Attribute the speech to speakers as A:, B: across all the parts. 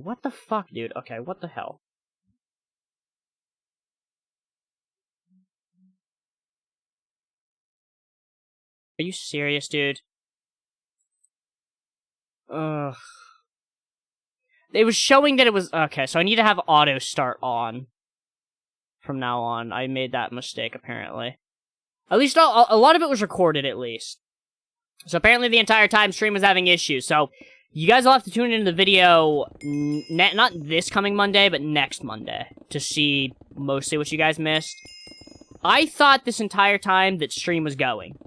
A: What the fuck, dude? Okay, what the hell? Are you serious, dude? Ugh. It was showing that it was... Okay, so I need to have auto start on. From now on. I made that mistake, apparently. At least, a lot of it was recorded, at least. So apparently the entire time stream was having issues, so... You guys will have to tune into the video, not this coming Monday, but next Monday, to see mostly what you guys missed. I thought this entire time that stream was going.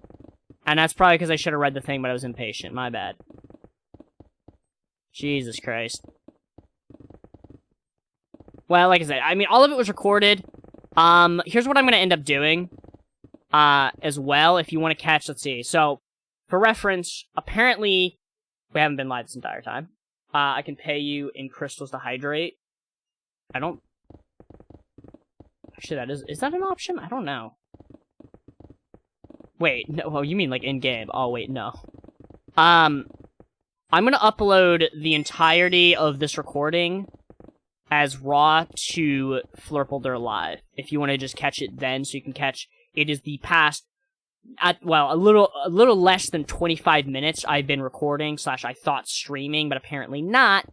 A: And that's probably because I should have read the thing, but I was impatient. My bad. Jesus Christ. Well, like I said, I mean, all of it was recorded. Here's what I'm going to end up doing, as well, if you want to catch, let's see. So, for reference, apparently... We haven't been live this entire time. I can pay you in crystals to hydrate. I don't... Actually, that is that an option? I don't know. Wait, no, oh, you mean like in-game. Oh, wait, no. I'm gonna upload the entirety of this recording as raw to Flurpledur Live. If you want to just catch it then, so you can catch... It is the past... well, a little less than 25 minutes I've been recording, / I thought streaming, but apparently not.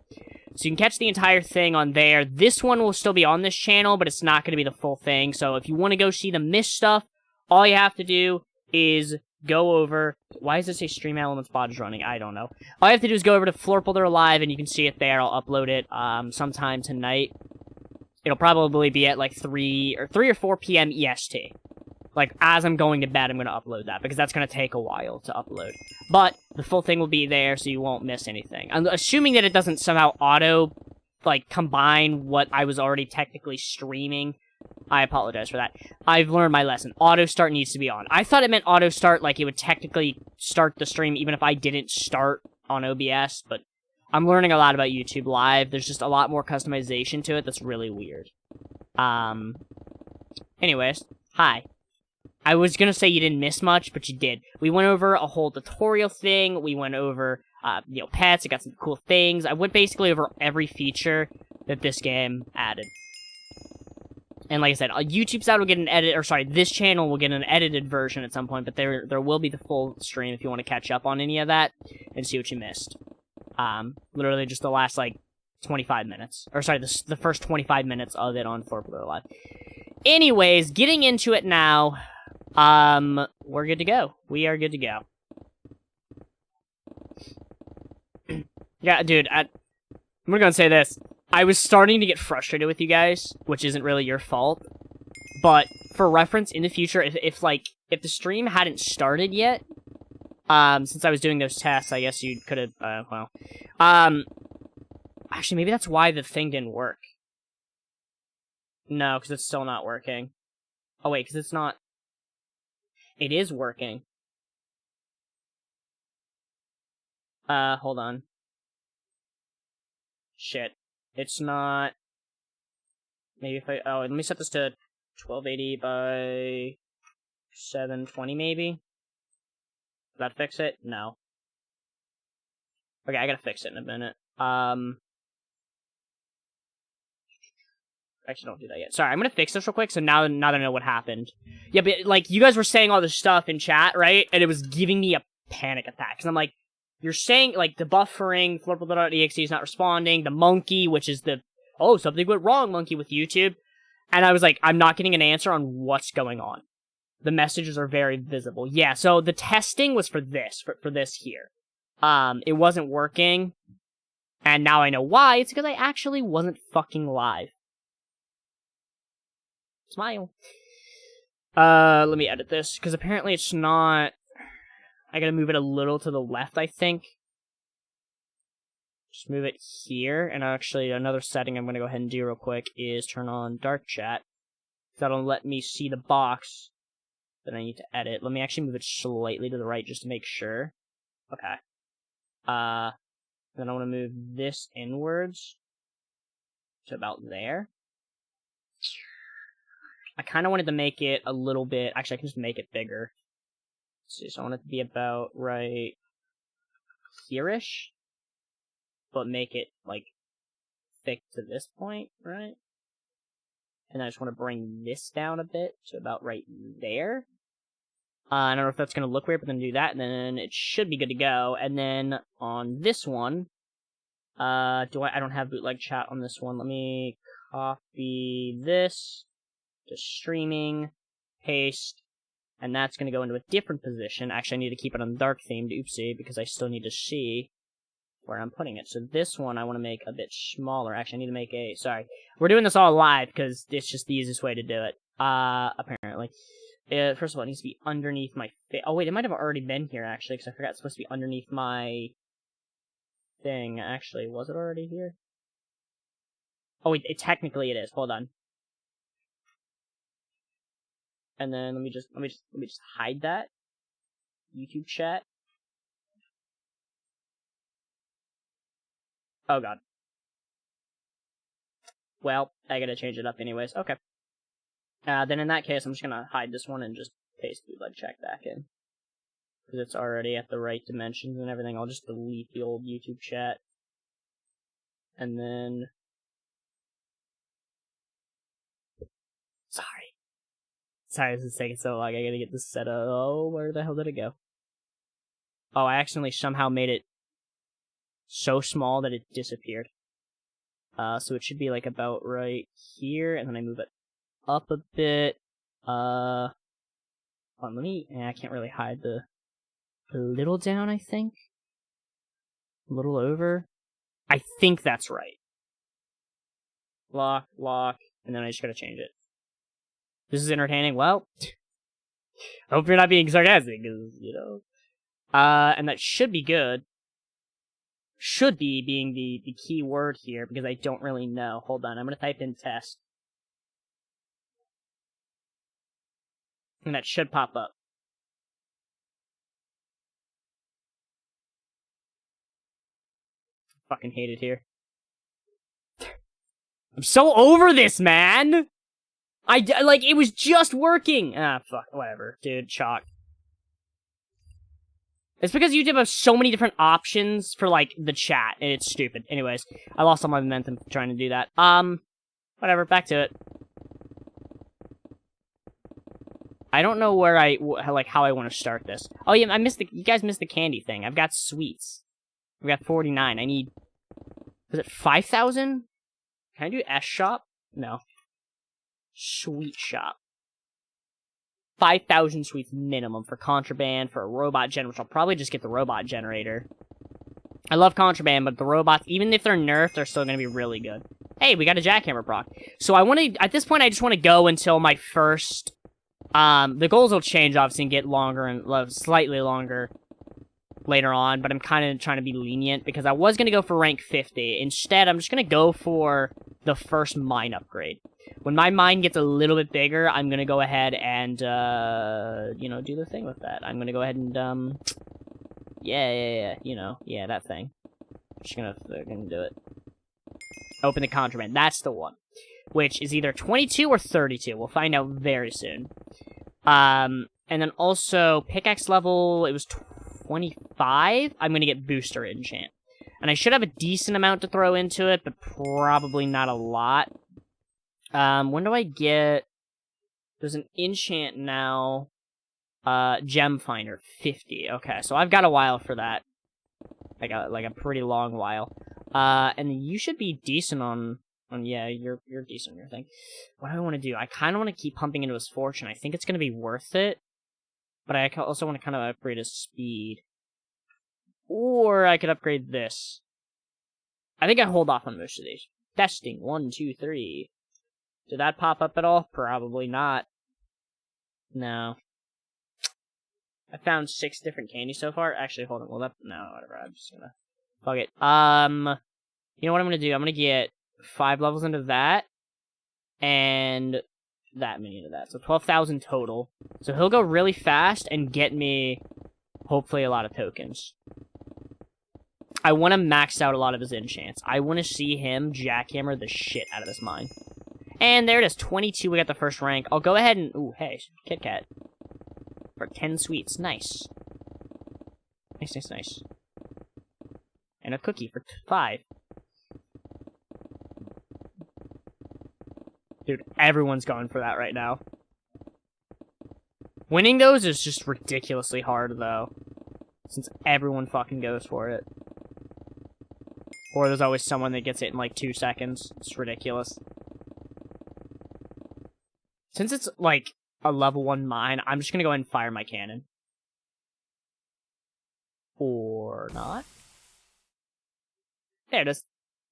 A: So you can catch the entire thing on there. This one will still be on this channel, but it's not going to be the full thing. So if you want to go see the missed stuff, all you have to do is go over... Why does it say Stream Elements bot is running? I don't know. All you have to do is go over to Flurpledur Live, and you can see it there. I'll upload it sometime tonight. It'll probably be at like 3 or 4 p.m. EST. Like, as I'm going to bed, I'm going to upload that, because that's going to take a while to upload. But, the full thing will be there, so you won't miss anything. I'm assuming that it doesn't somehow auto, like, combine what I was already technically streaming. I apologize for that. I've learned my lesson. Auto start needs to be on. I thought it meant auto start, like it would technically start the stream even if I didn't start on OBS, but I'm learning a lot about YouTube Live. There's just a lot more customization to it that's really weird. Anyways, hi. I was gonna say you didn't miss much, but you did. We went over a whole tutorial thing. We went over, you know, pets. I got some cool things. I went basically over every feature that this game added. And like I said, YouTube side will get an edit, or sorry, this channel will get an edited version at some point, but there will be the full stream if you want to catch up on any of that and see what you missed. Literally just the last, like, 25 minutes. Or sorry, the first 25 minutes of it on Flurpledur Live. Anyways, getting into it now... we're good to go. We are good to go. Yeah, dude, I'm gonna say this. I was starting to get frustrated with you guys, which isn't really your fault. But, for reference, in the future, if the stream hadn't started yet, since I was doing those tests, I guess you could have, actually, maybe that's why the thing didn't work. No, because it's still not working. Oh, wait, because it's not... It is working. Hold on. Shit. It's not... Maybe if I... Oh, let me set this to 1280 by 720, maybe? Does that fix it? No. Okay, I gotta fix it in a minute. Actually, don't do that yet. Sorry, I'm gonna fix this real quick, so now that I know what happened. Yeah, but, like, you guys were saying all this stuff in chat, right? And it was giving me a panic attack. Because I'm like, you're saying, like, the buffering, Flurpledur.exe is not responding, the monkey, which is the, oh, something went wrong monkey with YouTube. And I was like, I'm not getting an answer on what's going on. The messages are very visible. Yeah, so the testing was for this, for this here. It wasn't working. And now I know why. It's because I actually wasn't fucking live. Smile. Let me edit this, because apparently it's not... I gotta move it a little to the left, I think. Just move it here, and actually another setting I'm gonna go ahead and do real quick is turn on dark chat. That'll let me see the box that I need to edit. Let me actually move it slightly to the right just to make sure. Okay. Then I want to move this inwards to about there. I kind of wanted to make it a little bit... Actually, I can just make it bigger. Let's see, so I want it to be about right here-ish. But make it, like, thick to this point, right? And I just want to bring this down a bit to about right there. I don't know if that's going to look weird, but then do that, and then it should be good to go. And then on this one, I don't have bootleg chat on this one. Let me copy this to streaming, paste, and that's going to go into a different position. Actually, I need to keep it on dark themed, oopsie, because I still need to see where I'm putting it. So this one I want to make a bit smaller. Actually, I need to make a, sorry. We're doing this all live, because it's just the easiest way to do it, apparently. First of all, it needs to be underneath my face. Oh, wait, it might have already been here, actually, because I forgot it's supposed to be underneath my thing. Actually, was it already here? Oh, wait, technically it is. Hold on. And then let me just hide that. YouTube chat. Oh, God. Well, I gotta change it up anyways. Okay. Then in that case, I'm just gonna hide this one and just paste bootleg check back in. Because it's already at the right dimensions and everything. I'll just delete the old YouTube chat. And then... Sorry, this is taking so long. I gotta get this set up. Oh, where the hell did it go? Oh, I accidentally somehow made it so small that it disappeared. So it should be like about right here, and then I move it up a bit. Hold on, I can't really hide a little down, I think. A little over. I think that's right. Lock, and then I just gotta change it. This is entertaining. Well, I hope you're not being sarcastic, because, you know. And that should be good. Should be being the key word here, because I don't really know. Hold on, I'm gonna type in test. And that should pop up. Fucking hate it here. I'm so over this, man! Like, it was just working! Ah, fuck, whatever. Dude, chalk. It's because YouTube has so many different options for, like, the chat, and it's stupid. Anyways, I lost all my momentum trying to do that. Whatever, back to it. I don't know where how I want to start this. Oh yeah, you guys missed the candy thing. I've got sweets. I've got 49. I need, was it 5,000? Can I do S shop? No. Sweet shop. 5,000 sweets minimum for contraband, for a robot gen, which I'll probably just get the robot generator. I love contraband, but the robots, even if they're nerfed, they're still going to be really good. Hey, we got a jackhammer proc. So I want to, at this point, I just want to go until my first, the goals will change, obviously, and get longer and slightly longer later on, but I'm kind of trying to be lenient, because I was going to go for rank 50. Instead, I'm just going to go for the first mine upgrade. When my mine gets a little bit bigger, I'm going to go ahead and, you know, do the thing with that. I'm going to go ahead and, yeah, that thing. Just gonna do it. Open the contraband. That's the one. Which is either 22 or 32. We'll find out very soon. And then also, pickaxe level, it was 25. I'm gonna get booster enchant. And I should have a decent amount to throw into it, but probably not a lot. When do I get... There's an enchant now. Gem finder, 50. Okay, so I've got a while for that. I got, like, a pretty long while. And you should be decent on yeah, you're decent on your thing. What do I want to do? I kind of want to keep pumping into his fortune. I think it's going to be worth it. But I also want to kind of upgrade his speed. Or I could upgrade this. I think I hold off on most of these. Testing, 1, 2, 3. Did that pop up at all? Probably not. No. I found 6 different candies so far. Actually, hold on. Well, no, whatever. I'm just gonna... Fuck it. You know what I'm gonna do? I'm gonna get 5 levels into that. And that many into that. So 12,000 total. So he'll go really fast and get me, hopefully, a lot of tokens. I want to max out a lot of his enchants. I want to see him jackhammer the shit out of this mine. And there it is. 22. We got the first rank. I'll go ahead and... Ooh, hey. Kit Kat. For 10 sweets. Nice. Nice. And a cookie for 5. Dude, everyone's going for that right now. Winning those is just ridiculously hard, though. Since everyone fucking goes for it. Or there's always someone that gets it in like 2 seconds. It's ridiculous. Since it's like a level 1 mine, I'm just gonna go ahead and fire my cannon. Or not. There it is.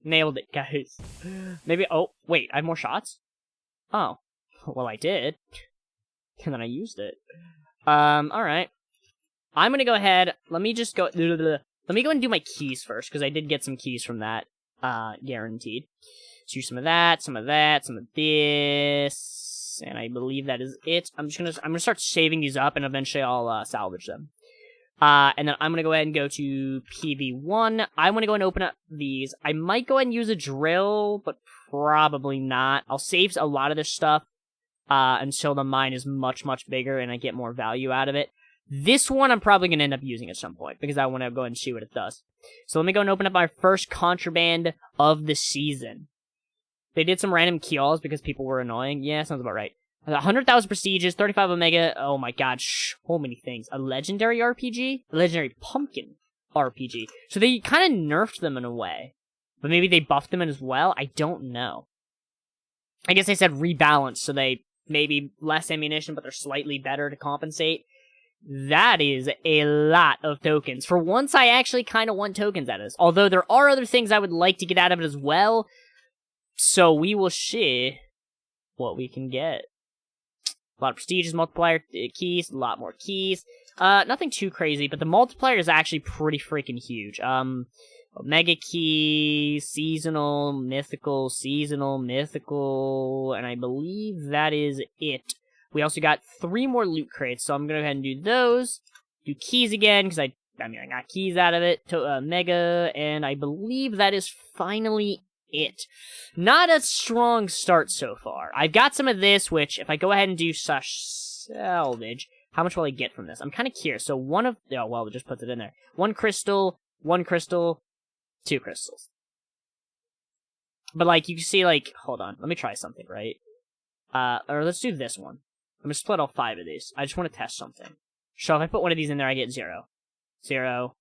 A: Nailed it, guys. Maybe, oh, wait, I have more shots? Oh. Well, I did. And then I used it. Alright. I'm gonna go ahead, let me just go, let me go and do my keys first, because I did get some keys from that, guaranteed. Let's use some of that, some of this, and I believe that is it. I'm gonna start saving these up, and eventually I'll, salvage them. And then I'm gonna go ahead and go to PV1. I wanna go and open up these. I might go ahead and use a drill, but probably not. I'll save a lot of this stuff, until the mine is much, much bigger and I get more value out of it. This one I'm probably going to end up using at some point, because I want to go ahead and see what it does. So let me go and open up my first contraband of the season. They did some random kills because people were annoying. Yeah, sounds about right. 100,000 prestiges, 35 omega, oh my god, so many things. A legendary RPG? A legendary pumpkin RPG. So they kind of nerfed them in a way. But maybe they buffed them in as well? I don't know. I guess they said rebalance, so they maybe less ammunition, but they're slightly better to compensate. That is a lot of tokens. For once, I actually kind of want tokens out of this. Although there are other things I would like to get out of it as well. So we will see what we can get. A lot of prestigious multiplier keys, a lot more keys. Nothing too crazy, but the multiplier is actually pretty freaking huge. Omega key, seasonal, mythical, and I believe that is it. We also got 3 more loot crates, so I'm going to go ahead and do those. Do keys again, because I got keys out of it. Mega, and I believe that is finally it. Not a strong start so far. I've got some of this, which, if I go ahead and do salvage, how much will I get from this? I'm kind of curious. So one of, oh, well, it just puts it in there. 1 crystal, 2 crystals. But, like, you can see, like, hold on. Let me try something, right? Or let's do this one. I'm gonna split all 5 of these. I just want to test something. So if I put one of these in there, I get 0. 0,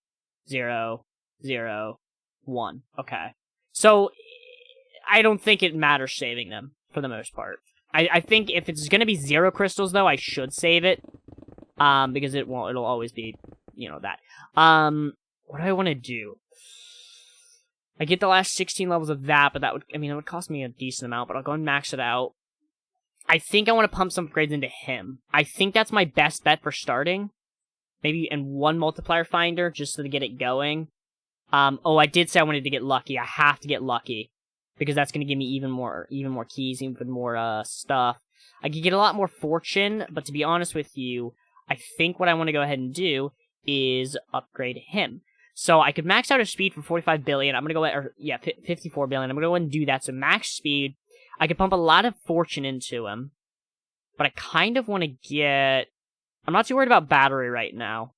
A: 0, 0, 1. Okay. So, I don't think it matters saving them, for the most part. I think if it's gonna be 0 crystals, though, I should save it. Because it won't, it'll always be, you know, that. What do I want to do? I get the last 16 levels of that, but that would, I mean, it would cost me a decent amount, but I'll go and max it out. I think I want to pump some upgrades into him. I think that's my best bet for starting. Maybe in 1 multiplier finder, just to get it going. Oh, I did say I wanted to get lucky. I have to get lucky. Because that's going to give me even more keys, even more, stuff. I could get a lot more fortune, but to be honest with you, I think what I want to go ahead and do is upgrade him. So I could max out his speed for 45 billion. I'm going to go ahead, or, yeah, 54 billion. I'm going to go ahead and do that. So max speed. I could pump a lot of fortune into him. But I kind of want to get, I'm not too worried about battery right now.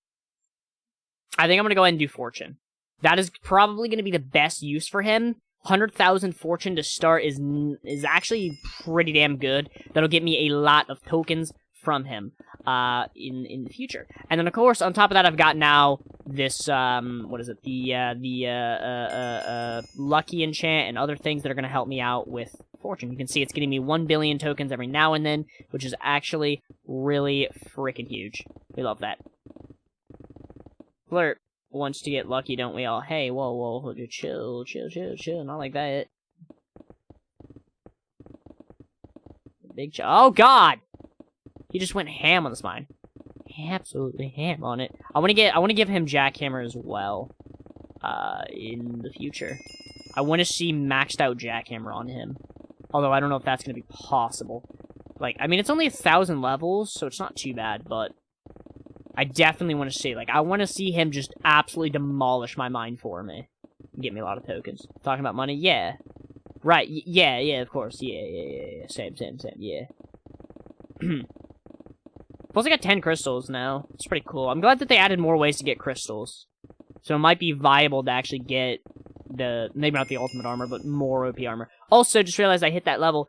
A: I think I'm going to go ahead and do fortune. That is probably going to be the best use for him. 100,000 fortune to start is actually pretty damn good. That'll get me a lot of tokens from him in the future. And then, of course, on top of that, I've got now this, what is it? The lucky enchant and other things that are going to help me out with fortune. You can see it's getting me 1 billion tokens every now and then, which is actually really freaking huge. We love that. Flurp wants to get lucky, don't we all? Hey, whoa, chill, not like that. Big chill. Oh, God! He just went ham on this mine. Absolutely ham on it. I want to give him jackhammer as well. In the future. I want to see maxed out jackhammer on him. Although I don't know if that's going to be possible. Like, I mean, it's only 1,000 levels, so it's not too bad, but I definitely want to see, like, I want to see him just absolutely demolish my mine for me. Get me a lot of tokens. Talking about money? Yeah. Right, yeah, of course. Yeah. Same, yeah. Plus, I got 10 crystals now. It's pretty cool. I'm glad that they added more ways to get crystals. So it might be viable to actually get the, maybe not the ultimate armor, but more OP armor. Also, just realized I hit that level.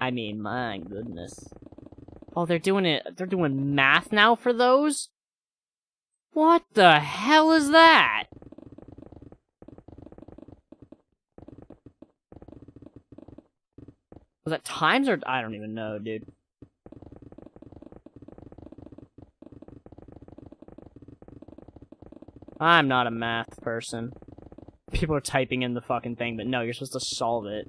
A: I mean, my goodness. Oh, they're doing it. They're doing math now for those? What the hell is that? Was that times or... I don't even know, dude. I'm not a math person. People are typing in the fucking thing, but no, you're supposed to solve it.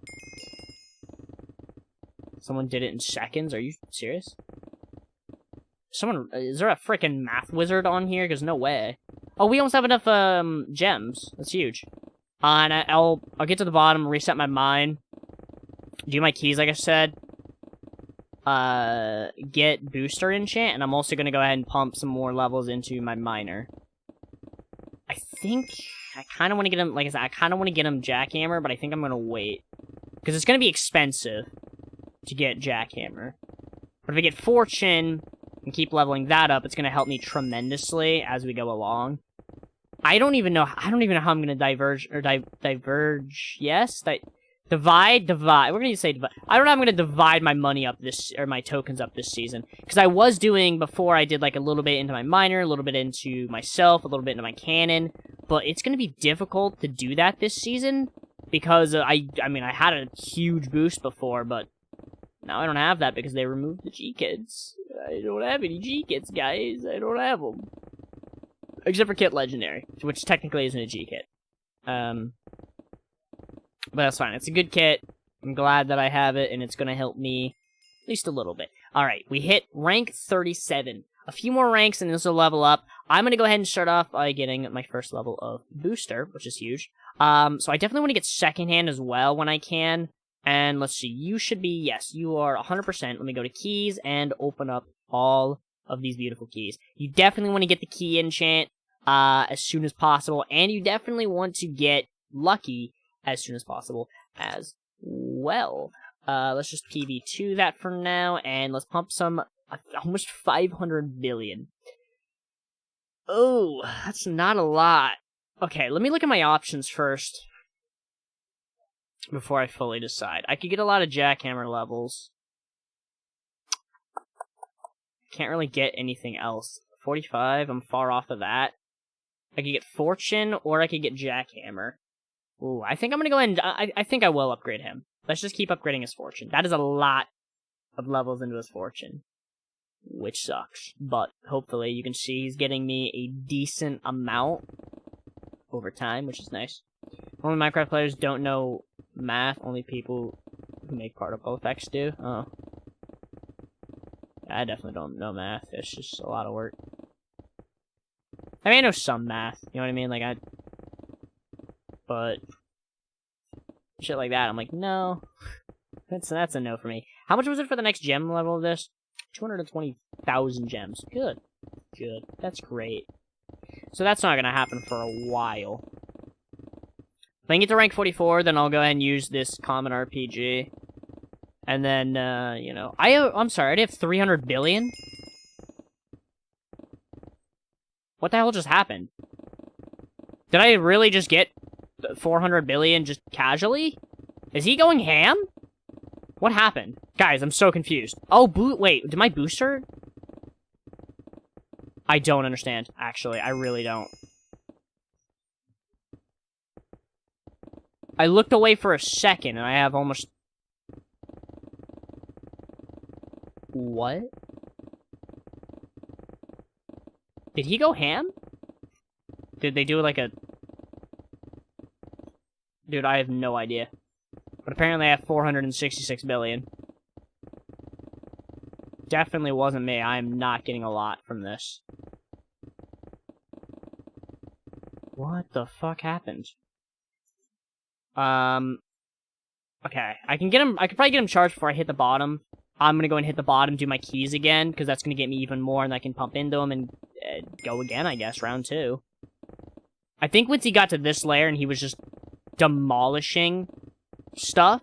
A: Someone did it in seconds? Are you serious? Is there a freaking math wizard on here? Because no way. Oh, we almost have enough, gems. That's huge. And I'll get to the bottom, reset my mine. Do my keys, like I said. Get booster enchant, and I'm also gonna go ahead and pump some more levels into my miner. I think I kind of want to get him, like I said, I kind of want to get him Jackhammer, but I think I'm gonna wait. Because it's gonna be expensive to get Jackhammer. But if I get Fortune and keep leveling that up, it's gonna help me tremendously as we go along. I don't even know how I'm gonna diverge, or diverge, yes? Divide. We're gonna say divide. I don't know how I'm gonna divide my money up or my tokens up this season. Because I was doing, before I did like a little bit into my miner, a little bit into myself, a little bit into my cannon. But it's gonna be difficult to do that this season. Because, I mean, I had a huge boost before, but now I don't have that because they removed the G-Kits. I don't have any G-Kits, guys. I don't have them. Except for Kit Legendary, which technically isn't a G-Kit. But that's fine. It's a good kit. I'm glad that I have it, and it's going to help me at least a little bit. Alright, we hit rank 37. A few more ranks, and this will level up. I'm going to go ahead and start off by getting my first level of booster, which is huge. So I definitely want to get secondhand as well when I can. And let's see, you should be, yes, you are 100%. Let me go to keys and open up all of these beautiful keys. You definitely want to get the key enchant as soon as possible, and you definitely want to get lucky as soon as possible as well. Let's just PV2 that for now, and let's pump some, almost 500 billion. Oh, that's not a lot. Okay, let me look at my options first before I fully decide. I could get a lot of Jackhammer levels. Can't really get anything else. 45, I'm far off of that. I could get Fortune, or I could get Jackhammer. Ooh, I think I'm gonna go ahead and... I think I will upgrade him. Let's just keep upgrading his Fortune. That is a lot of levels into his Fortune. Which sucks. But, hopefully, you can see he's getting me a decent amount over time, which is nice. Only Minecraft players don't know math. Only people who make particle effects do. Oh. I definitely don't know math. It's just a lot of work. I mean, I know some math. You know what I mean? Like, but shit like that, I'm like, no. That's a no for me. How much was it for the next gem level of this? 220,000 gems. Good. Good. That's great. So that's not gonna happen for a while. If I can get to rank 44, then I'll go ahead and use this common RPG. And then, you know... I'm sorry, I already have 300 billion? What the hell just happened? Did I really just get 400 billion just casually? Is he going ham? What happened? Guys, I'm so confused. Oh, wait, did my booster? I don't understand, actually. I really don't. I looked away for a second, and I have almost... What? Did he go ham? Did they do like a... Dude, I have no idea. But apparently I have 466 billion. Definitely wasn't me. I am not getting a lot from this. What the fuck happened? Okay. I could probably get him charged before I hit the bottom. I'm gonna go and hit the bottom, do my keys again, because that's gonna get me even more, and I can pump into him and go again, I guess, round 2. I think once he got to this layer and he was just demolishing stuff,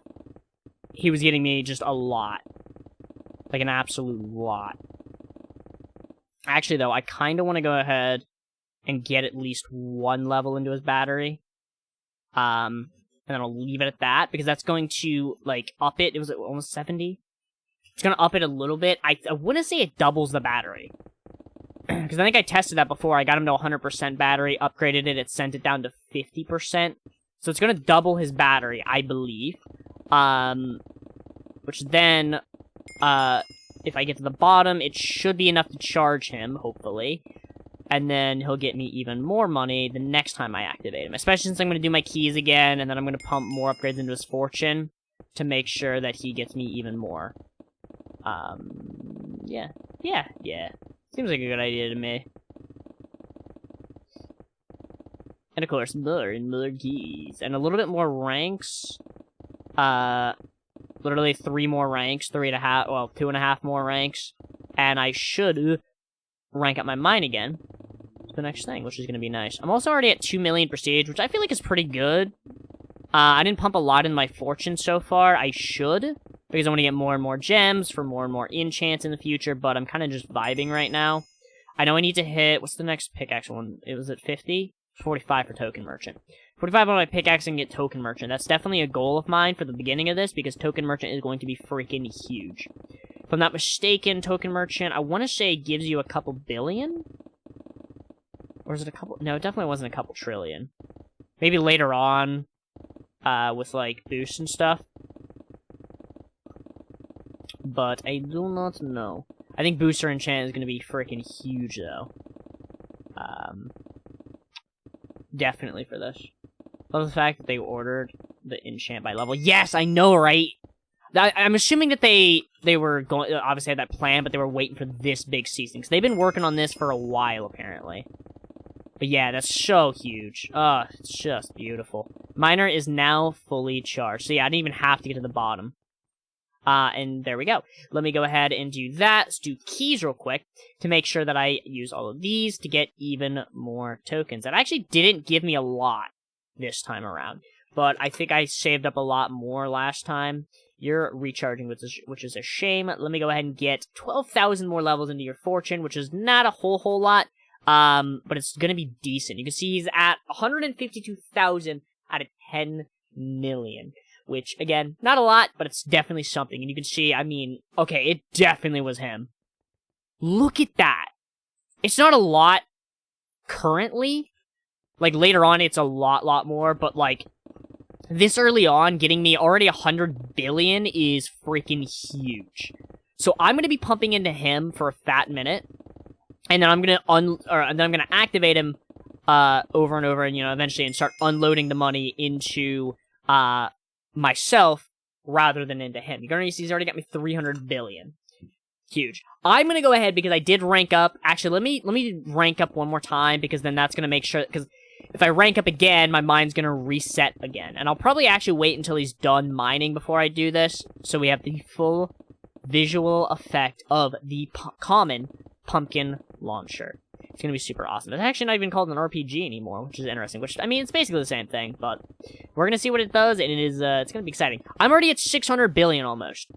A: he was getting me just a lot. Like an absolute lot. Actually, though, I kind of want to go ahead and get at least 1 level into his battery. And then I'll leave it at that, because that's going to, like, up it. It was almost 70? It's gonna up it a little bit. I wouldn't say it doubles the battery. Because I think I tested that before. I got him to 100% battery, upgraded it sent it down to 50%. So it's gonna double his battery, I believe. Which then, if I get to the bottom, it should be enough to charge him, hopefully. And then he'll get me even more money the next time I activate him. Especially since I'm gonna do my keys again, and then I'm gonna pump more upgrades into his fortune to make sure that he gets me even more. Yeah. Seems like a good idea to me. And of course, more and more keys. And a little bit more ranks. Literally 3 more ranks. 3.5, well, 2.5 more ranks. And I should rank up my mine again. The next thing, which is going to be nice. I'm also already at 2 million prestige, which I feel like is pretty good. I didn't pump a lot in my fortune so far. I should, because I want to get more and more gems for more and more enchants in the future, but I'm kind of just vibing right now. I know I need to hit, what's the next pickaxe one? It was at 50? 45 for token merchant. 45 on my pickaxe and get token merchant. That's definitely a goal of mine for the beginning of this, because token merchant is going to be freaking huge. If I'm not mistaken, token merchant, I want to say gives you a couple billion? Or is it a couple? No, it definitely wasn't a couple trillion. Maybe later on, with, like, boosts and stuff. But I do not know. I think booster enchant is going to be freaking huge, though. Definitely for this. Love the fact that they ordered the enchant by level. Yes, I know, right? I'm assuming that they were going, obviously had that plan, but they were waiting for this big season. Because they've been working on this for a while, apparently. But yeah, that's so huge. Oh, it's just beautiful. Miner is now fully charged. So yeah, I didn't even have to get to the bottom. And there we go. Let me go ahead and do that. Let's do keys real quick to make sure that I use all of these to get even more tokens. That actually didn't give me a lot this time around. But I think I saved up a lot more last time. You're recharging, which is a shame. Let me go ahead and get 12,000 more levels into your fortune, which is not a whole lot. But it's gonna be decent. You can see he's at 152,000 out of 10 million. Which, again, not a lot, but it's definitely something. And you can see, I mean, okay, it definitely was him. Look at that. It's not a lot currently. Like, later on, it's a lot more. But, like, this early on, getting me already 100 billion is freaking huge. So I'm going to be pumping into him for a fat minute. And then I'm going to activate him over and over, and, you know, eventually, and start unloading the money into myself rather than into him. You're gonna see he's already got me 300 billion. Huge. I'm gonna go ahead because I did rank up. Actually, let me rank up one more time, because then that's gonna make sure, because if I rank up again, my mine's gonna reset again. And I'll probably actually wait until he's done mining before I do this, so we have the full visual effect of the common pumpkin launcher. It's gonna be super awesome. It's actually not even called an RPG anymore, which is interesting. Which, I mean, it's basically the same thing, but we're gonna see what it does, and it's gonna be exciting. I'm already at 600 billion almost.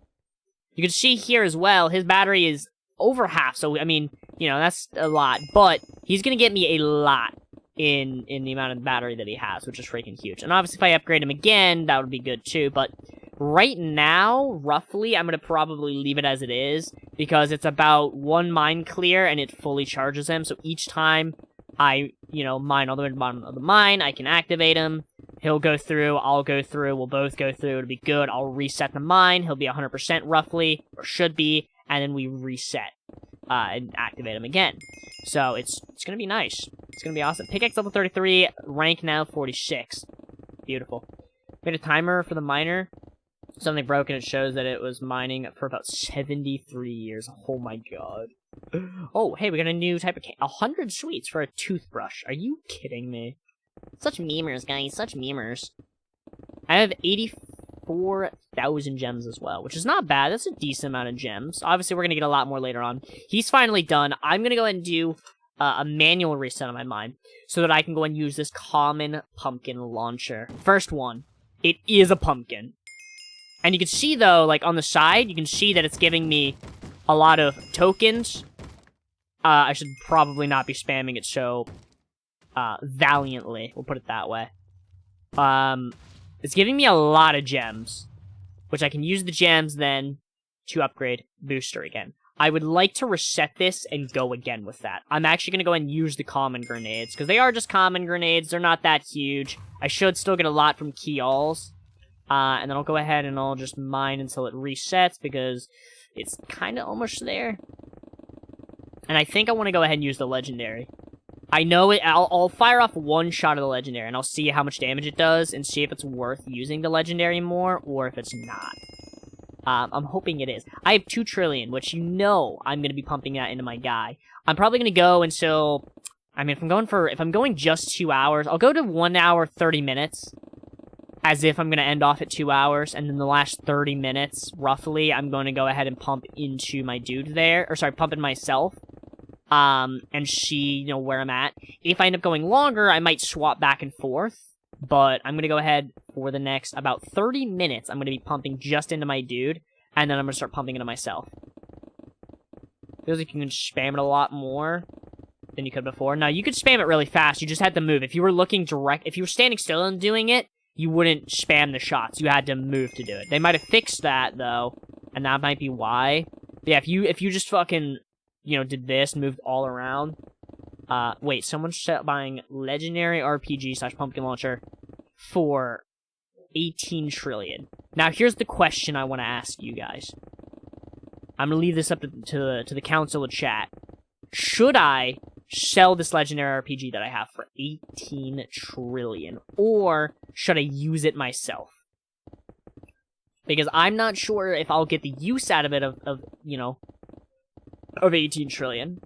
A: You can see here as well, his battery is over half, so, I mean, you know, that's a lot, but he's gonna get me a lot in the amount of battery that he has, which is freaking huge. And obviously, if I upgrade him again, that would be good too, but right now, roughly, I'm gonna probably leave it as it is, because it's about 1 mine clear, and it fully charges him, so each time I, you know, mine all the way to the bottom of the mine, I can activate him, he'll go through, I'll go through, we'll both go through, it'll be good, I'll reset the mine, he'll be 100% roughly, or should be, and then we reset, and activate him again. So, it's gonna be nice. It's gonna be awesome. Pickaxe level 33, rank now 46. Beautiful. Made a timer for the miner. Something broke, and it shows that it was mining for about 73 years. Oh my god. Oh, hey, we got a new type of 100 sweets for a toothbrush. Are you kidding me? Such memers, guys. Such memers. I have 84,000 gems as well, which is not bad. That's a decent amount of gems. Obviously, we're going to get a lot more later on. He's finally done. I'm going to go ahead and do a manual reset on my mine so that I can go and use this common pumpkin launcher. First one. It is a pumpkin. And you can see, though, like, on the side, you can see that it's giving me a lot of tokens. I should probably not be spamming it so valiantly. We'll put it that way. It's giving me a lot of gems, which I can use the gems then to upgrade booster again. I would like to reset this and go again with that. I'm actually going to go and use the common grenades, because they are just common grenades. They're not that huge. I should still get a lot from Keals. And then I'll go ahead and I'll just mine until it resets, because it's kind of almost there. And I think I want to go ahead and use the legendary. I know it. I'll fire off one shot of the legendary, and I'll see how much damage it does, and see if it's worth using the legendary more, or if it's not. I'm hoping it is. I have 2 trillion, which you know I'm going to be pumping that into my guy. I'm probably going to go until... I mean, if I'm going just 2 hours, I'll go to 1 hour, 30 minutes. As if I'm going to end off at 2 hours, and then the last 30 minutes, roughly, I'm going to go ahead and pump into my dude there. Or, sorry, pump in myself. And see, you know, where I'm at. If I end up going longer, I might swap back and forth. But I'm going to go ahead for the next about 30 minutes. I'm going to be pumping just into my dude. And then I'm going to start pumping into myself. Feels like you can spam it a lot more than you could before. Now, you could spam it really fast. You just had to move. If you were looking direct... If you were standing still and doing it, you wouldn't spam the shots. You had to move to do it. They might have fixed that, though. And that might be why. But yeah, if you just fucking, you know, did this, moved all around... wait, someone's buying legendary RPG / pumpkin launcher for 18 trillion. Now, here's the question I want to ask you guys. I'm going to leave this up to the council of chat. Should I sell this legendary RPG that I have for 18 trillion? Or should I use it myself? Because I'm not sure if I'll get the use out of it of 18 trillion.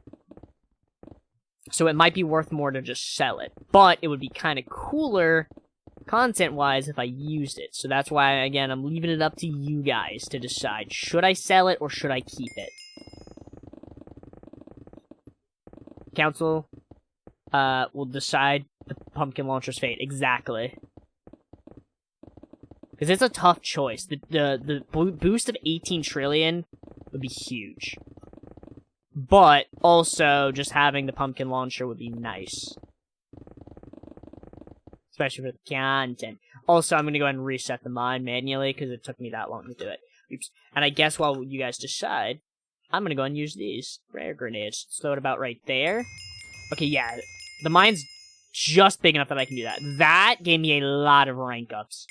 A: So it might be worth more to just sell it. But it would be kind of cooler, content-wise, if I used it. So that's why, again, I'm leaving it up to you guys to decide. Should I sell it or should I keep it? Council will decide the pumpkin launcher's fate. Exactly. Because it's a tough choice. The boost of 18 trillion would be huge. But, also, just having the pumpkin launcher would be nice. Especially for the content. Also, I'm going to go ahead and reset the mine manually, because it took me that long to do it. Oops. And I guess while you guys decide, I'm going to go ahead and use these rare grenades. Throw it about right there. Okay, yeah. The mine's just big enough that I can do that. That gave me a lot of rank ups.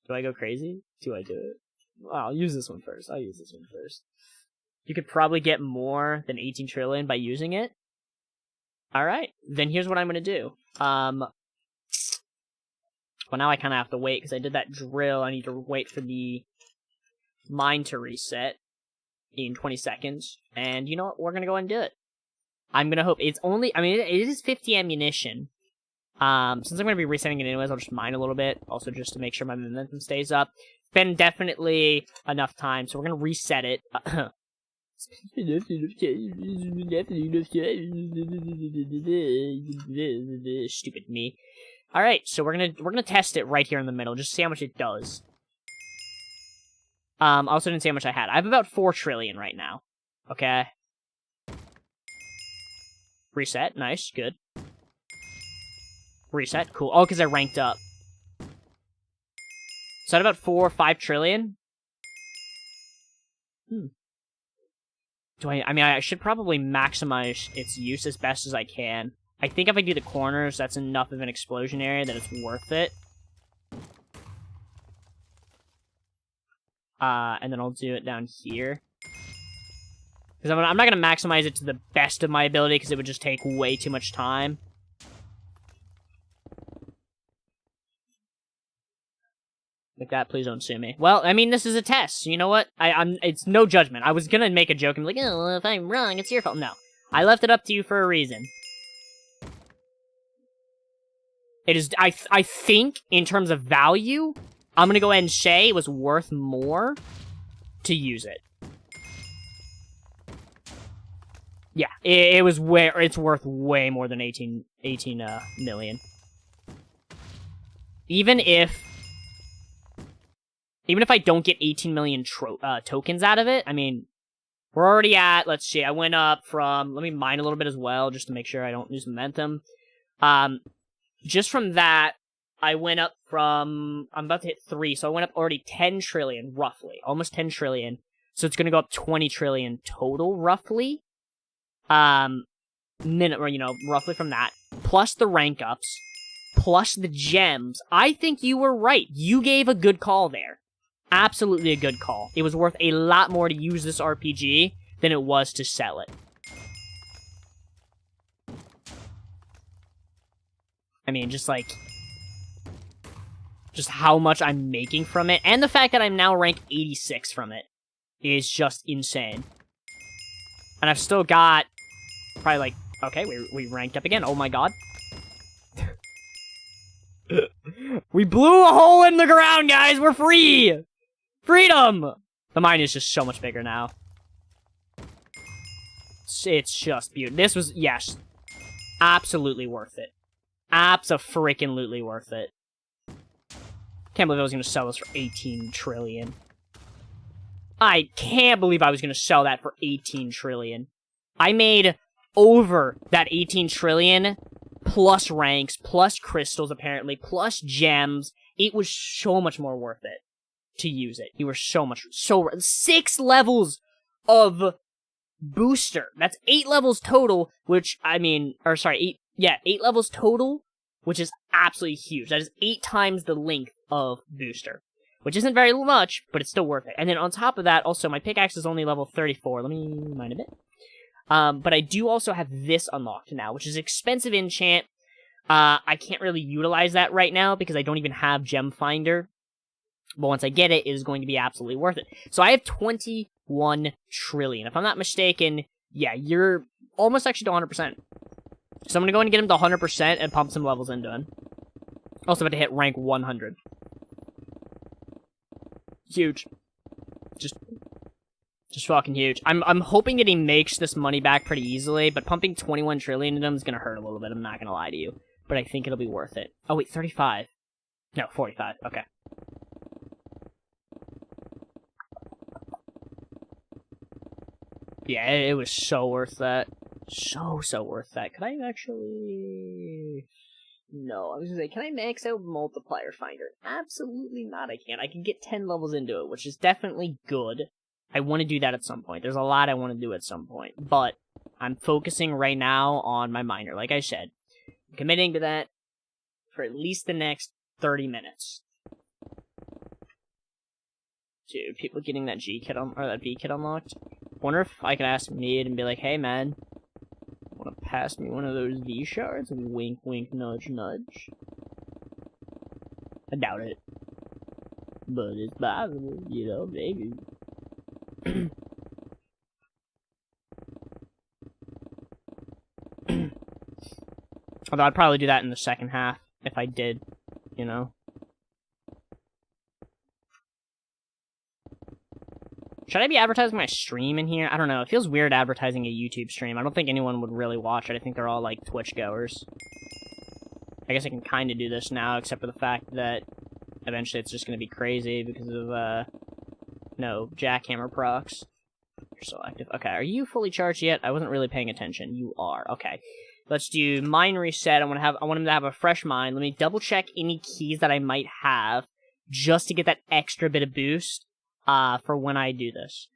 A: Do I go crazy? Do I do it? Well, I'll use this one first. You could probably get more than 18 trillion by using it. Alright, then here's what I'm gonna do. Well, now I kind of have to wait, because I did that drill. I need to wait for the mine to reset in 20 seconds. And you know what? We're gonna go ahead and do it. I'm gonna hope. It's only... I mean, it is 50 ammunition. Since I'm going to be resetting it anyways, I'll just mine a little bit. Also, just to make sure my momentum stays up. It's been definitely enough time, so we're going to reset it. Stupid me. Alright, so we're gonna test it right here in the middle, just see how much it does. I also didn't say how much I had. I have about 4 trillion right now. Okay. Reset, nice, good. Reset, cool. Oh, because I ranked up. So at about 4 or 5 trillion? I mean, I should probably maximize its use as best as I can. I think if I do the corners, that's enough of an explosion area that it's worth it. And then I'll do it down here. Because I'm not going to maximize it to the best of my ability, because it would just take way too much time. Like that, please don't sue me. Well, I mean, this is a test. You know what? It's no judgment. I was gonna make a joke and be like, oh, well, if I'm wrong, it's your fault. No. I left it up to you for a reason. It is, I think, in terms of value, I'm gonna go ahead and say it was worth more to use it. Yeah, it was it's worth way more than 18 million. Even if I don't get 18 million tokens out of it, I mean, we're already at, let's see, I went up from, let me mine a little bit as well, just to make sure I don't lose momentum. just from that, I went up from, I'm about to hit 3, so I went up already 10 trillion, roughly. Almost 10 trillion. So it's gonna go up 20 trillion total, roughly. Roughly from that. Plus the rank ups. Plus the gems. I think you were right. You gave a good call there. Absolutely a good call. It was worth a lot more to use this RPG than it was to sell it. I mean, just how much I'm making from it, and the fact that I'm now ranked 86 from it is just insane. And I've still got probably okay, we ranked up again. Oh my god. We blew a hole in the ground, guys! We're free! Freedom! The mine is just so much bigger now. It's just beautiful. This was, yes, absolutely worth it. Abso-freaking-lutely worth it. Can't believe I was going to sell this for 18 trillion. I can't believe I was going to sell that for 18 trillion. I made over that 18 trillion, plus ranks, plus crystals, apparently, plus gems. It was so much more worth it to use it. You were so 6 levels of booster. That's 8 levels total, which, I mean, or sorry, 8 levels total, which is absolutely huge. That is 8 times the length of booster, which isn't very much, but it's still worth it. And then on top of that, also, my pickaxe is only level 34. Let me mind a bit. But I do also have this unlocked now, which is expensive enchant. I can't really utilize that right now because I don't even have Gem Finder. But once I get it, it is going to be absolutely worth it. So I have 21 trillion. If I'm not mistaken, yeah, you're almost actually to 100%. So I'm going to go and get him to 100% and pump some levels into him. Also about to hit rank 100. Huge. Just fucking huge. I'm hoping that he makes this money back pretty easily, but pumping 21 trillion into him is going to hurt a little bit, I'm not going to lie to you. But I think it'll be worth it. Oh wait, 35. No, 45. Okay. Yeah, it was so worth that. So worth that. Could I actually... No, I was gonna say, can I max out Multiplier Finder? Absolutely not, I can't. I can get 10 levels into it, which is definitely good. I want to do that at some point. There's a lot I want to do at some point. But I'm focusing right now on my miner, like I said. I'm committing to that for at least the next 30 minutes. Dude, people getting that G kit or that V kit unlocked. Wonder if I could ask Mid and be like, hey man, wanna pass me one of those V shards? And wink, wink, nudge, nudge. I doubt it. But it's possible, you know, maybe. Although I'd probably do that in the second half, if I did, you know. Should I be advertising my stream in here? I don't know. It feels weird advertising a YouTube stream. I don't think anyone would really watch it. I think they're all, like, Twitch goers. I guess I can kind of do this now, except for the fact that eventually it's just going to be crazy because of, no, jackhammer procs. You're so active. Okay, are you fully charged yet? I wasn't really paying attention. You are. Okay. Let's do mine reset. I want him to have a fresh mine. Let me double check any keys that I might have just to get that extra bit of boost. For when I do this.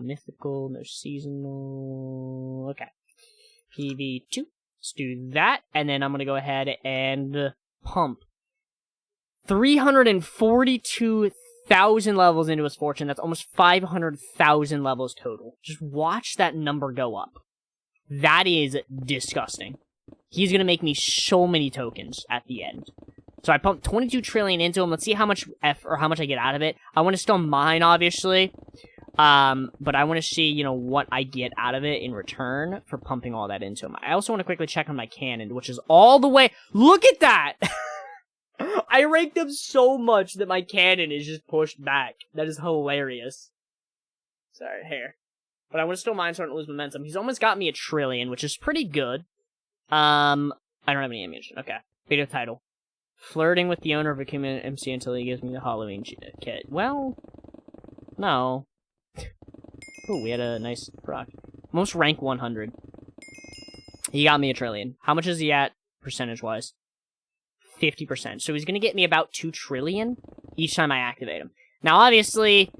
A: Mythical, no seasonal, okay. PV2, let's do that, and then I'm gonna go ahead and pump 342,000 levels into his fortune. That's almost 500,000 levels total. Just watch that number go up. That is disgusting. He's gonna make me so many tokens at the end. So I pumped 22 trillion into him. Let's see how much how much I get out of it. I want to still mine, obviously. But I want to see, you know, what I get out of it in return for pumping all that into him. I also want to quickly check on my cannon, which is all the way... Look at that! I ranked him so much that my cannon is just pushed back. That is hilarious. Sorry, hair. But I want to still mine so I don't lose momentum. He's almost got me a trillion, which is pretty good. I don't have any ammunition. Okay. Video title. Flirting with the owner of AkumaMC until he gives me the Halloween kit. Well, no. Oh, we had a nice rock. Most rank 100. He got me a trillion. How much is he at, percentage-wise? 50%. So he's going to get me about 2 trillion each time I activate him. Now, obviously,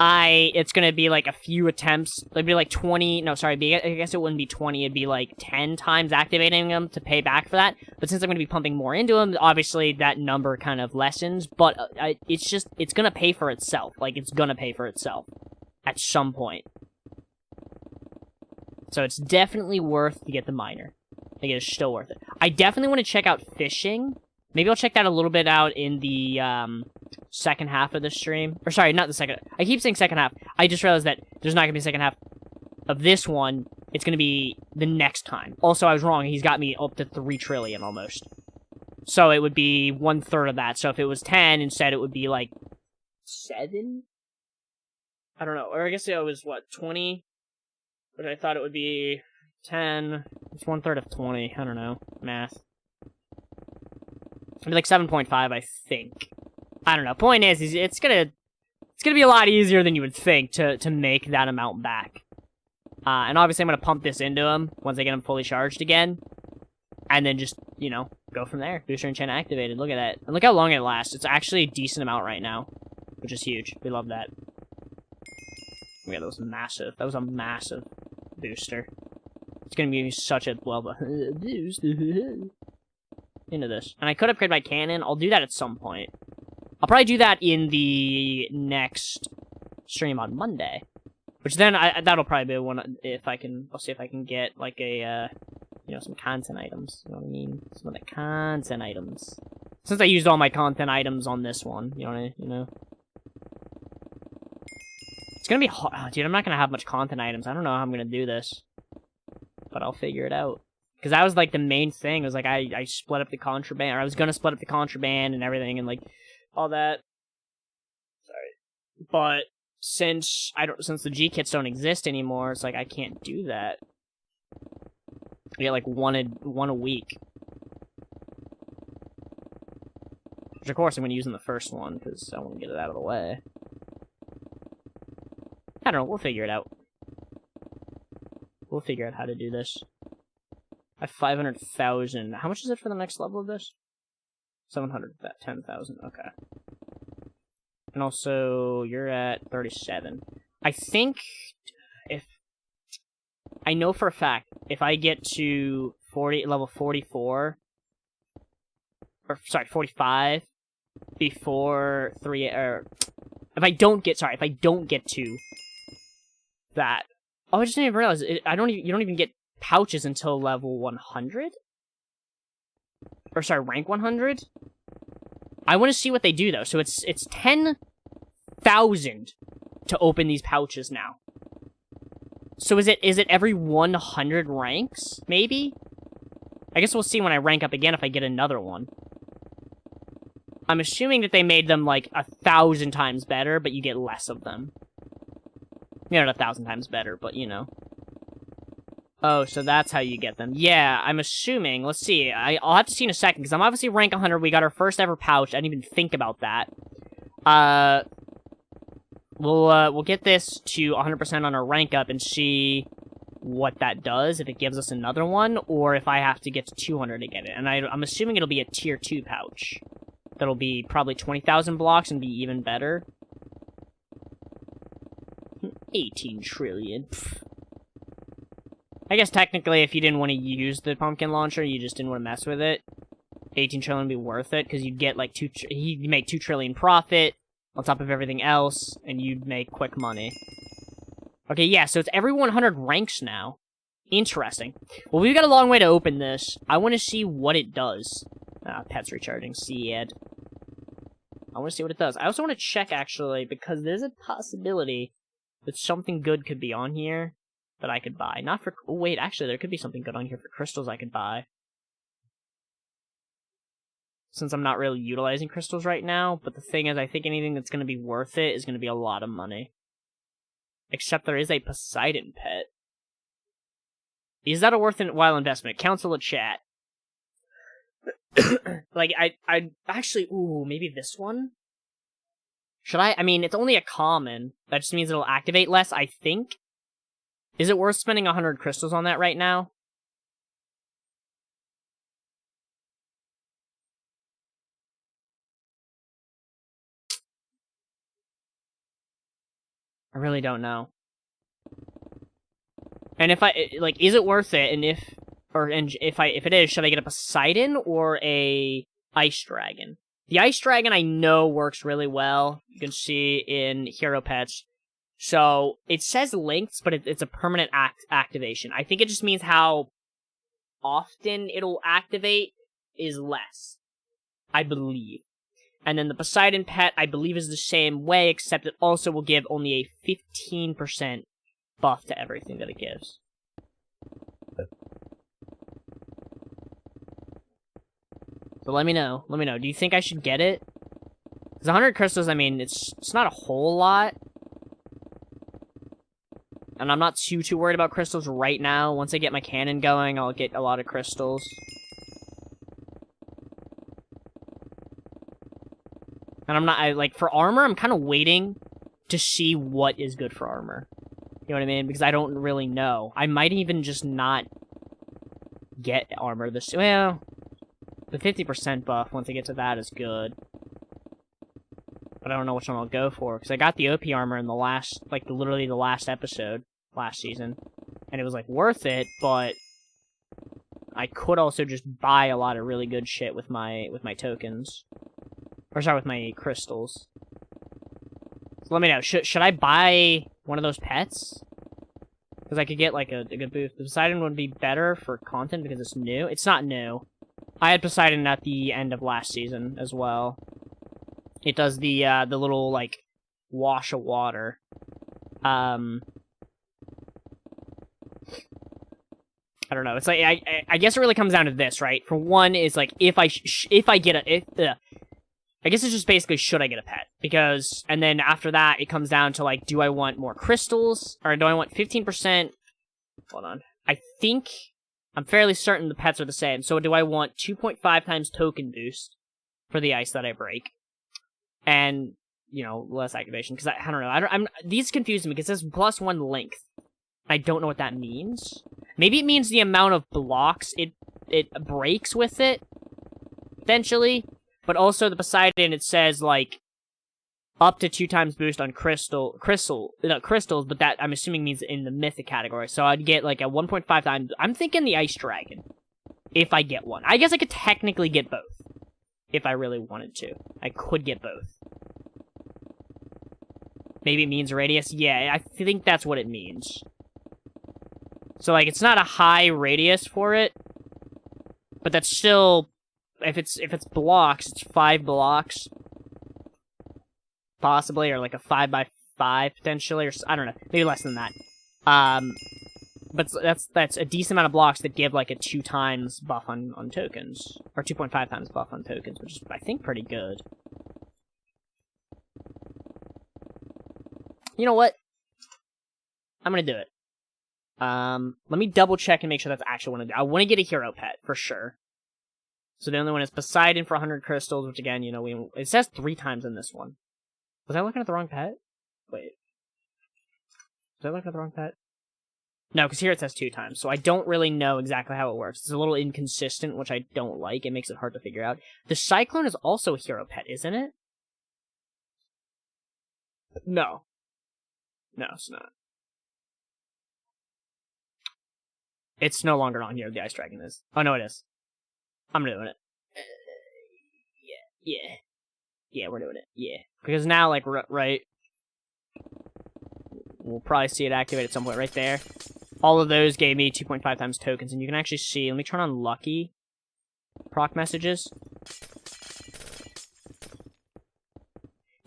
A: it's going to be like a few attempts. It'd be like 20. No, sorry. I guess it wouldn't be 20. It'd be like 10 times activating him to pay back for that. But since I'm going to be pumping more into him, obviously that number kind of lessens. But it's going to pay for itself. Like, it's going to pay for itself at some point. So it's definitely worth to get the miner. I think it's still worth it. I definitely want to check out fishing. Maybe I'll check that a little bit out in the second half of the stream. Or sorry, not the second. I keep saying second half. I just realized that there's not going to be a second half of this one. It's going to be the next time. Also, I was wrong. He's got me up to 3 trillion almost. So it would be 1/3 of that. So if it was 10, instead it would be like 7? I don't know. Or I guess it was, what, 20? But I thought it would be 10. It's 1/3 of 20. I don't know. Math. It'd be like 7.5, I think. I don't know. Point is it's gonna be a lot easier than you would think to make that amount back. And obviously I'm gonna pump this into him once I get him fully charged again. And then just, you know, go from there. Booster enchant activated. Look at that. And look how long it lasts. It's actually a decent amount right now. Which is huge. We love that. Yeah, that was massive. That was a massive booster. It's gonna give me such a boost into this. And I could upgrade my cannon. I'll do that at some point. I'll probably do that in the next stream on Monday. Which then, that'll probably be one, if I can, I'll see if I can get, like, a, you know, some content items. You know what I mean? Some of the content items. Since I used all my content items on this one, you know? It's gonna be hard. Oh, dude, I'm not gonna have much content items. I don't know how I'm gonna do this. But I'll figure it out. Because that was, like, the main thing. It was, like, I split up the contraband. Or I was gonna split up the contraband and everything and, like, all that. Sorry. But since the G-kits don't exist anymore, it's like, I can't do that. I get, like, one a week. Which, of course, I'm gonna use in the first one, because I want to get it out of the way. I don't know, we'll figure it out. We'll figure out how to do this. I have 500,000. How much is it for the next level of this? 710,000. Okay. And also, you're at 37. I think I know for a fact, if I get to level 44, or, sorry, 45, before if I don't get to that. Oh, I just didn't even realize, you don't even get pouches until level 100? Or sorry, rank 100? I want to see what they do though. So it's 10,000 to open these pouches now. So is it every 100 ranks? Maybe? I guess we'll see when I rank up again if I get another one. I'm assuming that they made them like 1,000 times better, but you get less of them. Yeah, not 1,000 times better, but you know. Oh, so that's how you get them. Yeah, I'm assuming. Let's see. I'll have to see in a second, because I'm obviously rank 100. We got our first ever pouch. I didn't even think about that. We'll get this to 100% on our rank up and see what that does, if it gives us another one, or if I have to get to 200 to get it. And I'm assuming it'll be a tier 2 pouch. That'll be probably 20,000 blocks and be even better. 18 trillion. Pfft. I guess technically if you didn't want to use the pumpkin launcher, you just didn't want to mess with it, 18 trillion would be worth it, because you'd get like you'd make 2 trillion profit on top of everything else, and you'd make quick money. Okay, yeah, so it's every 100 ranks now. Interesting. Well, we've got a long way to open this. I want to see what it does. Pet's recharging. See, Ed. I want to see what it does. I also want to check, actually, because there's a possibility that something good could be on here that I could buy. Not for... Oh, wait, actually, there could be something good on here for crystals I could buy. Since I'm not really utilizing crystals right now, but the thing is, I think anything that's going to be worth it is going to be a lot of money. Except there is a Poseidon pet. Is that a worthwhile investment? Council of chat. Like, I actually... Ooh, maybe this one? Should I mean, it's only a common. That just means it'll activate less, I think. Is it worth spending 100 crystals on that right now? I really don't know. And if is it worth it? And if it is, should I get a Poseidon or a Ice Dragon? The Ice Dragon I know works really well. You can see in Hero Pets. So, it says links, but it's a permanent activation. I think it just means how often it'll activate is less. I believe. And then the Poseidon pet, I believe, is the same way, except it also will give only a 15% buff to everything that it gives. So let me know. Let me know. Do you think I should get it? Because 100 crystals, I mean, it's not a whole lot. And I'm not too worried about crystals right now. Once I get my cannon going, I'll get a lot of crystals. And I'm not, for armor, I'm kind of waiting to see what is good for armor. You know what I mean? Because I don't really know. I might even just not get armor this, well, the 50% buff, once I get to that, is good. But I don't know which one I'll go for, because I got the OP armor in the last, literally the last episode, last season. And it was, worth it, but I could also just buy a lot of really good shit with my tokens. Or sorry, with my crystals. So let me know, should I buy one of those pets? Because I could get, a good boost. The Poseidon would be better for content because it's new. It's not new. I had Poseidon at the end of last season as well. It does the little, wash of water. I don't know. It's I guess it really comes down to this, right? For one, is if I get a I guess it's just basically should I get a pet, because and then after that it comes down to do I want more crystals or do I want 15%? Hold on. I'm fairly certain the pets are the same. So do I want 2.5 times token boost for the ice that I break? And, less activation, because I don't know. These confuse me, because it says +1 length. I don't know what that means. Maybe it means the amount of blocks it breaks with it, potentially. But also the Poseidon, it says, up to 2 times boost on crystals, but that, I'm assuming, means in the mythic category. So I'd get, a 1.5 times... I'm thinking the Ice Dragon, if I get one. I guess I could technically get both, if I really wanted to. I could get both. Maybe it means radius? Yeah, I think that's what it means. So, it's not a high radius for it, but that's still... If it's blocks, it's 5 blocks. Possibly, or a 5x5 potentially, or I don't know, maybe less than that. But that's a decent amount of blocks that give a 2 times buff on tokens, or 2.5 times buff on tokens, which is I think pretty good. You know what? I'm gonna do it. Let me double check and make sure that's actually what I do. I want to get a hero pet for sure. So the only one is Poseidon for 100 crystals, which again, it says 3 times in this one. Was I looking at the wrong pet? Wait. Was I looking at the wrong pet? No, because here it says 2 times, so I don't really know exactly how it works. It's a little inconsistent, which I don't like. It makes it hard to figure out. The Cyclone is also a hero pet, isn't it? No. No, it's not. It's no longer on here, the Ice Dragon is. Oh, no, it is. I'm doing it. Yeah, we're doing it. Yeah. Because now, right... We'll probably see it activate at some point right there. All of those gave me 2.5 times tokens, and you can actually see... Let me turn on Lucky proc messages.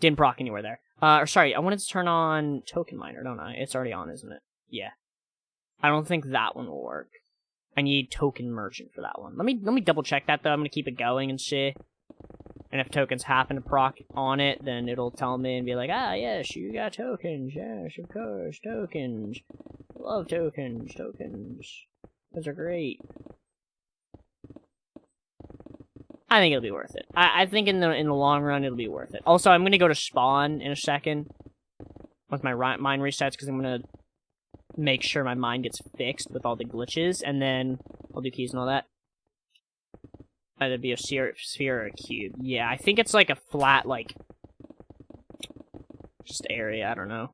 A: Didn't proc anywhere there. Or sorry, I wanted to turn on Token Miner, don't I? It's already on, isn't it? Yeah. I don't think that one will work. I need Token Merchant for that one. Let me double check that though. I'm gonna keep it going and see. And if tokens happen to proc on it, then it'll tell me and be like, ah, yes, you got tokens. Yes, of course, tokens. Love tokens. Tokens. Those are great. I think it'll be worth it. I think in the long run it'll be worth it. Also, I'm gonna go to spawn in a second once my mind resets, because I'm gonna make sure my mind gets fixed with all the glitches, and then I'll do keys and all that. That'd be a sphere or a cube. Yeah, I think it's a flat, just area, I don't know.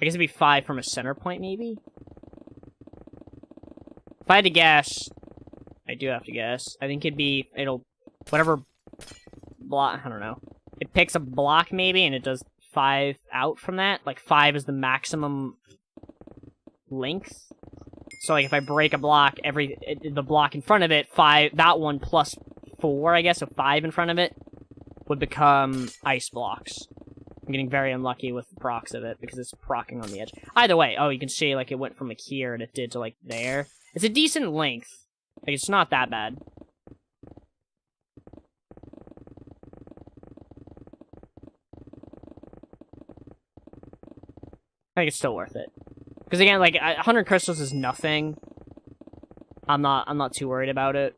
A: I guess it'd be 5 from a center point, maybe? If I had to guess, I do have to guess. I think it'll, whatever block, I don't know. It picks a block, maybe, and it does 5 out from that. Like, 5 is the maximum length. So, like, if I break a block, the block in front of it, 5, that one plus 4, I guess, so 5 in front of it, would become ice blocks. I'm getting very unlucky with the procs of it, because it's procking on the edge. Either way, oh, you can see, like, it went from, like, here, and it did to, like, there. It's a decent length. Like, it's not that bad. I think it's still worth it. Because again, like, 100 crystals is nothing. I'm not too worried about it.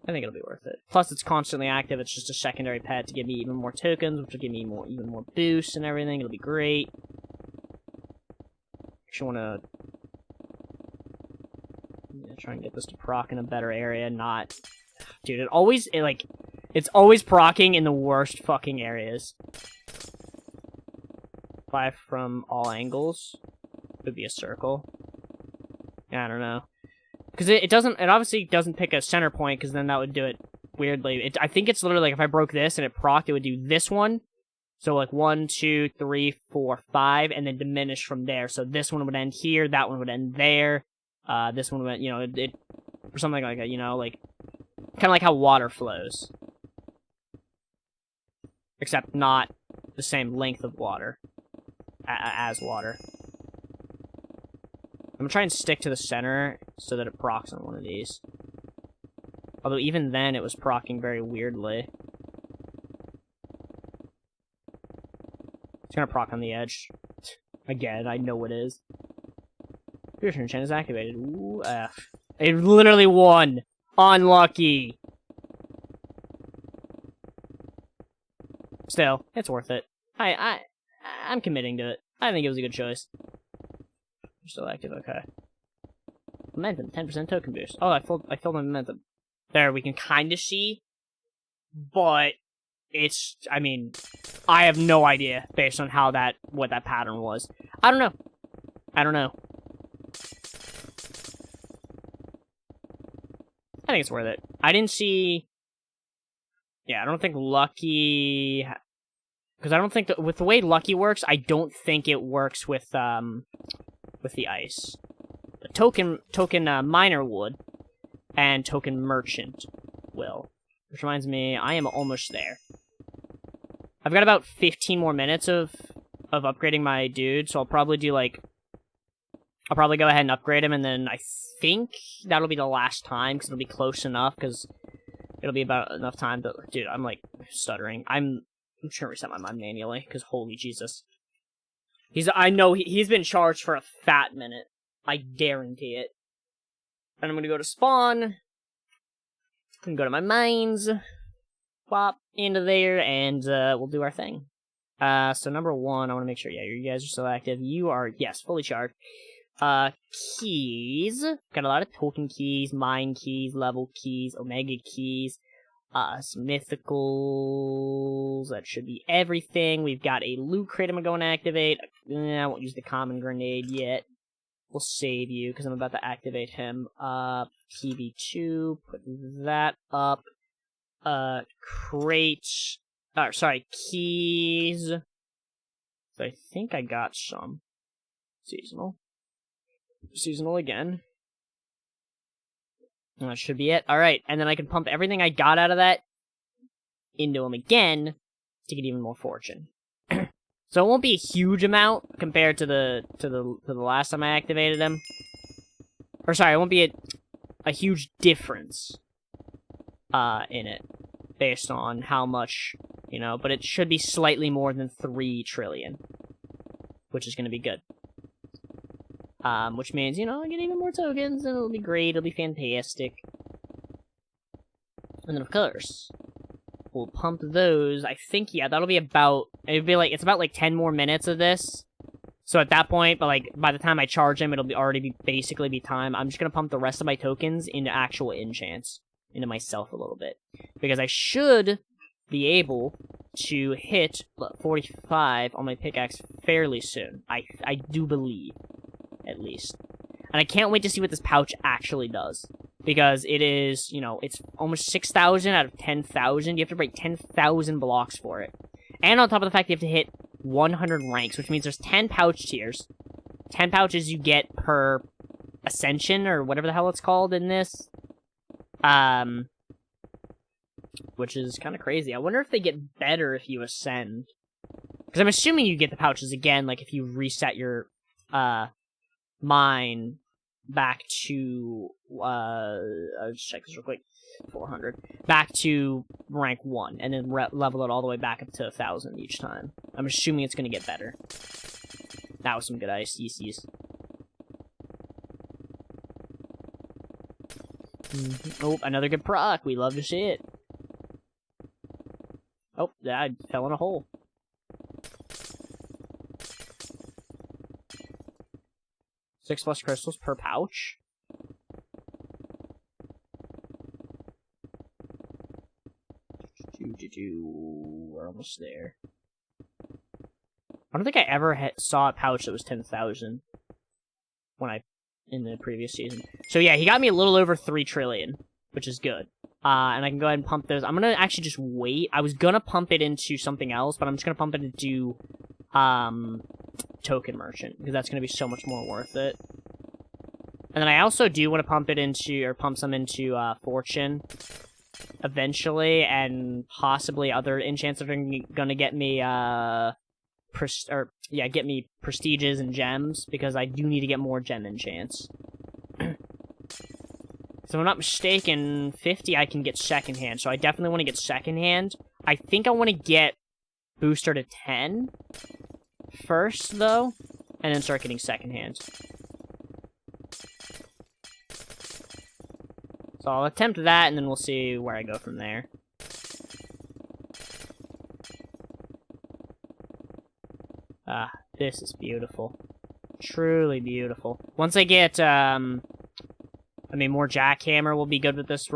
A: I think it'll be worth it. Plus, it's constantly active. It's just a secondary pet to give me even more tokens, which will give me even more boosts and everything. It'll be great. Actually, want to try and get this to proc in a better area. Not, dude. It's always procking in the worst fucking areas. 5 from all angles. Would be a circle. Yeah, I don't know. Because it obviously doesn't pick a center point, because then that would do it weirdly. I think it's literally like if I broke this and it procced, it would do this one. So like 1, 2, 3, 4, 5, and then diminish from there. So this one would end here, that one would end there. This one would, you know, or something like that, you know, like, kind of like how water flows. Except not the same length of water as water. I'm gonna try and stick to the center so that it procs on one of these. Although even then it was procking very weirdly. It's gonna proc on the edge. Again, I know it is. Fusion enchant is activated. Ooh, it literally won! Unlucky! Still, it's worth it. I'm committing to it. I think it was a good choice. Still active, okay. Momentum, 10% token boost. Oh, I filled my momentum. There, we can kind of see, but it's, I mean, I have no idea based on what that pattern was. I don't know. I think it's worth it. I didn't see, yeah, I don't think Lucky, because I don't think that, with the way Lucky works, I don't think it works with the ice. The token miner would, and token merchant will. Which reminds me, I am almost there. I've got about 15 more minutes of upgrading my dude, so I'll probably do like, I'll probably go ahead and upgrade him, and then I think that'll be the last time, because it'll be close enough, because it'll be about enough time to, dude, I'm like stuttering. I'm just gonna reset my mind manually, because holy Jesus. I know he's been charged for a fat minute. I guarantee it. And I'm gonna go to spawn. And go to my mines. Pop into there, and we'll do our thing. So number 1, I want to make sure, yeah, you guys are still active. You are, yes, fully charged. Keys. Got a lot of token keys, mine keys, level keys, omega keys. Some mythicals, that should be everything. We've got a loot crate I'm going to activate. I won't use the common grenade yet. We'll save you, because I'm about to activate him. PB2, put that up. Keys. So I think I got some. Seasonal again. And that should be it. Alright, and then I can pump everything I got out of that into him again to get even more fortune. So it won't be a huge amount compared to the last time I activated him. Or sorry, it won't be a huge difference in it based on how much, you know, but it should be slightly more than 3 trillion, which is going to be good. Which means, you know, I get even more tokens, and it'll be great, it'll be fantastic. And then, of course, we'll pump those. I think, yeah, that'll be about, it's about, like, 10 more minutes of this. So at that point, but, like, by the time I charge him, it'll already basically be time. I'm just gonna pump the rest of my tokens into actual enchants, into myself a little bit. Because I should be able to hit 45 on my pickaxe fairly soon. I do believe, at least. And I can't wait to see what this pouch actually does. Because it is, you know, it's almost 6,000 out of 10,000. You have to break 10,000 blocks for it. And on top of the fact you have to hit 100 ranks, which means there's 10 pouch tiers. 10 pouches you get per ascension, or whatever the hell it's called in this. Which is kind of crazy. I wonder if they get better if you ascend. Because I'm assuming you get the pouches again, like if you reset your, mine back to, I'll just check this real quick. 400. Back to rank 1, and then level it all the way back up to 1,000 each time. I'm assuming it's going to get better. That was some good ICCs. Oh, another good proc. We love to see it. Oh, I fell in a hole. Six plus crystals per pouch. We're almost there. I don't think I ever saw a pouch that was 10,000 in the previous season. So yeah, he got me a little over 3 trillion, which is good. And I can go ahead and pump those. I'm gonna actually just wait. I was gonna pump it into something else, but I'm just gonna pump it into token merchant, because that's gonna be so much more worth it. And then I also do want to pump it into, or pump some into fortune eventually, and possibly other enchants that are gonna get me get me prestiges and gems, because I do need to get more gem enchants. So if I'm not mistaken, 50 I can get secondhand, so I definitely want to get secondhand. I think I want to get booster to 10 first, though, and then start getting secondhand. So I'll attempt that, and then we'll see where I go from there. Ah, this is beautiful. Truly beautiful. Once I get, more jackhammer will be good with this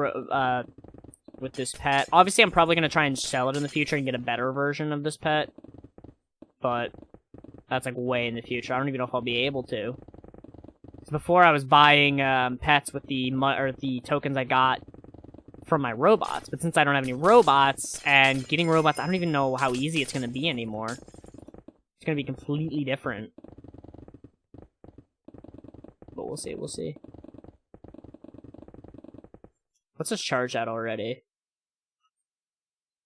A: pet. Obviously, I'm probably going to try and sell it in the future and get a better version of this pet. But that's, like, way in the future. I don't even know if I'll be able to. Before, I was buying pets with the tokens I got from my robots. But since I don't have any robots, and getting robots, I don't even know how easy it's going to be anymore. It's going to be completely different. But we'll see, we'll see. What's this charge at already?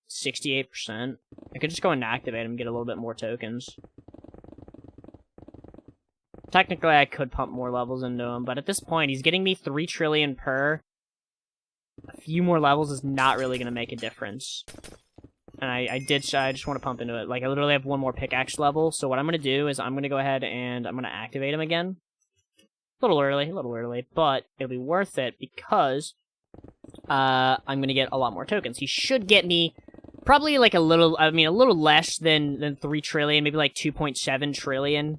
A: 68%. I could just go and activate him and get a little bit more tokens. Technically, I could pump more levels into him, but at this point, he's getting me 3 trillion per. A few more levels is not really going to make a difference. And I just want to pump into it. Like, I literally have 1 more pickaxe level, so what I'm going to do is I'm going to go ahead and I'm going to activate him again. A little early, but it'll be worth it because I'm going to get a lot more tokens. He should get me probably like a little less than 3 trillion, maybe like 2.7 trillion.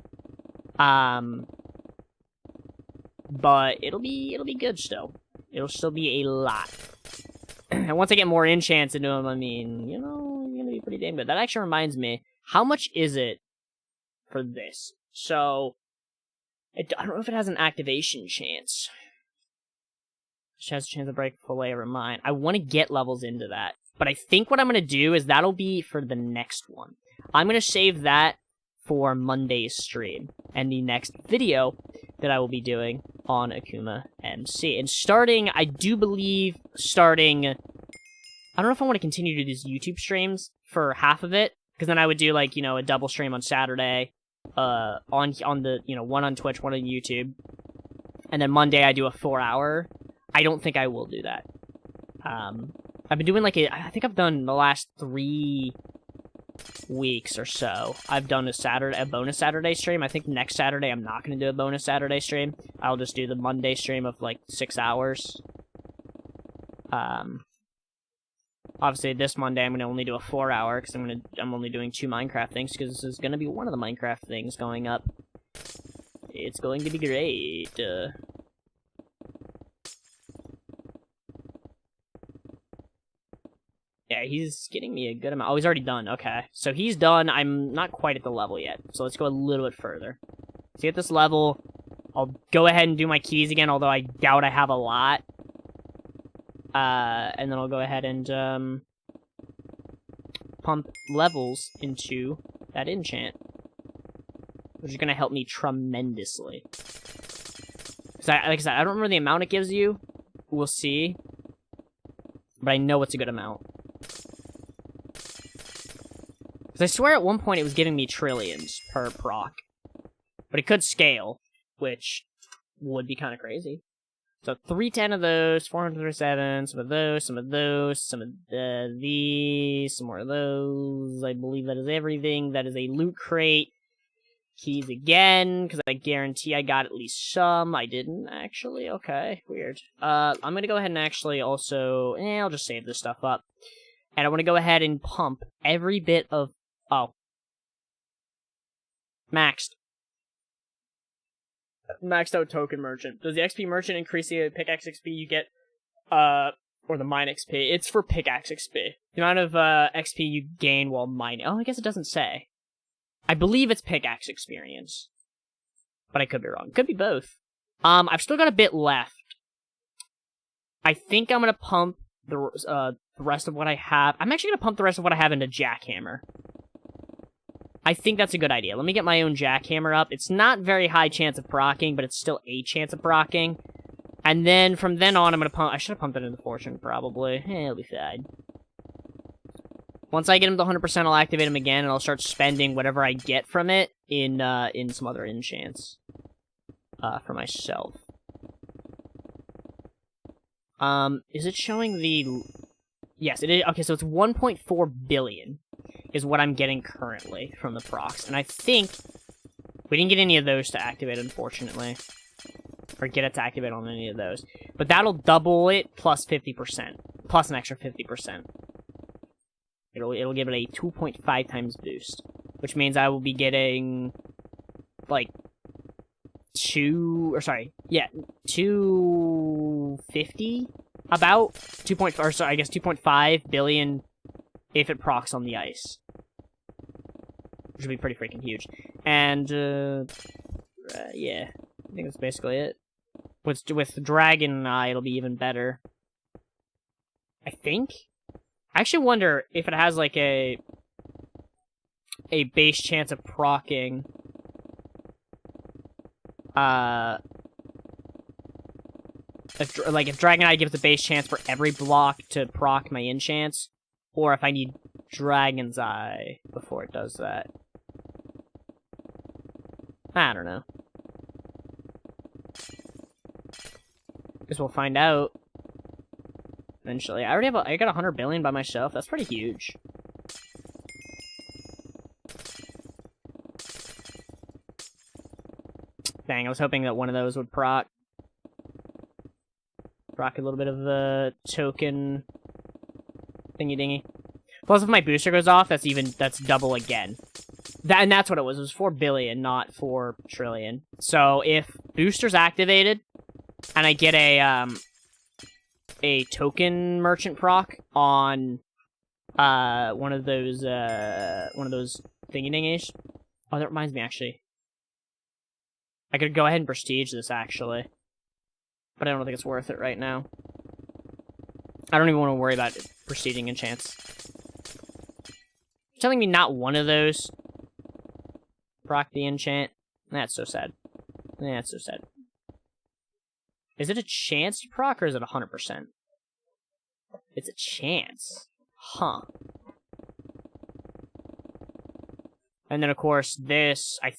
A: But it'll be good still. It'll still be a lot. And once I get more enchants into him, I mean, you know, it's gonna be pretty damn good. That actually reminds me, how much is it for this? So, I don't know if it has an activation chance. It has a chance to break full layer of mine. I want to get levels into that. But I think what I'm going to do is that'll be for the next one. I'm going to save that for Monday's stream and the next video that I will be doing on AkumaMC. And I do believe I don't know if I want to continue to do these YouTube streams for half of it, because then I would do, like, you know, a double stream on Saturday, on the, you know, one on Twitch, one on YouTube, and then Monday I do a 4-hour. I don't think I will do that. I've been doing, like, I think I've done the last 3 weeks or so. I've done a bonus Saturday stream. I think next Saturday I'm not going to do a bonus Saturday stream. I'll just do the Monday stream of, like, 6 hours. Obviously, this Monday I'm going to only do a 4-hour, because I'm only doing 2 Minecraft things, because this is going to be one of the Minecraft things going up. It's going to be great. Yeah, he's getting me a good amount. Oh, he's already done. Okay. So he's done. I'm not quite at the level yet. So let's go a little bit further. See, at this level, I'll go ahead and do my keys again, although I doubt I have a lot. And then I'll go ahead and, pump levels into that enchant, which is going to help me tremendously. Because like I said, I don't remember the amount it gives you. We'll see. But I know it's a good amount. Because I swear at one point it was giving me trillions per proc. But it could scale, which would be kind of crazy. So 310 of those, 437, some of those, some of those, some of these, some more of those. I believe that is everything. That is a loot crate. Keys again, because I guarantee I got at least some. I didn't, actually. Okay, weird. I'm going to go ahead and actually also... I'll just save this stuff up. And I want to go ahead and pump every bit of... Oh. Maxed. Maxed out token merchant. Does the XP merchant increase the pickaxe XP you get, or the mine XP? It's for pickaxe XP. The amount of, XP you gain while mining. Oh, I guess it doesn't say. I believe it's pickaxe experience. But I could be wrong. Could be both. I've still got a bit left. I think I'm gonna pump the rest of what I have. I'm actually gonna pump the rest of what I have into Jackhammer. I think that's a good idea. Let me get my own Jackhammer up. It's not very high chance of proccing, but it's still a chance of proccing. And then, from then on, I'm gonna pump... I should have pumped it into Fortune, probably. It'll be fine. Once I get him to 100%, I'll activate him again, and I'll start spending whatever I get from it in some other enchants. For myself. Is it showing the... Yes, it is. Okay, so it's 1.4 billion is what I'm getting currently from the procs. And I think we didn't get any of those to activate, unfortunately. Or get it to activate on any of those. But that'll double it plus 50%. Plus an extra 50%. It'll give it a 2.5 times boost. Which means I will be getting... like... 250? About 2.5 billion if it procs on the ice. Which would be pretty freaking huge. And, yeah. I think that's basically it. With Dragon Eye, it'll be even better. I think? I actually wonder if it has, like, a base chance of proccing. If Dragon Eye gives a base chance for every block to proc my enchants, or if I need Dragon's Eye before it does that. I don't know. Guess we'll find out eventually. I got 100 billion by myself. That's pretty huge. Dang, I was hoping that one of those would proc. Proc a little bit of the token thingy-dingy. Plus, if my booster goes off, that's double again. And that's what it was. It was 4 billion, not 4 trillion. So, if booster's activated, and I get a token merchant proc on, one of those thingy-dingies. Oh, that reminds me, actually. I could go ahead and prestige this, actually. But I don't think it's worth it right now. I don't even want to worry about prestiging enchants. You're telling me not one of those proc the enchant? That's so sad. That's so sad. Is it a chance to proc, or is it 100%? It's a chance. Huh. And then, of course, this, I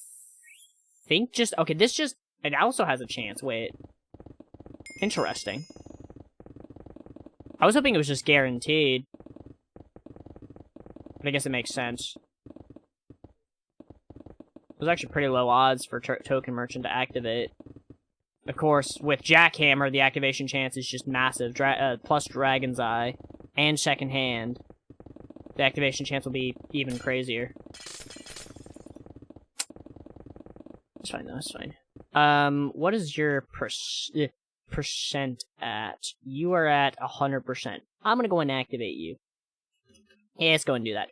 A: think just... Okay, this just... It also has a chance. Wait. Interesting. I was hoping it was just guaranteed. But I guess it makes sense. It was actually pretty low odds for Token Merchant to activate. Of course, with Jackhammer, the activation chance is just massive. Plus Dragon's Eye and Second Hand. The activation chance will be even crazier. That's fine, though. That's fine. What is your percent at? You are at 100%. I'm gonna go and activate you. Yeah, let's go and do that.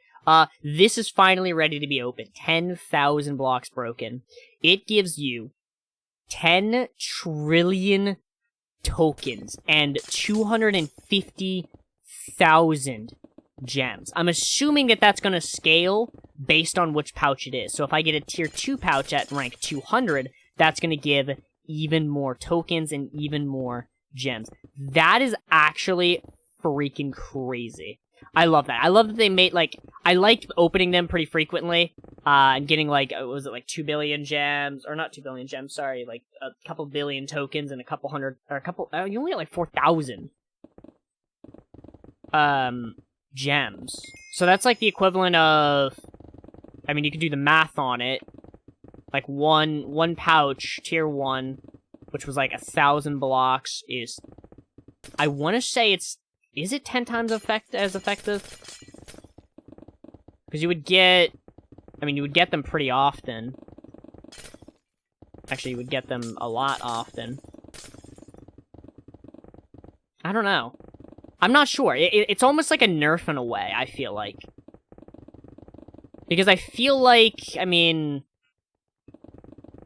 A: This is finally ready to be opened. 10,000 blocks broken. It gives you 10 trillion tokens and 250,000 gems. I'm assuming that that's going to scale based on which pouch it is. So if I get a tier 2 pouch at rank 200, that's going to give even more tokens and even more gems. That is actually freaking crazy. I love that. I love that they made, like, I liked opening them pretty frequently, and getting, like, was it, like, 2 billion gems, or not 2 billion gems, sorry, like, a couple billion tokens and a couple hundred, or a couple, you only get, like, 4,000, gems. So that's, like, the equivalent of, I mean, you can do the math on it, like, one pouch, tier 1, which was, like, 1,000 blocks, is, I want to say it's, is it 10 times as effective? Because you would get... I mean, you would get them pretty often. Actually, you would get them a lot often. I don't know. I'm not sure. It's almost like a nerf in a way, I feel like. Because I feel like, I mean...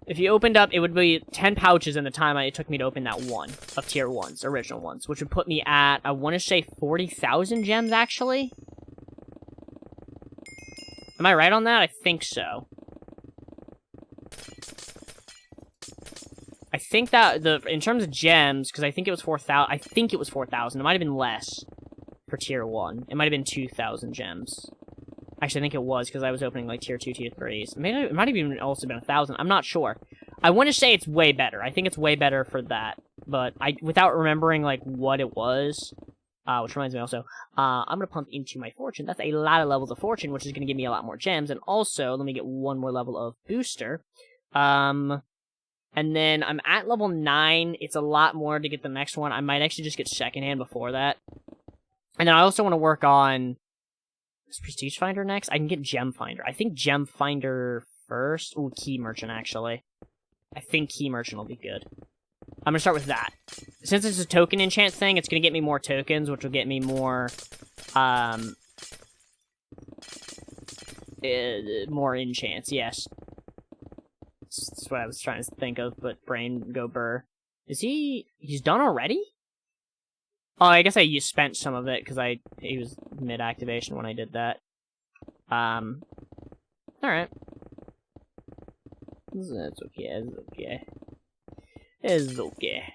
A: If you opened up, it would be 10 pouches in the time it took me to open that one of tier 1s, original ones, which would put me at, I want to say 40,000 gems, actually? Am I right on that? I think so. I think that, in terms of gems, because I think it was 4,000, I think it was 4,000, it might have been less for tier 1. It might have been 2,000 gems. Actually, I think it was, because I was opening, like, tier 2, tier 3s. It might have even also been 1,000. I'm not sure. I want to say it's way better. I think it's way better for that. But, without remembering, like, what it was, which reminds me also, I'm going to pump into my fortune. That's a lot of levels of fortune, which is going to give me a lot more gems. And also, let me get one more level of booster. And then I'm at level 9. It's a lot more to get the next one. I might actually just get secondhand before that. And then I also want to work on... Is Prestige Finder next? I can get Gem Finder. I think Gem Finder first. Ooh, Key Merchant, actually. I think Key Merchant will be good. I'm gonna start with that. Since it's a token enchant thing, it's gonna get me more tokens, which will get me more, more enchants, yes. That's what I was trying to think of, but brain go burr. Is he's done already? Oh, I guess I spent some of it, because he was mid-activation when I did that. Alright. It's okay, it's okay. It's okay.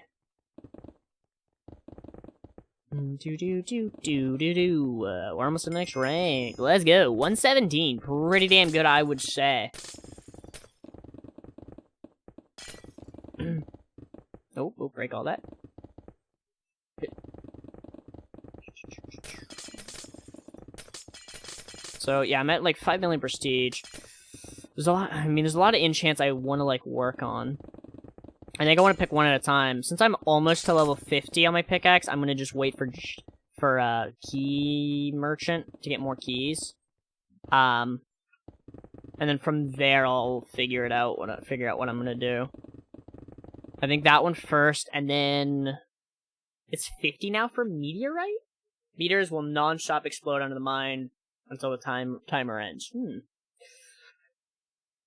A: We're almost to the next rank. Let's go. 117. Pretty damn good, I would say. Oh, break all that. So, yeah, I'm at, like, 5 million prestige. There's a lot, there's a lot of enchants I want to, like, work on. I think I want to pick one at a time. Since I'm almost to level 50 on my pickaxe, I'm going to just wait for Key Merchant to get more keys. And then from there, I'll figure out what I'm going to do. I think that one first, and then... It's 50 now for Meteorite? Meteors will non-stop explode under the mine until the timer ends.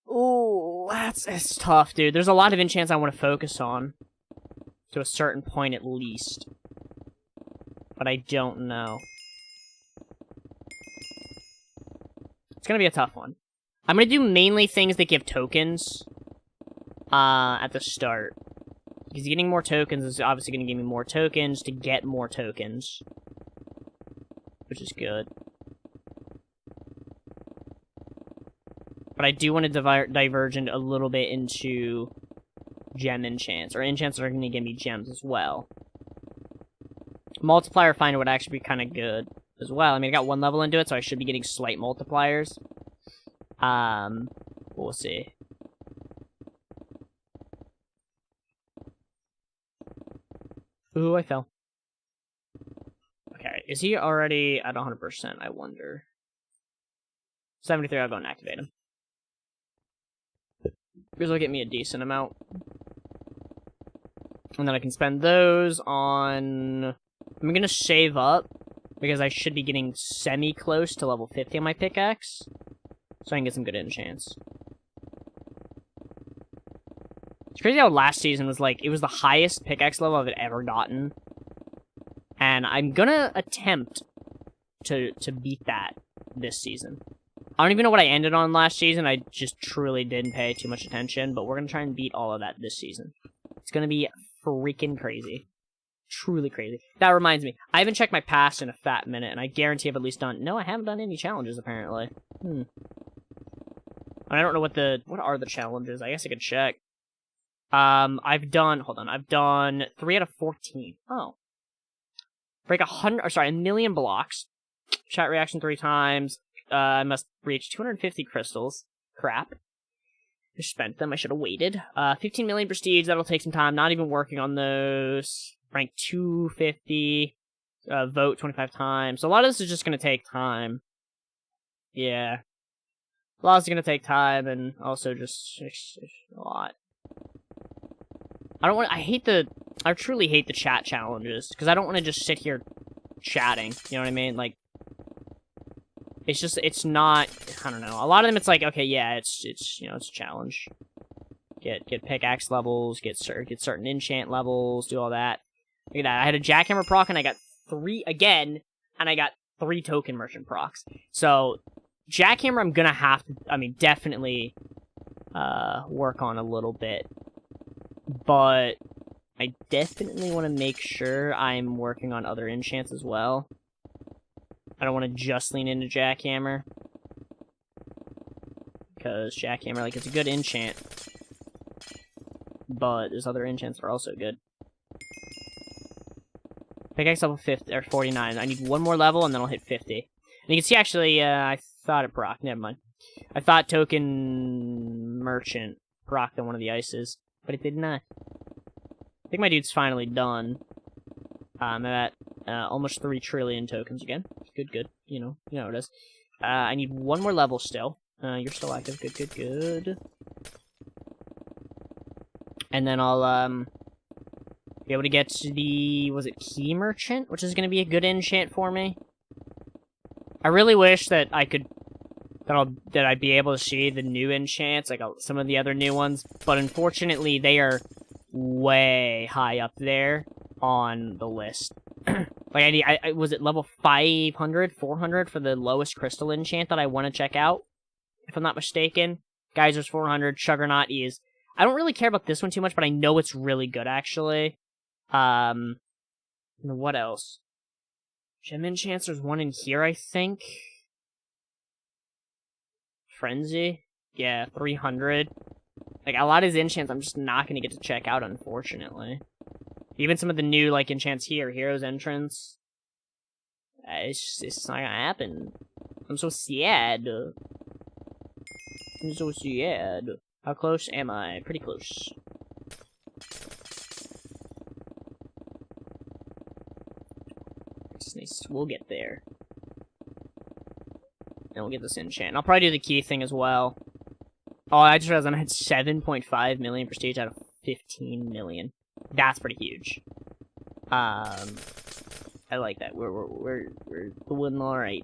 A: Ooh, it's tough, dude. There's a lot of enchants I want to focus on. To a certain point, at least. But I don't know. It's gonna be a tough one. I'm gonna do mainly things that give tokens. At the start. Because getting more tokens is obviously gonna give me more tokens to get more tokens. Which is good. But I do want to diverge a little bit into gem enchants, or enchants that are going to give me gems as well. Multiplier Finder would actually be kind of good as well. I mean, I got one level into it, so I should be getting slight multipliers. We'll see. Ooh, I fell. Okay, is he already at 100%, I wonder? 73, I'll go and activate him. Because it'll get me a decent amount. And then I can spend those on... I'm gonna save up Because I should be getting semi-close to level 50 on my pickaxe. So I can get some good enchants. It's crazy how last season was like, it was the highest pickaxe level I've ever gotten. And I'm gonna attempt to beat that this season. I don't even know what I ended on last season. I just truly didn't pay too much attention. But we're gonna try and beat all of that this season. It's gonna be freaking crazy. Truly crazy. That reminds me, I haven't checked my past in a fat minute, and I guarantee I've at least done... No, I haven't done any challenges, apparently. I don't know what are the challenges. I guess I could check. I've done 3 out of 14. Oh. Break 1 million blocks. Chat reaction 3 times. I must reach 250 crystals. Crap. I spent them. I should have waited. 15 million prestige. That'll take some time. Not even working on those. Rank 250. Vote 25 times. So a lot of this is just going to take time. Yeah. A lot is going to take time, and also just a lot. I truly hate the chat challenges, because I don't want to just sit here chatting, you know what I mean? Like, it's not, I don't know. A lot of them, it's like, okay, yeah, it's a challenge. Get pickaxe levels, get certain enchant levels, do all that. Look at that, I had a jackhammer proc, and I got 3 again, and I got 3 token merchant procs. So, jackhammer I'm gonna have to, definitely, work on a little bit. But I definitely want to make sure I'm working on other enchants as well. I don't want to just lean into jackhammer. Because jackhammer, like, it's a good enchant. But there's other enchants that are also good. Pickaxe level 50, or 49. I need 1 more level and then I'll hit 50. And you can see, actually, I thought it proc. Never mind. I thought token merchant procced on one of the ices. But it did not. I think my dude's finally done. I'm at almost 3 trillion tokens again. Good. You know it is. I need 1 more level still. You're still active. Good. And then I'll be able to get to the, was it key merchant, which is going to be a good enchant for me. I really wish that I could. That I'd be able to see the new enchants, like some of the other new ones, but unfortunately they are way high up there on the list. Like I was it level 500, 400 for the lowest crystal enchant that I want to check out, if I'm not mistaken. Geyser's 400, Juggernaut is. I don't really care about this one too much, but I know it's really good actually. What else? Gem enchants, there's one in here, I think. Frenzy? Yeah, 300. Like, a lot of these enchants I'm just not going to get to check out, unfortunately. Even some of the new, like, enchants here. Hero's Entrance. It's not going to happen. I'm so sad. I'm so sad. How close am I? Pretty close. We'll get there. And we'll get this enchant. And I'll probably do the key thing as well. Oh, I just realized I had 7.5 million prestige out of 15 million. That's pretty huge. I like that. We're doing alright.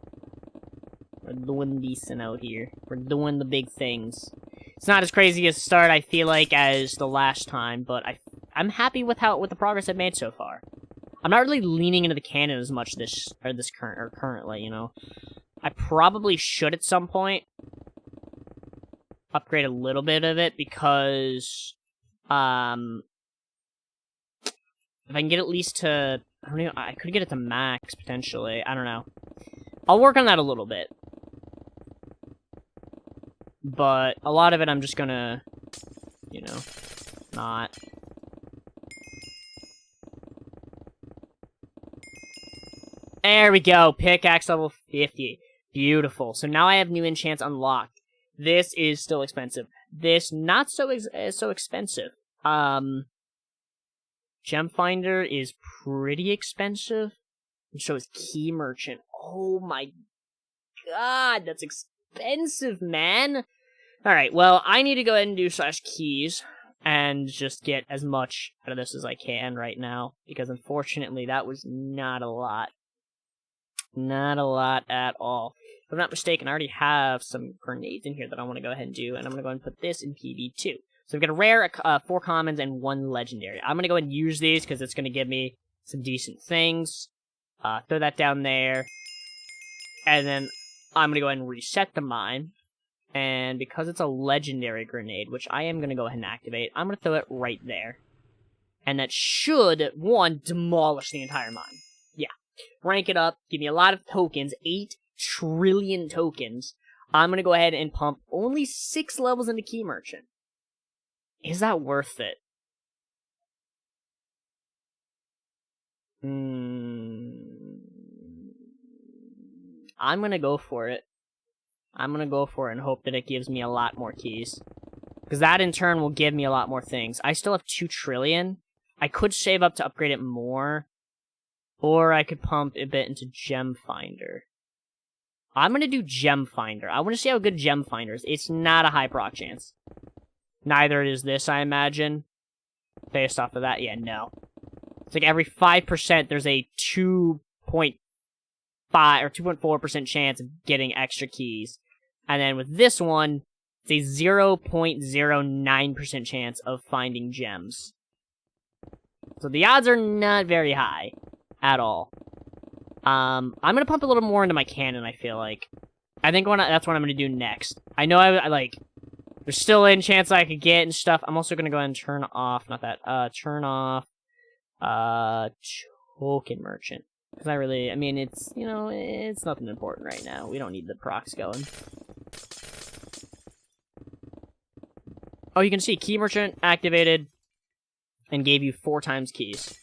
A: We're doing decent out here. We're doing the big things. It's not as crazy a start, I feel like, as the last time, but I'm happy with the progress I've made so far. I'm not really leaning into the cannon as much currently, you know. I probably should at some point upgrade a little bit of it because if I can get at least to, I don't know, I could get it to max potentially. I don't know. I'll work on that a little bit. But a lot of it I'm just gonna, you know, not. There we go. Pickaxe level 50. Beautiful. So now I have new enchants unlocked. This is still expensive. This not so expensive. Gem Finder is pretty expensive. And so is Key Merchant. Oh my god, that's expensive, man. Alright, well, I need to go ahead and do /keys and just get as much out of this as I can right now. Because unfortunately, that was not a lot. Not a lot at all. If I'm not mistaken, I already have some grenades in here that I want to go ahead and do, and I'm going to go ahead and put this in PB2. So I've got a rare, 4 commons, and 1 legendary. I'm going to go ahead and use these because it's going to give me some decent things. Throw that down there. And then I'm going to go ahead and reset the mine. And because it's a legendary grenade, which I am going to go ahead and activate, I'm going to throw it right there. And that should, 1, demolish the entire mine. Yeah. Rank it up, give me a lot of tokens, 8 trillion tokens. I'm going to go ahead and pump only 6 levels into Key Merchant. Is that worth it? I'm going to go for it. I'm going to go for it and hope that it gives me a lot more keys. Because that, in turn, will give me a lot more things. I still have 2 trillion. I could save up to upgrade it more. Or I could pump a bit into Gem Finder. I'm going to do Gem Finder. I want to see how good Gem Finder is. It's not a high proc chance. Neither is this, I imagine. Based off of that, yeah, no. It's like every 5%, there's a 2.5 or 2.4% chance of getting extra keys. And then with this one, it's a 0.09% chance of finding gems. So the odds are not very high at all. I'm going to pump a little more into my cannon, I feel like. I think that's what I'm going to do next. I know I like... There's still a chance I could get and stuff. I'm also going to go ahead and turn off... Not that. Turn off... Token Merchant. Because I mean, it's, you know, it's nothing important right now. We don't need the procs going. Oh, you can see Key Merchant activated and gave you 4 times keys.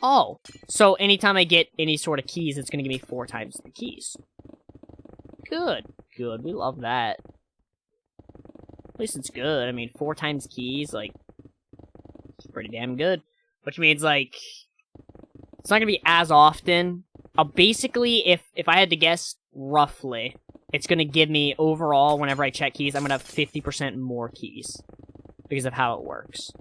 A: Oh, so anytime I get any sort of keys, it's going to give me 4 times the keys. Good. Good. We love that. At least it's good. I mean, 4 times keys, like, it's pretty damn good. Which means, like, it's not going to be as often. Basically, if I had to guess roughly, it's going to give me overall, whenever I check keys, I'm going to have 50% more keys. Because of how it works.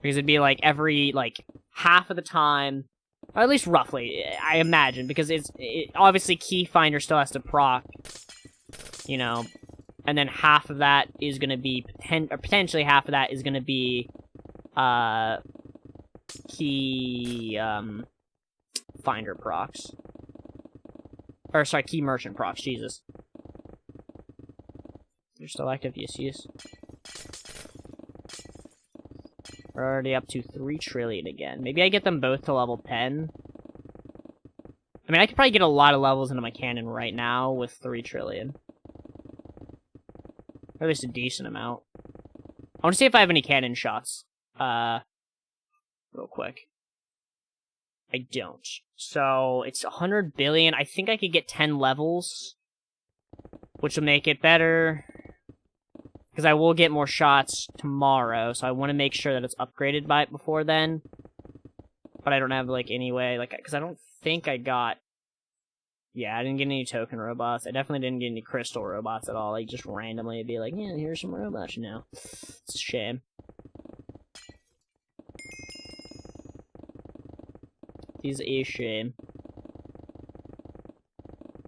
A: Because it'd be like every, like, half of the time, or at least roughly, I imagine, because obviously Key Finder still has to proc, you know, and then half of that is going to be, potentially half of that is going to be, Key, Finder procs. Or, sorry, Key Merchant procs, Jesus. You're still active, yes. We're already up to 3 trillion again. Maybe I get them both to level 10. I mean, I could probably get a lot of levels into my cannon right now with 3 trillion. Or at least a decent amount. I want to see if I have any cannon shots. Real quick. I don't. So, it's 100 billion. I think I could get 10 levels. Which will make it better. Because I will get more shots tomorrow, so I want to make sure that it's upgraded before then. But I don't have, like, any way, like, because I don't think I got... Yeah, I didn't get any token robots. I definitely didn't get any crystal robots at all. Like, just randomly be like, yeah, here's some robots, you know. It's a shame. It's a shame.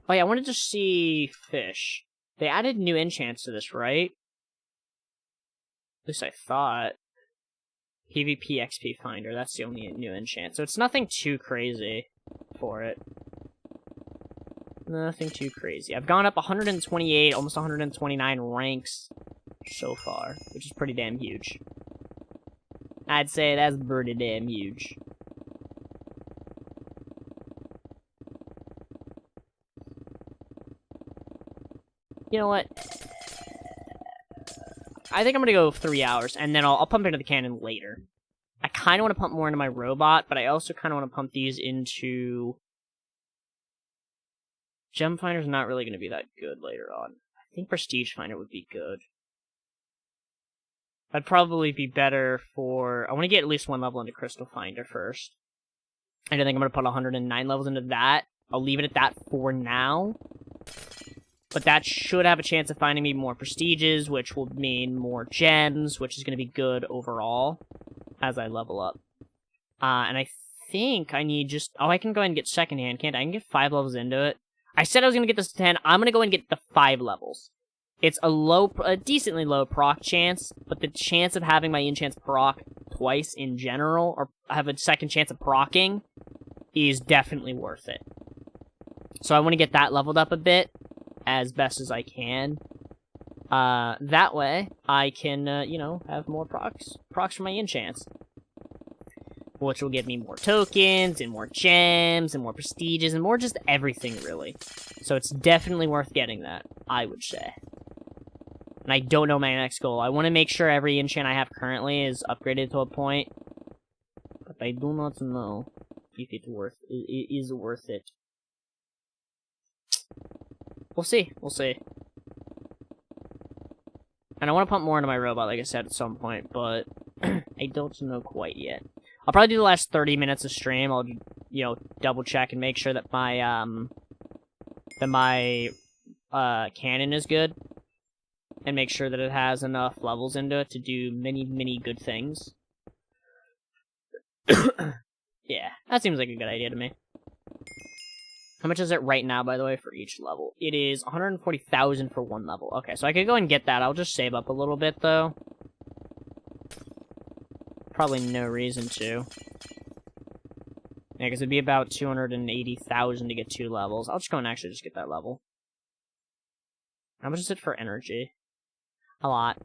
A: Oh yeah, I wanted to see fish. They added new enchants to this, right? At least I thought. PvP XP Finder, that's the only new enchant. So it's nothing too crazy for it. Nothing too crazy. I've gone up 128, almost 129 ranks so far, which is pretty damn huge. I'd say that's pretty damn huge. You know what? I think I'm gonna go 3 hours, and then I'll pump into the cannon later. I kind of want to pump more into my robot, but I also kind of want to pump these into... Gem Finder's not really going to be that good later on. I think Prestige Finder would be good. I'd probably be better for... I want to get at least 1 level into Crystal Finder first. And I think I'm going to put 109 levels into that. I'll leave it at that for now. But that should have a chance of finding me more prestiges, which will mean more gems, which is going to be good overall as I level up. And I think I need just... Oh, I can go ahead and get secondhand, can't I? I can get 5 levels into it. I said I was going to get this to 10. I'm going to go and get the 5 levels. It's a decently low proc chance, but the chance of having my enchants proc twice in general, or have a second chance of procking, is definitely worth it. So I want to get that leveled up a bit, as best as I can. That way, I can, you know, have more procs for my enchants. Which will give me more tokens, and more gems, and more prestiges, and more just everything, really. So it's definitely worth getting that, I would say. And I don't know my next goal. I want to make sure every enchant I have currently is upgraded to a point. But I do not know if it is worth it. We'll see. We'll see. And I want to pump more into my robot, like I said, at some point, but I don't know quite yet. I'll probably do the last 30 minutes of stream. I'll, you know, double check and make sure that my cannon is good. And make sure that it has enough levels into it to do many, many good things. Yeah, that seems like a good idea to me. How much is it right now, by the way, for each level? It is 140,000 for one level. Okay, so I could go and get that. I'll just save up a little bit, though. Probably no reason to. Yeah, because it'd be about 280,000 to get 2 levels. I'll just go and actually just get that level. How much is it for energy? A lot.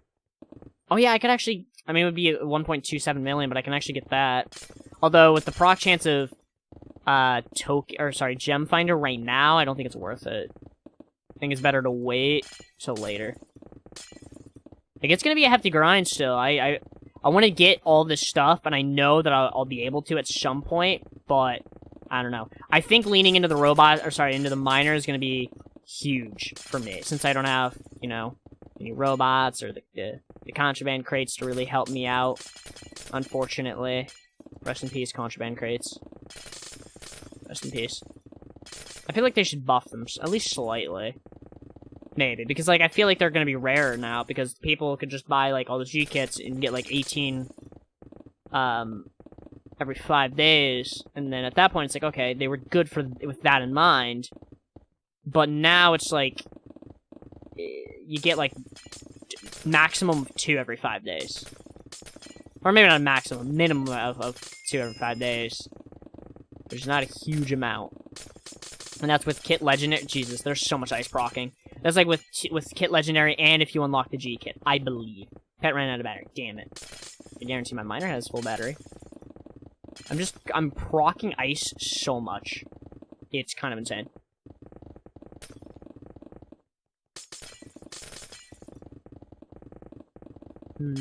A: Oh yeah, I could actually... I mean, it would be 1.27 million, but I can actually get that. Although, with the proc chance of... Gem Finder right now, I don't think it's worth it. I think it's better to wait till later. Like, it's gonna be a hefty grind still. I want to get all this stuff, and I know that I'll be able to at some point, but... I don't know. I think leaning into the robot... into the miner is gonna be huge for me, since I don't have, you know... any robots or the contraband crates to really help me out, unfortunately. Rest in peace, contraband crates. Rest in peace. I feel like they should buff them, at least slightly. Maybe, because, like, I feel like they're gonna be rarer now, because people could just buy, like, all the G-kits and get, like, 18, every 5 days, and then at that point it's like, okay, they were good with that in mind, but now it's like... you get, like, maximum of 2 every 5 days. Or maybe not a maximum, minimum of 2 every 5 days. Which is not a huge amount. And that's with Kit Legendary. Jesus, there's so much ice procking. That's like with Kit Legendary and if you unlock the G-Kit, I believe. Pet ran out of battery, damn it. I guarantee my miner has full battery. I'm procking ice so much. It's kind of insane. Okay,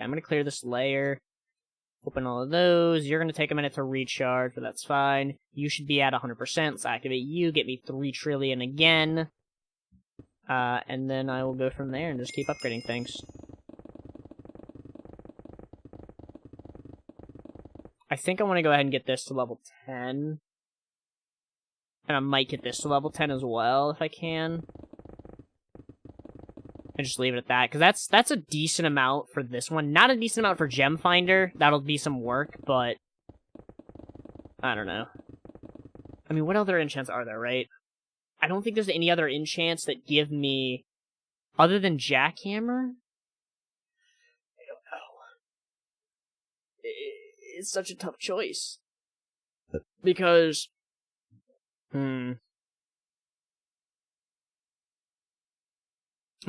A: I'm gonna clear this layer. Open all of those. You're gonna take a minute to recharge, but that's fine. You should be at 100%. Let's activate you. Get me 3 trillion again. And then I will go from there and just keep upgrading things. I think I want to go ahead and get this to level 10. And I might get this to level 10 as well, if I can. And just leave it at that, because that's a decent amount for this one. Not a decent amount for Gem Finder. That'll be some work, but... I don't know. I mean, what other enchants are there, right? I don't think there's any other enchants that give me... other than Jackhammer? I don't know. It's such a tough choice. Because... I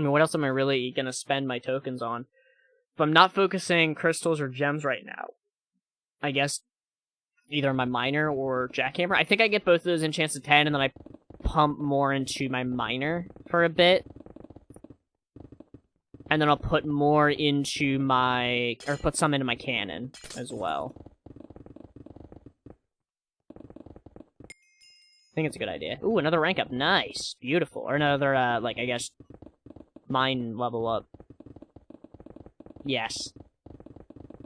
A: mean, what else am I really gonna spend my tokens on? If I'm not focusing crystals or gems right now, I guess either my miner or Jackhammer. I think I get both of those enchants to 10, and then I pump more into my miner for a bit. And then I'll put more into my... or put some into my cannon as well. I think it's a good idea. Ooh, another rank up. Nice. Beautiful. Or another, like, I guess... mine level up. Yes.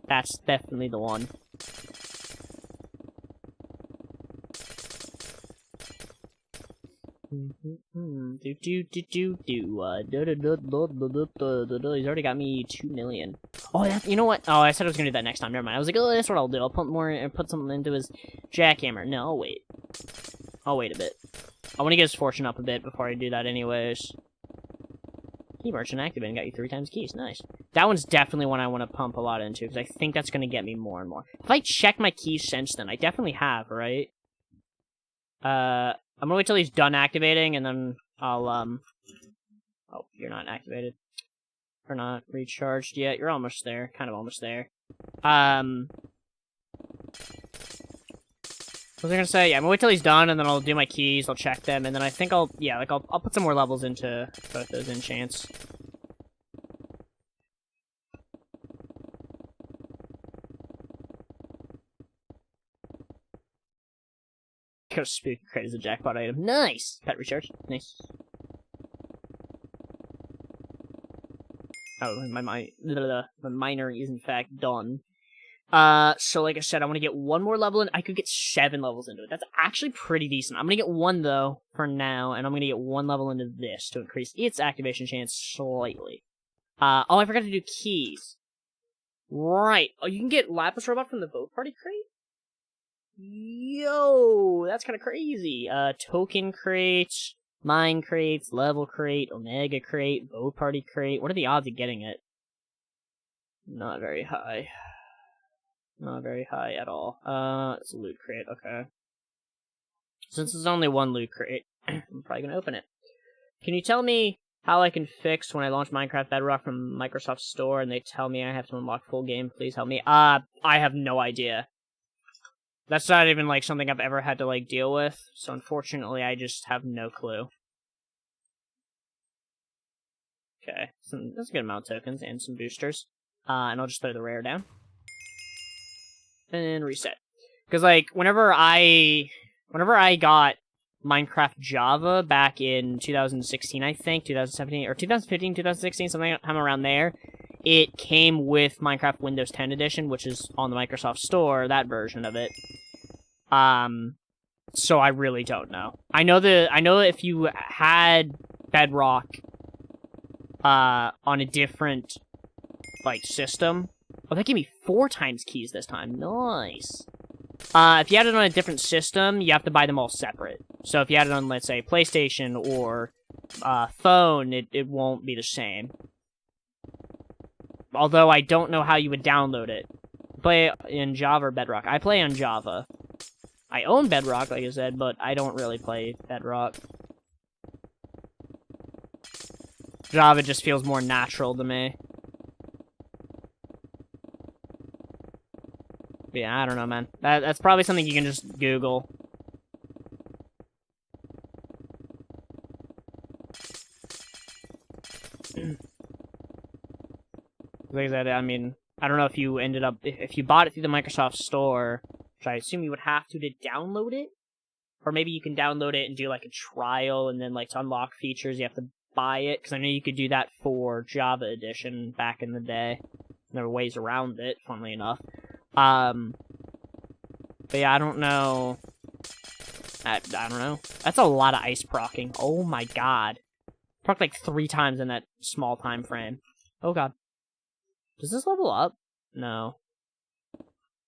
A: That's definitely the one. He's already got me 2 million. Oh, you know what? Oh, I said I was gonna do that next time. Never mind. I was like, oh, that's what I'll do. I'll put something into his jackhammer. No, I'll wait. I'll wait a bit. I want to get his fortune up a bit before I do that anyways. Key merchant activated. Got you 3 times keys. Nice. That one's definitely one I want to pump a lot into, because I think that's going to get me more and more. If I check my keys since then, I definitely have, right? I'm going to wait till he's done activating, and then I'll, Oh, you're not activated. Or not recharged yet. You're almost there. Kind of almost there. What was I gonna say? Yeah, I'm gonna wait till he's done, and then I'll do my keys, I'll check them, and then I think I'll put some more levels into both those enchants. Go Spook Crate is a jackpot item. Nice! Pet recharge. Nice. Oh, my miner is in fact done. So like I said, I want to get 1 more level in. I could get 7 levels into it. That's actually pretty decent. I'm gonna get 1 though for now, and I'm gonna get 1 level into this to increase its activation chance slightly. Oh, I forgot to do keys. Right. Oh, you can get Lapis Robot from the Vote Party crate? Yo, that's kind of crazy. Token crate, mine crates, level crate, Omega crate, Vote Party crate. What are the odds of getting it? Not very high. Not very high at all. It's a loot crate, okay. Since there's only 1 loot crate, I'm probably gonna open it. Can you tell me how I can fix when I launch Minecraft Bedrock from Microsoft Store and they tell me I have to unlock full game? Please help me. I have no idea. That's not even, like, something I've ever had to, like, deal with, so unfortunately I just have no clue. Okay, that's a good amount of tokens and some boosters. And I'll just throw the rare down. And reset. Because, like, whenever I got Minecraft Java back in 2016, I think, 2017, or 2015, 2016, something around there, it came with Minecraft Windows 10 Edition, which is on the Microsoft Store, that version of it. So I really don't know. I know if you had Bedrock, on a different, like, system. Oh, that gave me 4 times keys this time. Nice. If you had it on a different system, you have to buy them all separate. So if you had it on, let's say, PlayStation or phone, it won't be the same. Although I don't know how you would download it. Play in Java or Bedrock. I play on Java. I own Bedrock, like I said, but I don't really play Bedrock. Java just feels more natural to me. But yeah, I don't know, man. That's probably something you can just Google. Like I said, I mean, I don't know if you ended up... If you bought it through the Microsoft Store, which I assume you would have to download it? Or maybe you can download it and do, like, a trial, and then, like, to unlock features, you have to buy it. Because I know you could do that for Java Edition back in the day. There were ways around it, funnily enough. But yeah, I don't know. I don't know. That's a lot of ice procking. Oh my god. Proc like 3 times in that small time frame. Oh god. Does this level up? No.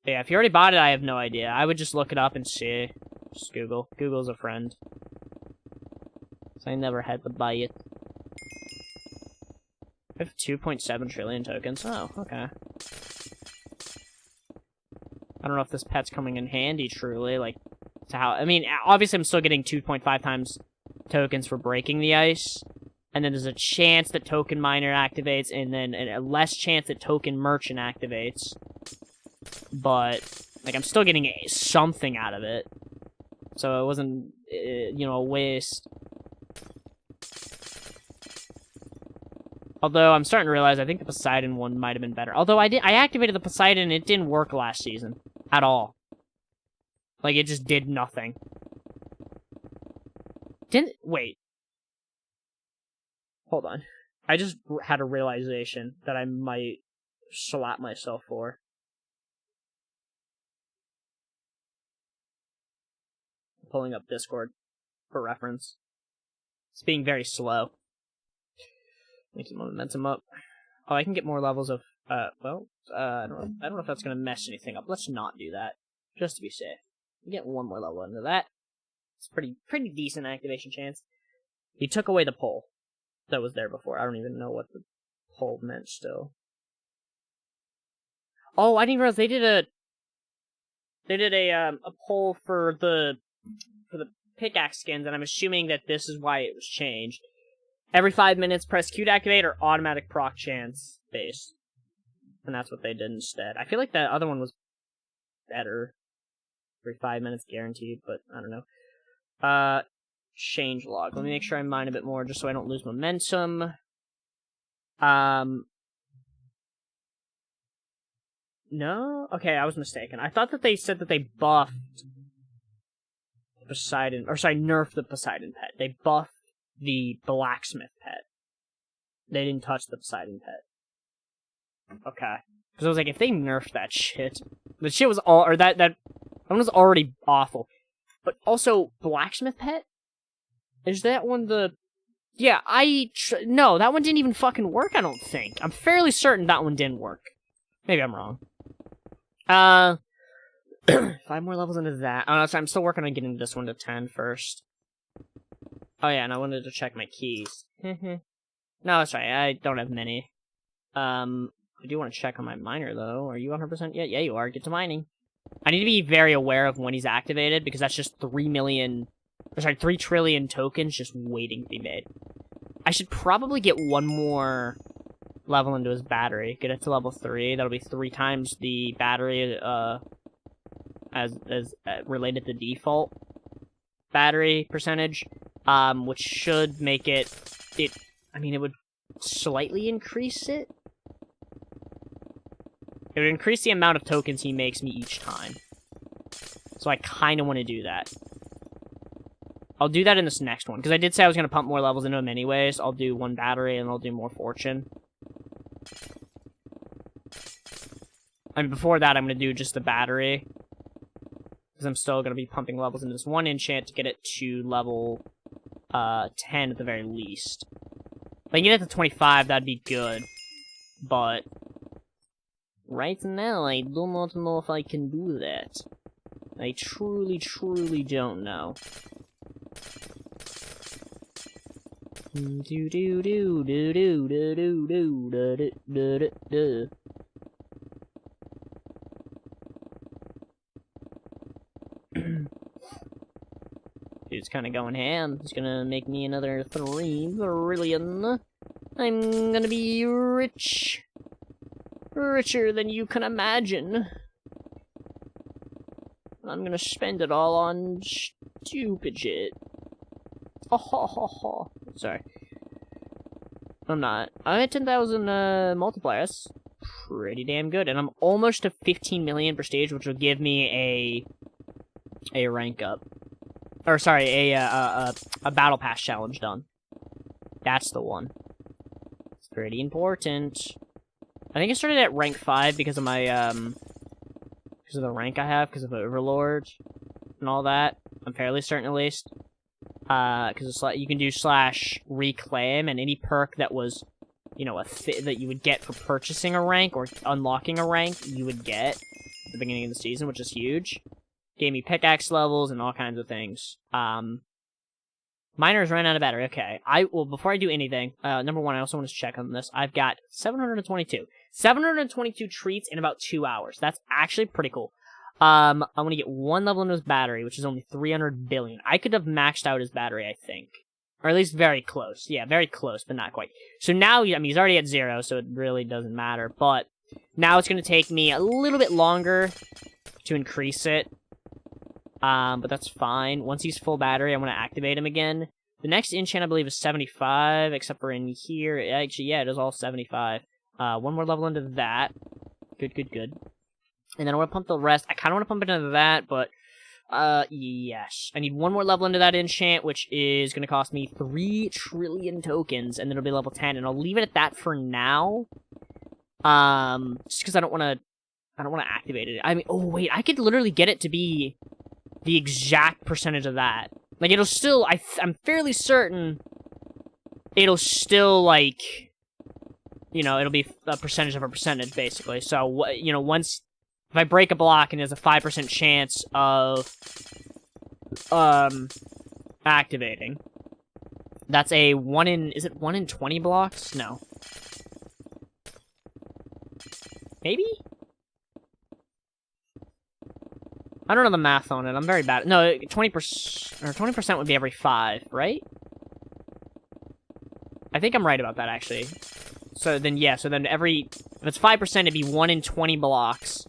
A: But yeah, if you already bought it, I have no idea. I would just look it up and see. Just Google. Google's a friend. So I never had to buy it. I have 2.7 trillion tokens. Oh, okay. I don't know if this pet's coming in handy, truly, like, to how... I mean, obviously I'm still getting 2.5 times tokens for breaking the ice, and then there's a chance that Token Miner activates, and then a less chance that Token Merchant activates. But, like, I'm still getting something out of it. So it wasn't, you know, a waste. Although, I'm starting to realize I think the Poseidon one might have been better. Although, I activated the Poseidon and it didn't work last season. At all. Like, it just did nothing. Wait. Hold on. I just had a realization that I might slap myself for. Pulling up Discord for reference. It's being very slow. Let me keep my momentum up. Oh, I can get more levels of I don't know if that's gonna mess anything up. Let's not do that, just to be safe. We get one more level into that. It's pretty decent activation chance. He took away the pole that was there before. I don't even know what the pole meant still. Oh, I didn't realize they did a poll for the pickaxe skins, and I'm assuming that this is why it was changed. Every 5 minutes, press Q to activate or automatic proc chance base. And that's what they did instead. I feel like that other one was better. Every 5 minutes guaranteed, but I don't know. Change log. Let me make sure I mine a bit more just so I don't lose momentum. No? Okay, I was mistaken. I thought that they said that they buffed Poseidon, or sorry, nerfed the Poseidon pet. They buffed the blacksmith pet. They didn't touch the Poseidon pet. Okay. Because I was like, if they nerfed that shit, the shit was all, or that one was already awful. But also, blacksmith pet? Is that one the... Yeah, no, that one didn't even fucking work, I don't think. I'm fairly certain that one didn't work. Maybe I'm wrong. 5 more levels into that. Oh, no, so I'm still working on getting this one to 10 first. Oh yeah, and I wanted to check my keys. No, that's right, I don't have many. I do want to check on my miner, though. Are you 100% yet? Yeah, you are. Get to mining. I need to be very aware of when he's activated, because that's just 3 trillion tokens just waiting to be made. I should probably get one more level into his battery. Get it to level 3. That'll be 3 times the battery, as related to default battery percentage, which should make it would slightly increase it. It would increase the amount of tokens he makes me each time. So I kind of want to do that. I'll do that in this next one, because I did say I was going to pump more levels into him anyways. I'll do 1 battery, and I'll do more fortune. And before that, I'm going to do just the battery, because I'm still going to be pumping levels into this 1 enchant to get it to level 10 at the very least. If I can get it to 25, that'd be good. But right now, I do not know if I can do that. I truly, truly don't know. Do do do do do do do do do do do. Dude's kind of going ham. He's gonna make me another 3 billion. I'm gonna be rich. Richer than you can imagine. I'm gonna spend it all on stupid shit. Ha ha ha ha. Sorry. I'm not. I'm at 10,000 multipliers. Pretty damn good. And I'm almost to 15 million prestige, which will give me a rank up. Or sorry, a battle pass challenge done. That's the one. It's pretty important. I think I started at rank 5 because of my because of the rank I have, because of Overlord and all that. I'm fairly certain, at least. Because you can do / reclaim, and any perk that was, you know, that you would get for purchasing a rank or unlocking a rank, you would get at the beginning of the season, which is huge. Gave me pickaxe levels and all kinds of things. Miners ran out of battery. Okay. Well, before I do anything, number 1, I also want to check on this. I've got 722. 722 treats in about 2 hours. That's actually pretty cool. I want to get 1 level into his battery, which is only 300 billion. I could have maxed out his battery, I think. Or at least very close. Yeah, very close, but not quite. So now, I mean, he's already at 0, so it really doesn't matter. But now it's going to take me a little bit longer to increase it. But that's fine. Once he's full battery, I want to activate him again. The next enchant, I believe, is 75, except for in here. Actually, yeah, it is all 75. 1 more level into that. Good, good, good. And then I want to pump the rest. I kind of want to pump it into that, but, yes. I need 1 more level into that enchant, which is going to cost me 3 trillion tokens, and then it'll be level 10, and I'll leave it at that for now. Just because I don't want to activate it. I mean, oh, wait, I could literally get it to be the exact percentage of that. Like, it'll still, I'm fairly certain it'll still, like, you know, it'll be a percentage of a percentage, basically. So, you know, once, if I break a block and there's a 5% chance of, activating, that's a 1 in, is it 1 in 20 blocks? No. Maybe? I don't know the math on it. I'm very bad. No, 20%, or 20% would be every 5, right? I think I'm right about that, actually. So then, yeah, so then every, if it's 5%, it'd be 1 in 20 blocks,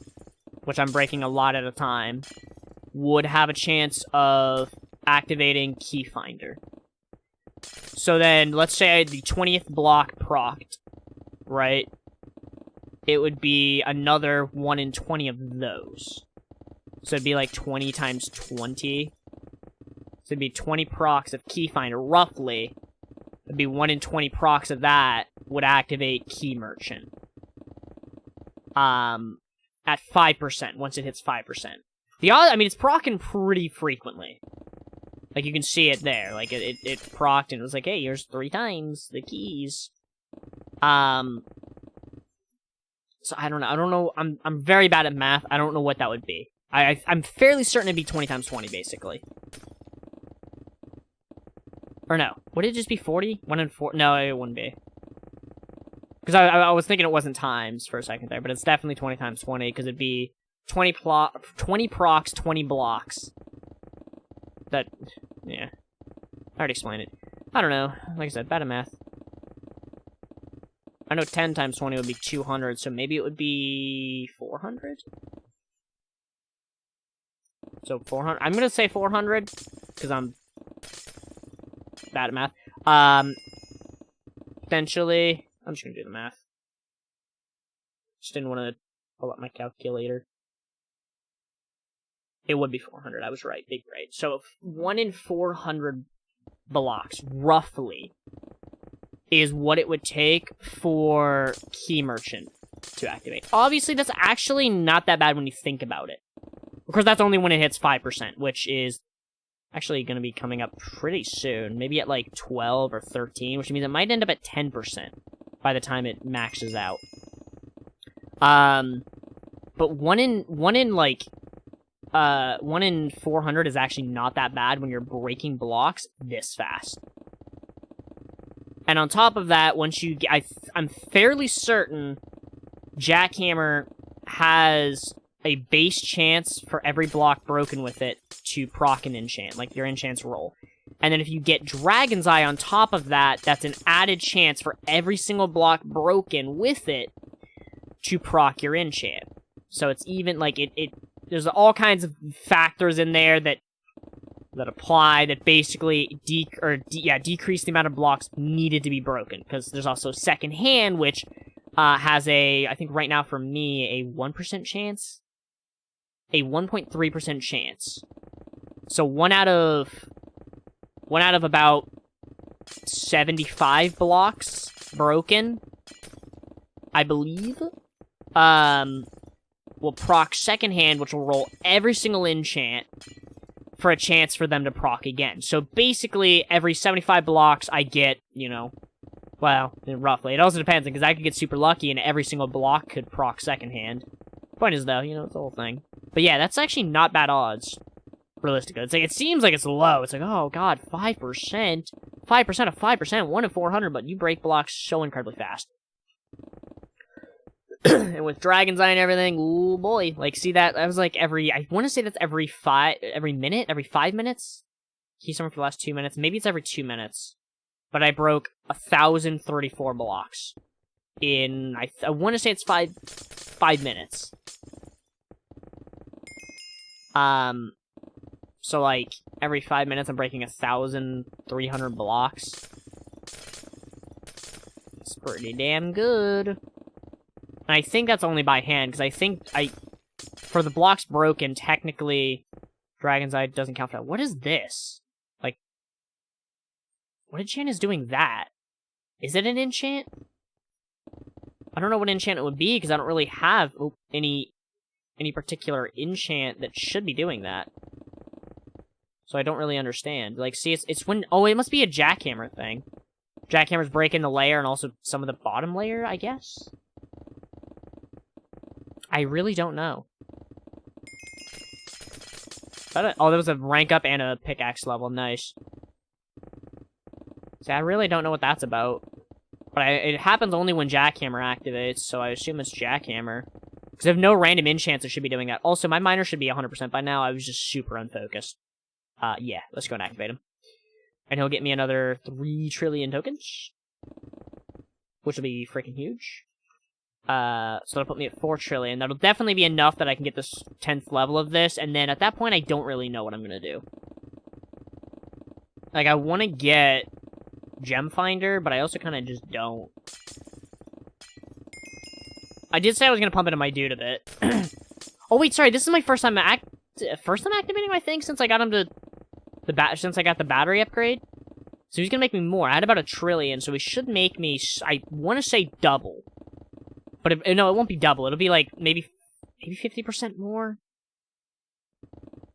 A: which I'm breaking a lot at a time, would have a chance of activating Key Finder. So then, let's say the 20th block procced, right? It would be another 1 in 20 of those. So it'd be like 20 times 20. So it'd be 20 procs of Key Finder, roughly. It'd be 1 in 20 procs of that would activate Key Merchant. At 5%, once it hits 5%. The other, I mean, it's proccing pretty frequently. Like, you can see it there. Like, it procced and it was like, hey, here's 3 times the keys. So I don't know. I'm very bad at math. I don't know what that would be. I'm fairly certain it'd be 20 times 20, basically. Or no. Would it just be 40? 1 in 4? No, it wouldn't be. Because I was thinking it wasn't times for a second there, but it's definitely 20 times 20, because it'd be 20 procs, 20 blocks. That, yeah. I already explained it. I don't know. Like I said, bad at math. I know 10 times 20 would be 200, so maybe it would be 400? So 400. I'm gonna say 400, because I'm bad at math. Potentially, I'm just gonna do the math. Just didn't want to pull up my calculator. It would be 400. I was right. Big right. So 1 in 400 blocks, roughly, is what it would take for Key Merchant to activate. Obviously, that's actually not that bad when you think about it. Of course, that's only when it hits 5%, which is actually going to be coming up pretty soon. Maybe at like 12 or 13, which means it might end up at 10% by the time it maxes out. But 1 in 400 is actually not that bad when you're breaking blocks this fast. And on top of that, once you get, I'm fairly certain Jackhammer has a base chance for every block broken with it to proc an enchant, like your enchants roll. And then if you get Dragon's Eye on top of that, that's an added chance for every single block broken with it to proc your enchant. So it's even, like, there's all kinds of factors in there that apply that basically decrease the amount of blocks needed to be broken. Because there's also Second Hand, which has I think right now for me, a 1% chance? A 1.3% chance. So 1 out of about 75 blocks broken, I believe, will proc Second Hand, which will roll every single enchant for a chance for them to proc again. So basically, every 75 blocks, I get, you know, well, roughly. It also depends, because I could get super lucky and every single block could proc Second Hand. Point is, though, you know, it's the whole thing. But yeah, that's actually not bad odds, realistically. It's like, it seems like it's low. It's like, oh god, 5%? 5% of 5%, 1 in 400, but you break blocks so incredibly fast. And with Dragon's Eye and everything, ooh boy. Like, see that was like I want to say that's every 5 minutes? Key summon for the last 2 minutes. Maybe it's every 2 minutes. But I broke 1,034 blocks in, I want to say it's 5 minutes. So like, every 5 minutes I'm breaking 1,300 blocks. It's pretty damn good. And I think that's only by hand, because I think for the blocks broken, technically, Dragon's Eye doesn't count for that. What is this? Like, what enchant is doing that? Is it an enchant? I don't know what enchant it would be, because I don't really have any particular enchant that should be doing that. So I don't really understand. Like, see, it's when... Oh, it must be a Jackhammer thing. jackhammers break in the layer and also some of the bottom layer, I guess? I really don't know. Oh, there was a rank up and a pickaxe level. Nice. See, I really don't know what that's about. But it happens only when jackhammer activates, so I assume it's jackhammer. Because I have no random enchants that should be doing that. Also, my miner should be 100% by now. I was just super unfocused. Yeah, let's go and activate him. And he'll get me another 3 trillion tokens. Which will be freaking huge. So that'll put me at 4 trillion. That'll definitely be enough that I can get this 10th level of this. And then at that point, I don't really know what I'm going to do. Like, I want to get Gem Finder, but I also kind of just don't. I did say I was going to pump into my dude a bit. Oh, wait, sorry. This is my first time activating, I think, since I got him to since I got the battery upgrade. So he's going to make me more. I had about 1 trillion, so he should make me, I want to say double. But no, it won't be double. It'll be like maybe 50% more?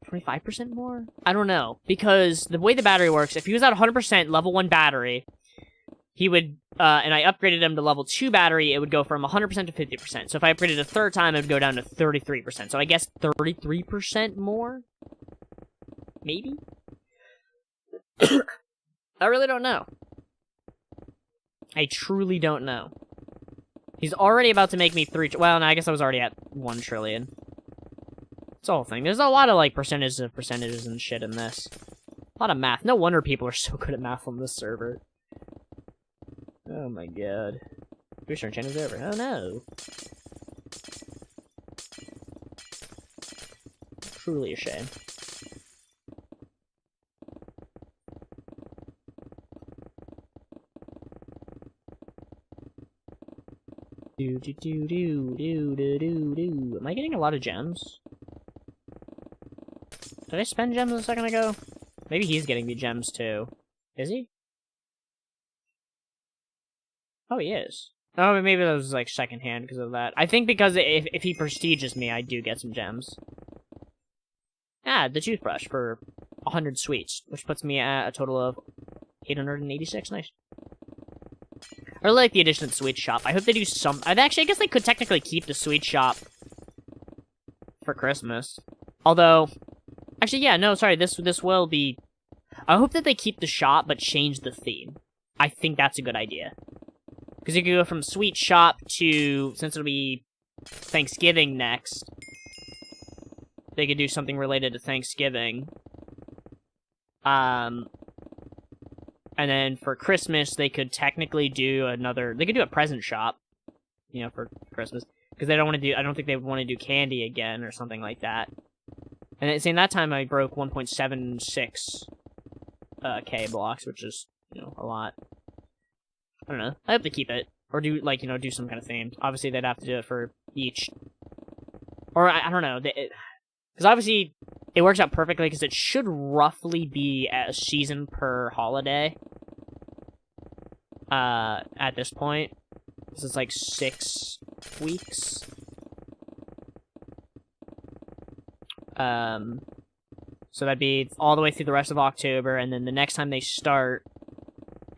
A: 25% more? I don't know. Because the way the battery works, if he was at 100% level 1 battery, he would, and I upgraded him to level 2 battery, it would go from 100% to 50%. So if I upgraded a third time, it would go down to 33%. So I guess 33% more? Maybe? I really don't know. I truly don't know. He's already about to make me 3... Well, no, I guess I was already at 1 trillion. It's the whole thing. There's a lot of, like, percentages and shit in this. A lot of math. No wonder people are so good at math on this server. Oh my god. Booster enchantment is over. Oh no. Truly a shame. Am I getting a lot of gems? Did I spend gems a second ago? Maybe he's getting me gems too. Is he? Oh, he is. Oh, maybe that was like secondhand because of that. I think because if he prestiges me, I do get some gems. Ah, the toothbrush for 100 sweets, which puts me at a total of 886. Nice. I really like the addition of the sweet shop. I hope they do some... Actually, I guess they could technically keep the sweet shop for Christmas. Although... Actually, yeah, no, sorry, this will be... I hope that they keep the shop, but change the theme. I think that's a good idea. Because you could go from sweet shop to... Since it'll be Thanksgiving next, they could do something related to Thanksgiving. And then for Christmas, they could technically do another... They could do a present shop, you know, for Christmas. Because they don't want to do... I don't think they want to do candy again or something like that. And at the same that time, I broke 1.76 K blocks, which is, you know, a lot. I don't know. I hope they keep it. Or do, like, you know, do some kind of theme. Obviously, they'd have to do it for each... Or, I don't know. Because obviously, it works out perfectly because it should roughly be a season per holiday. At this point. This is like 6 weeks. So that'd be all the way through the rest of October, and then the next time they start,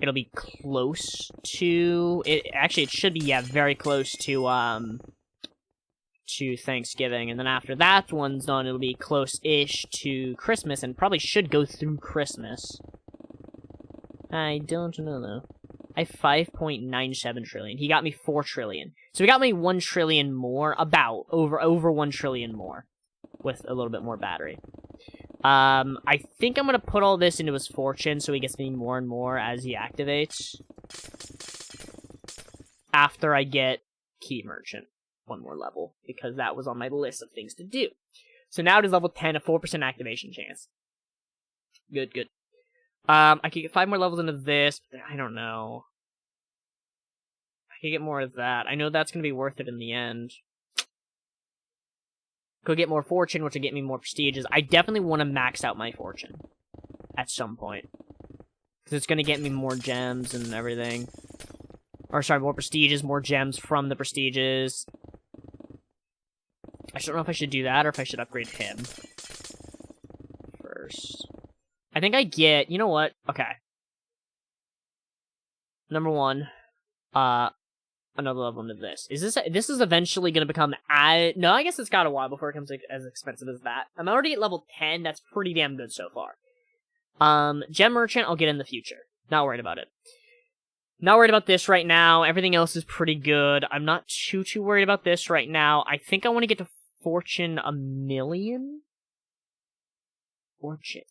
A: it'll be close to... Actually, it should be, yeah, very close to Thanksgiving, and then after that one's done, it'll be close-ish to Christmas, and probably should go through Christmas. I don't know, though. I have 5.97 trillion. He got me 4 trillion. So he got me 1 trillion more, about, over 1 trillion more, with a little bit more battery. I think I'm gonna put all this into his fortune, so he gets me more and more as he activates. After I get Key Merchant. One more level, because that was on my list of things to do. So now it is level 10, a 4% activation chance. Good, good. I could get 5 more levels into this, but I don't know. I could get more of that. I know that's gonna be worth it in the end. Could get more fortune, which will get me more prestiges. I definitely want to max out my fortune. At some point. Because it's gonna get me more gems and everything. Or, sorry, more prestiges, more gems from the prestiges. I don't know if I should do that or if I should upgrade him first. I think I get... You know what? Okay. number one, another level into this. This is eventually going to become, no, I guess it's got a while before it becomes as expensive as that. I'm already at level 10, that's pretty damn good so far. Gem Merchant, I'll get in the future. Not worried about it. Not worried about this right now. Everything else is pretty good. I'm not too worried about this right now. I think I want to get to Fortune 1,000,000. Fortune.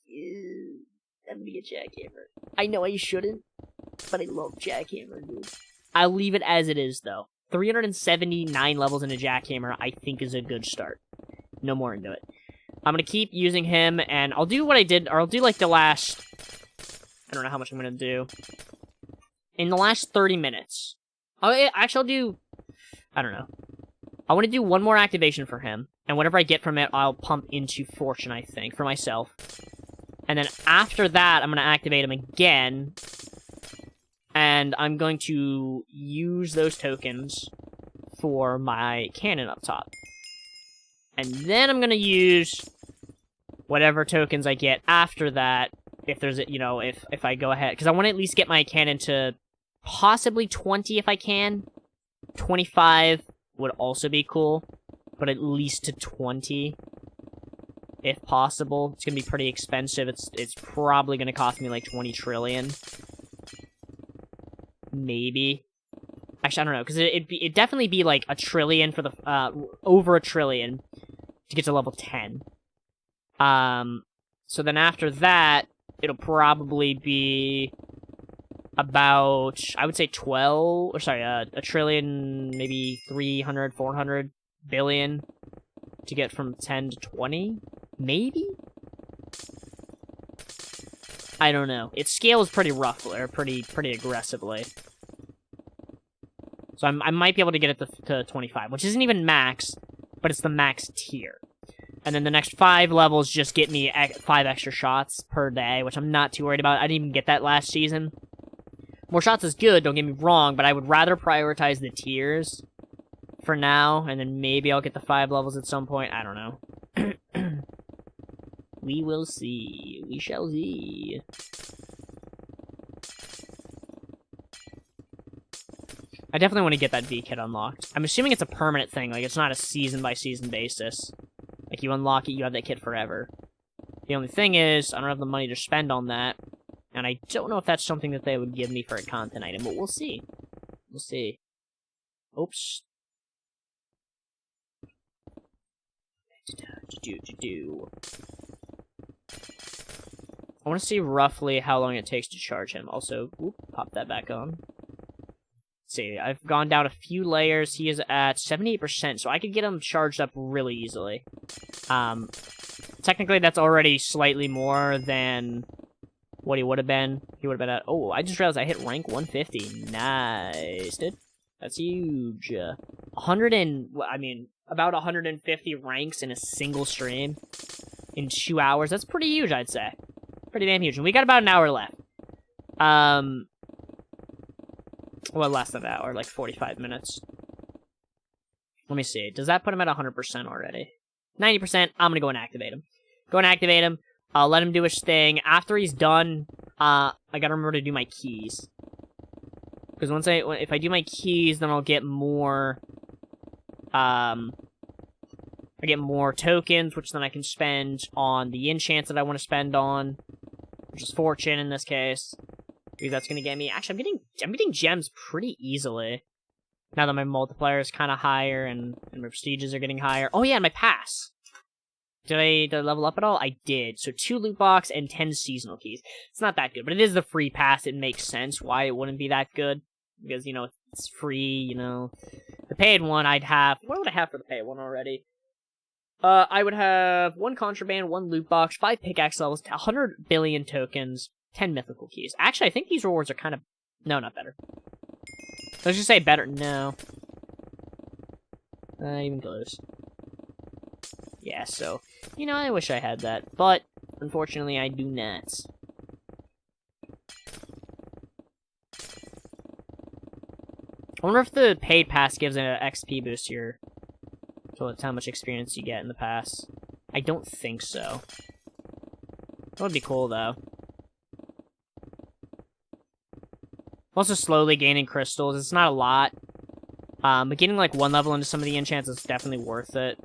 A: I'm gonna get Jackhammer. I know I shouldn't, but I love Jackhammer, dude. I'll leave it as it is, though. 379 levels in a Jackhammer, I think, is a good start. No more into it. I'm gonna keep using him, and I'll do what I did, or I'll do, like, the last... I don't know how much I'm gonna do. In the last 30 minutes. Actually, I'll do... I don't know. I want to do one more activation for him, and whatever I get from it, I'll pump into Fortune, I think, for myself. And then after that, I'm going to activate him again, and I'm going to use those tokens for my cannon up top. And then I'm going to use whatever tokens I get after that, if there's, you know, if I go ahead. Because I want to at least get my cannon to possibly 20 if I can. 25 would also be cool, but at least to 20, if possible. It's going to be pretty expensive. It's probably going to cost me like 20 trillion. Maybe. Actually, I don't know, because it'd definitely be like a trillion for the, over a trillion to get to level 10. So then after that, it'll probably be about, I would say 12, or sorry, a trillion, maybe 300, 400 billion to get from 10 to 20, maybe? I don't know. Its scale is pretty rough, or pretty aggressively. So I might be able to get it to 25, which isn't even max, but it's the max tier. And then the next 5 levels just get me 5 extra shots per day, which I'm not too worried about. I didn't even get that last season. More shots is good, don't get me wrong, but I would rather prioritize the tiers for now, and then maybe I'll get the 5 levels at some point. I don't know. We will see. We shall see. I definitely want to get that V-Kit unlocked. I'm assuming it's a permanent thing, like it's not a season-by-season basis. Like, you unlock it, you have that kit forever. The only thing is, I don't have the money to spend on that, and I don't know if that's something that they would give me for a content item, but we'll see. We'll see. Oops. I want to see roughly how long it takes to charge him. Also, whoop, pop that back on. Let's see, I've gone down a few layers. He is at 78%, so I could get him charged up really easily. Technically, that's already slightly more than what he would have been. He would have been at... Oh, I just realized I hit rank 150. Nice, dude. That's huge. 100 and... I mean, about 150 ranks in a single stream in 2 hours. That's pretty huge, I'd say. Pretty damn huge. And we got about an hour left. Well, less than an hour, like 45 minutes. Let me see. Does that put him at 100% already? 90%, I'm gonna go and activate him. Go and activate him. I'll let him do his thing. After he's done, I gotta remember to do my keys. Because if I do my keys, then I'll get more, I get more tokens, which then I can spend on the enchants that I want to spend on, which is Fortune in this case. Because that's gonna get me, actually, I'm getting gems pretty easily. Now that my multiplier is kind of higher, and my prestiges are getting higher. Oh yeah, and my pass. Did I level up at all? I did. So 2 loot box and 10 seasonal keys. It's not that good, but it is the free pass. It makes sense why it wouldn't be that good. Because, you know, it's free, you know. The paid one I'd have... What would I have for the paid one already? I would have 1 contraband, 1 loot box, 5 pickaxe levels, 100 billion tokens, 10 mythical keys. Actually, I think these rewards are kind of... No, not better. Let's just say better. No. Even close. Yeah, so... You know, I wish I had that. But, unfortunately, I do not. I wonder if the paid pass gives an XP boost here. So it's how much experience you get in the pass. I don't think so. That would be cool, though. Also slowly gaining crystals. It's not a lot. But getting like 1 level into some of the enchants is definitely worth it.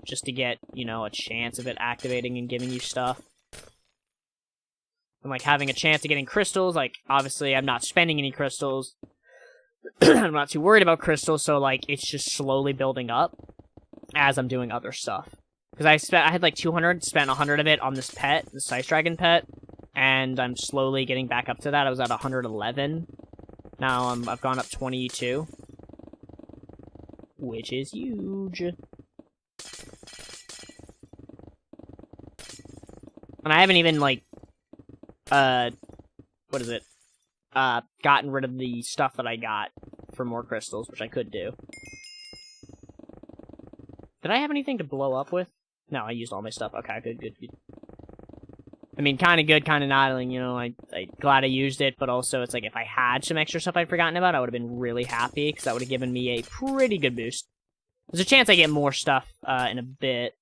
A: Just to get, you know, a chance of it activating and giving you stuff. And like having a chance of getting crystals, like obviously I'm not spending any crystals. I'm not too worried about crystals, so like it's just slowly building up as I'm doing other stuff. Because I had like 200, spent 100 of it on this pet, this ice dragon pet, and I'm slowly getting back up to that. I was at 111. Now I've gone up 22, which is huge. And I haven't even like what is it? Gotten rid of the stuff that I got for more crystals, which I could do. Did I have anything to blow up with? No, I used all my stuff. Okay, good. I mean, kind of good, kind of not. You know, I'm glad I used it, but also it's like if I had some extra stuff I'd forgotten about, I would have been really happy, because that would have given me a pretty good boost. There's a chance I get more stuff in a bit.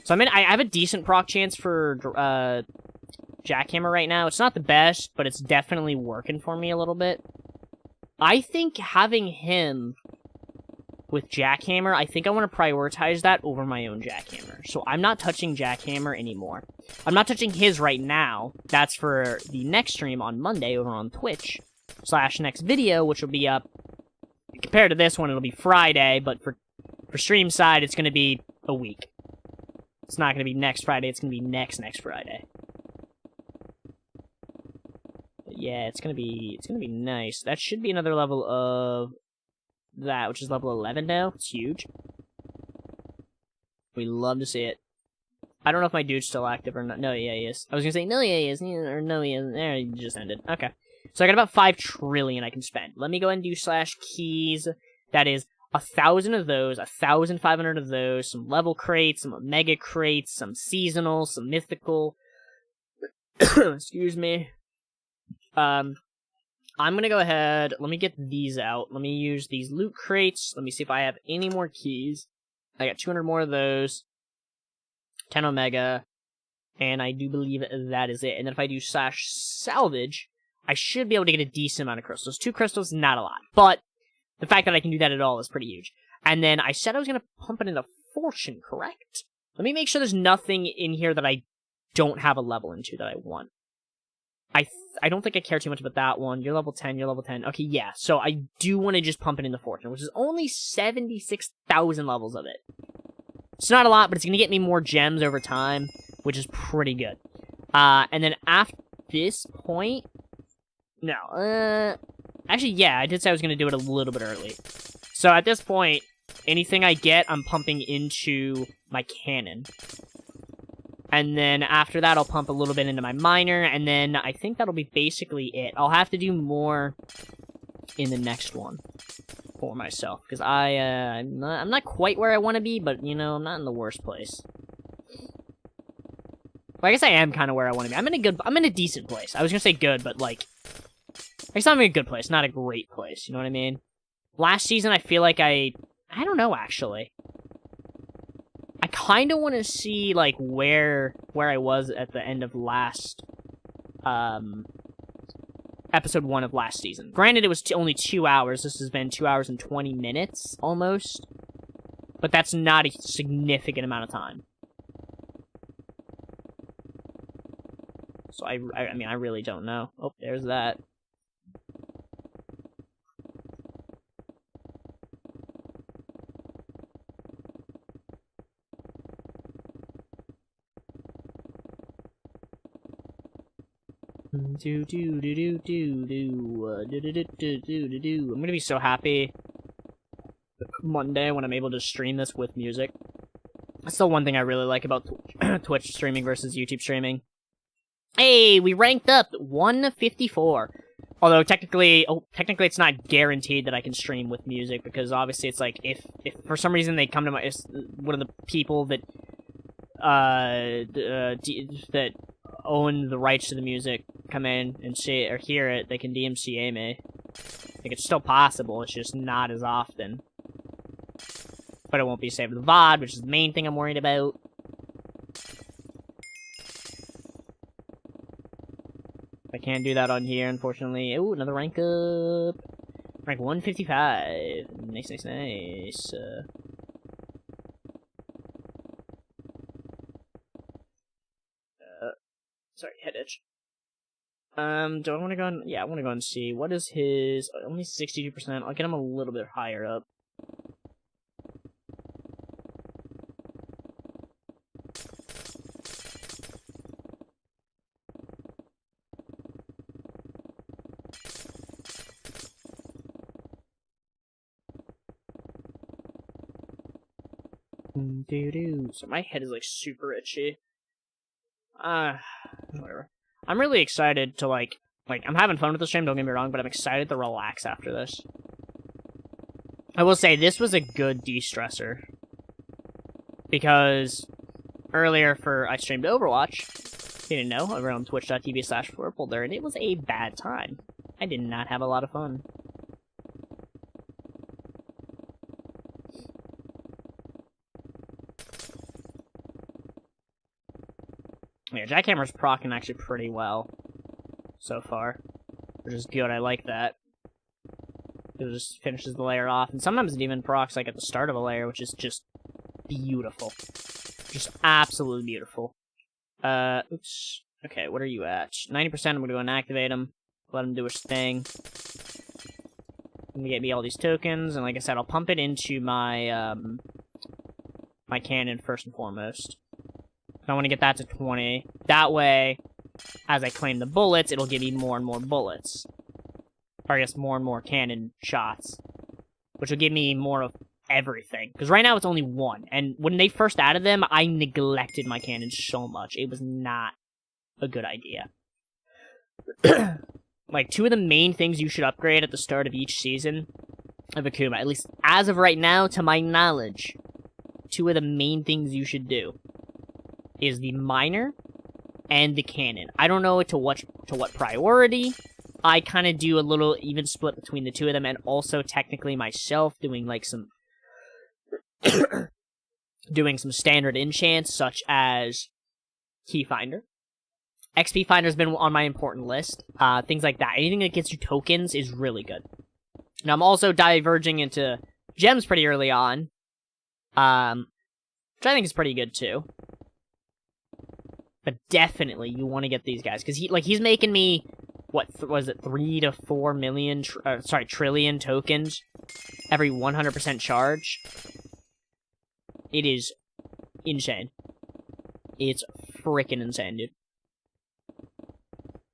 A: So I have a decent proc chance for Jackhammer right now. It's not the best, but it's definitely working for me a little bit. I think having him with Jackhammer, I think I want to prioritize that over my own Jackhammer. So I'm not touching Jackhammer anymore. I'm not touching his right now. That's for the next stream on Monday over on Twitch / next video, which will be up. Compared to this one, it'll be Friday, but for stream side, it's going to be a week. It's not going to be next Friday, it's going to be next Friday. But yeah, it's going to be nice. That should be another level of that, which is level 11 now. It's huge. We love to see it. I don't know if my dude's still active or not. No, yeah, he is. I was going to say, no, yeah, he is. Or no, he isn't. There, he just ended. Okay. So I got about 5 trillion I can spend. Let me go ahead and do /keys. That is 1,000 of those, 1,500 of those, some level crates, some mega crates, some seasonal, some mythical. Excuse me. I'm gonna go ahead, let me get these out. Let me use these loot crates. Let me see if I have any more keys. I got 200 more of those. 10 omega. And I do believe that is it. And then if I do /salvage, I should be able to get a decent amount of crystals. 2 crystals, not a lot. But the fact that I can do that at all is pretty huge. And then I said I was going to pump it into fortune, correct? Let me make sure there's nothing in here that I don't have a level into that I want. I don't think I care too much about that one. You're level 10, you're level 10. Okay, yeah. So I do want to just pump it into fortune, which is only 76,000 levels of it. It's not a lot, but it's going to get me more gems over time, which is pretty good. And then after this point... No, actually, yeah, I did say I was going to do it a little bit early. So at this point, anything I get, I'm pumping into my cannon. And then after that, I'll pump a little bit into my miner, and then I think that'll be basically it. I'll have to do more in the next one for myself, because I'm not quite where I want to be, but, you know, I'm not in the worst place. Well, I guess I am kind of where I want to be. I'm in a decent place. I was going to say good, but, like, I guess I'm in a good place, not a great place, you know what I mean? Last season, I feel like I don't know, actually. I kind of want to see, like, where I was at the end of last, episode 1 of last season. Granted, it was only 2 hours. This has been 2 hours and 20 minutes, almost. But that's not a significant amount of time. So I mean, I really don't know. Oh, there's that. I'm gonna be so happy Monday when I'm able to stream this with music. That's the one thing I really like about Twitch streaming versus YouTube streaming. Hey, we ranked up 154. Although technically it's not guaranteed that I can stream with music, because obviously it's like if for some reason they come to my one of the people that that own the rights to the music come in and see it or hear it, they can DMCA me. I think it's still possible, it's just not as often. But it won't be saved to the VOD, which is the main thing I'm worried about. I can't do that on here, unfortunately. Ooh, another rank up. Rank 155. Nice, nice, nice. Sorry, head itch. Do I want to go on? Yeah, I want to go and see. What is his? Only 62%. I'll get him a little bit higher up. So my head is like super itchy. Whatever. I'm really excited to like I'm having fun with the stream, don't get me wrong, but I'm excited to relax after this. I will say, this was a good de-stressor. Because earlier I streamed Overwatch, if you didn't know, over on twitch.tv/Flurpledur, and it was a bad time. I did not have a lot of fun. Yeah, Jackhammer's proccing actually pretty well so far, which is good. I like that. It just finishes the layer off, and sometimes it even procs like at the start of a layer, which is just beautiful. Just absolutely beautiful. Oops. Okay, what are you at? 90%, I'm gonna go and activate him. Let him do his thing. Gonna get me all these tokens, and like I said, I'll pump it into my, my cannon first and foremost. I want to get that to 20. That way, as I claim the bullets, it'll give me more and more bullets. Or I guess more and more cannon shots. Which will give me more of everything. Because right now it's only one. And when they first added them, I neglected my cannons so much. It was not a good idea. Like, two of the main things you should upgrade at the start of each season of Akuma, at least as of right now, to my knowledge, two of the main things you should do is the miner and the cannon. I don't know to what priority. I kind of do a little even split between the two of them, and also technically myself doing like some doing some standard enchants such as Keyfinder. XP Finder's been on my important list. Things like that. Anything that gets you tokens is really good. Now I'm also diverging into gems pretty early on, which I think is pretty good too. But definitely, you want to get these guys. Because he's making me, what was it, 3 to 4 million, trillion tokens every 100% charge. It is insane. It's freaking insane, dude.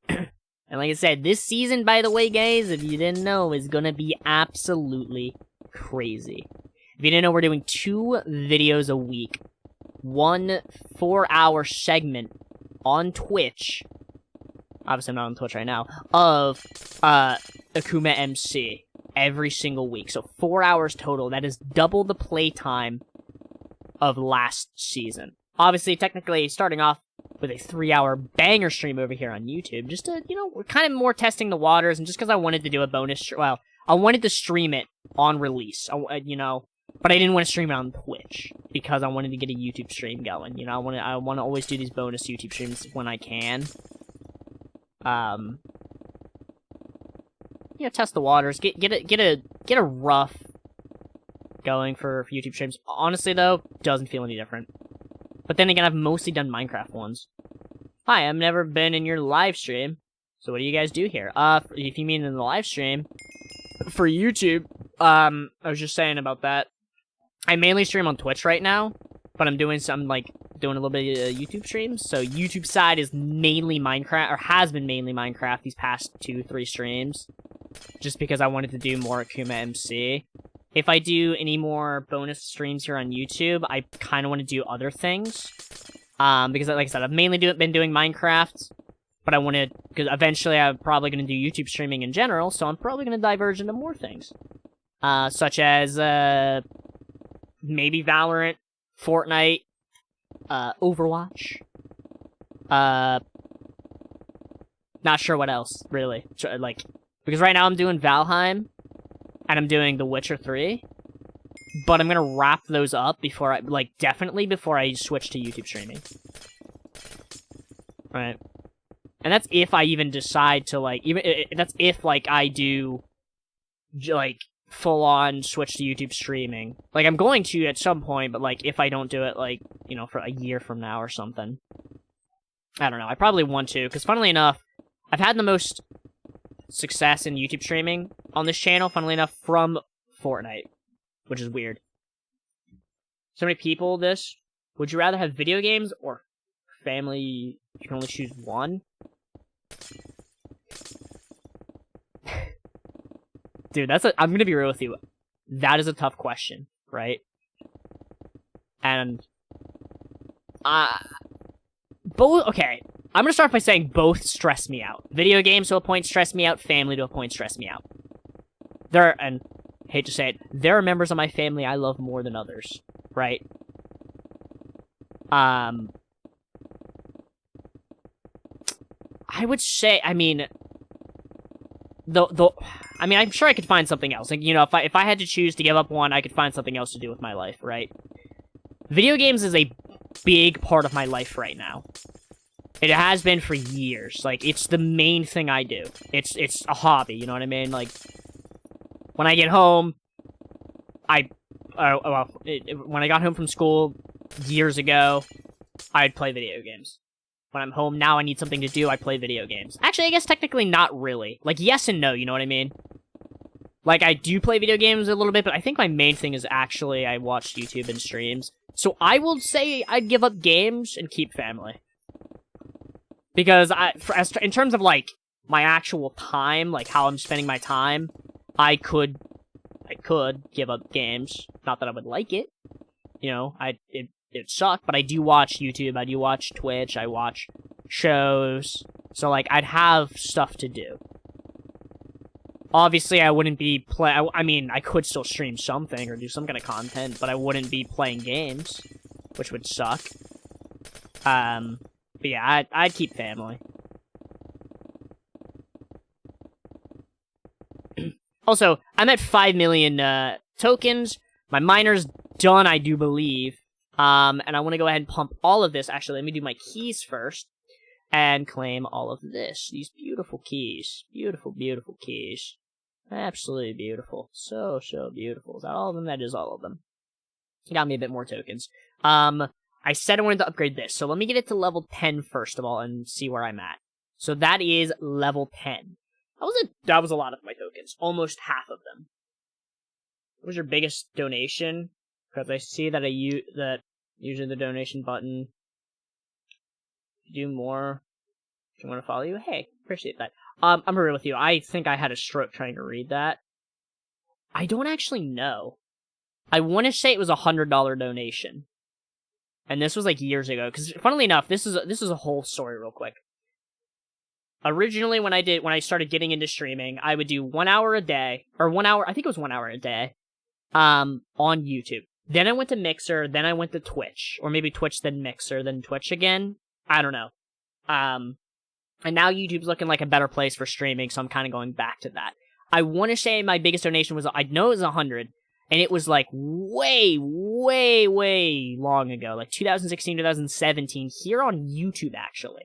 A: And like I said, this season, by the way, guys, if you didn't know, is gonna be absolutely crazy. If you didn't know, we're doing 2 videos a week. 1 4-hour segment on Twitch, obviously I'm not on Twitch right now, of AkumaMC every single week. So 4 hours total. That is double the playtime of last season. Obviously, technically, starting off with a 3-hour banger stream over here on YouTube, just to, you know, we're kind of more testing the waters, and just because I wanted to do a bonus, well, I wanted to stream it on release, you know, but I didn't want to stream it on Twitch, because I wanted to get a YouTube stream going, you know, I want to always do these bonus YouTube streams when I can. You know, test the waters, get a rough going for YouTube streams. Honestly, though, doesn't feel any different. But then again, I've mostly done Minecraft ones. Hi, I've never been in your live stream. So what do you guys do here? If you mean in the live stream, for YouTube, I was just saying about that. I mainly stream on Twitch right now, but I'm doing some, like, doing a little bit of YouTube streams. So YouTube side is mainly Minecraft, or has been mainly Minecraft these past 2-3 streams. Just because I wanted to do more AkumaMC. If I do any more bonus streams here on YouTube, I kind of want to do other things. Because, like I said, I've mainly been doing Minecraft, but I want to, because eventually I'm probably going to do YouTube streaming in general, so I'm probably going to diverge into more things. Such as, maybe Valorant, Fortnite, Overwatch. Not sure what else, really. Like, because right now I'm doing Valheim, and I'm doing The Witcher 3, but I'm gonna wrap those up before I, definitely before I switch to YouTube streaming. Right. And that's if I even decide to, like, that's if, like, I do, like, full-on switch to YouTube streaming. Like, I'm going to at some point, but, like, if I don't do it, like, you know, for a year from now or something. I don't know. I probably want to, because funnily enough, I've had the most success in YouTube streaming on this channel, funnily enough, from Fortnite, which is weird. So many people, this. Would you rather have video games or family? You can only choose one? Dude, I'm gonna be real with you. That is a tough question, right? And, both, okay. I'm gonna start by saying both stress me out. Video games to a point stress me out, family to a point stress me out. And, hate to say it, there are members of my family I love more than others, right? I would say, I mean, I mean, I'm sure I could find something else. Like, you know, if I had to choose to give up one, I could find something else to do with my life, right? Video games is a big part of my life right now. It has been for years. Like, it's the main thing I do. It's a hobby, you know what I mean? Like, when I get home, when I got home from school years ago, I'd play video games. When I'm home now, I need something to do, I play video games. Actually, I guess technically not really. Like, yes and no, you know what I mean? Like, I do play video games a little bit, but I think my main thing is actually I watch YouTube and streams. So I will say I'd give up games and keep family. Because in terms of, like, my actual time, like, how I'm spending my time, I could give up games. Not that I would like it. You know, it sucked, but I do watch YouTube, I do watch Twitch, I watch shows, so, like, I'd have stuff to do. Obviously, I wouldn't be I mean, I could still stream something or do some kind of content, but I wouldn't be playing games, which would suck. But yeah, I'd keep family. Also, I'm at 5 million, tokens. My miner's done, I do believe. And I want to go ahead and pump all of this. Actually, let me do my keys first. And claim all of this. These beautiful keys. Beautiful, beautiful keys. Absolutely beautiful. So, so beautiful. Is that all of them? That is all of them. Got me a bit more tokens. I said I wanted to upgrade this. So let me get it to level 10 first of all and see where I'm at. So that is level 10. That was a lot of my tokens. Almost half of them. What was your biggest donation? Because I see that using the donation button, do more. Do you want to follow you? Hey, appreciate that. I'm real with you. I think I had a stroke trying to read that. I don't actually know. I want to say it was a $100 donation, and this was like years ago. Because funnily enough, this is a whole story real quick. Originally, when I started getting into streaming, I would do 1 hour a day, or 1 hour. I think it was 1 hour a day, on YouTube. Then I went to Mixer, then I went to Twitch. Or maybe Twitch, then Mixer, then Twitch again. I don't know. And now YouTube's looking like a better place for streaming, so I'm kind of going back to that. I want to say my biggest donation was, I know it was 100, and it was like way, way, way long ago. Like 2016, 2017, here on YouTube, actually.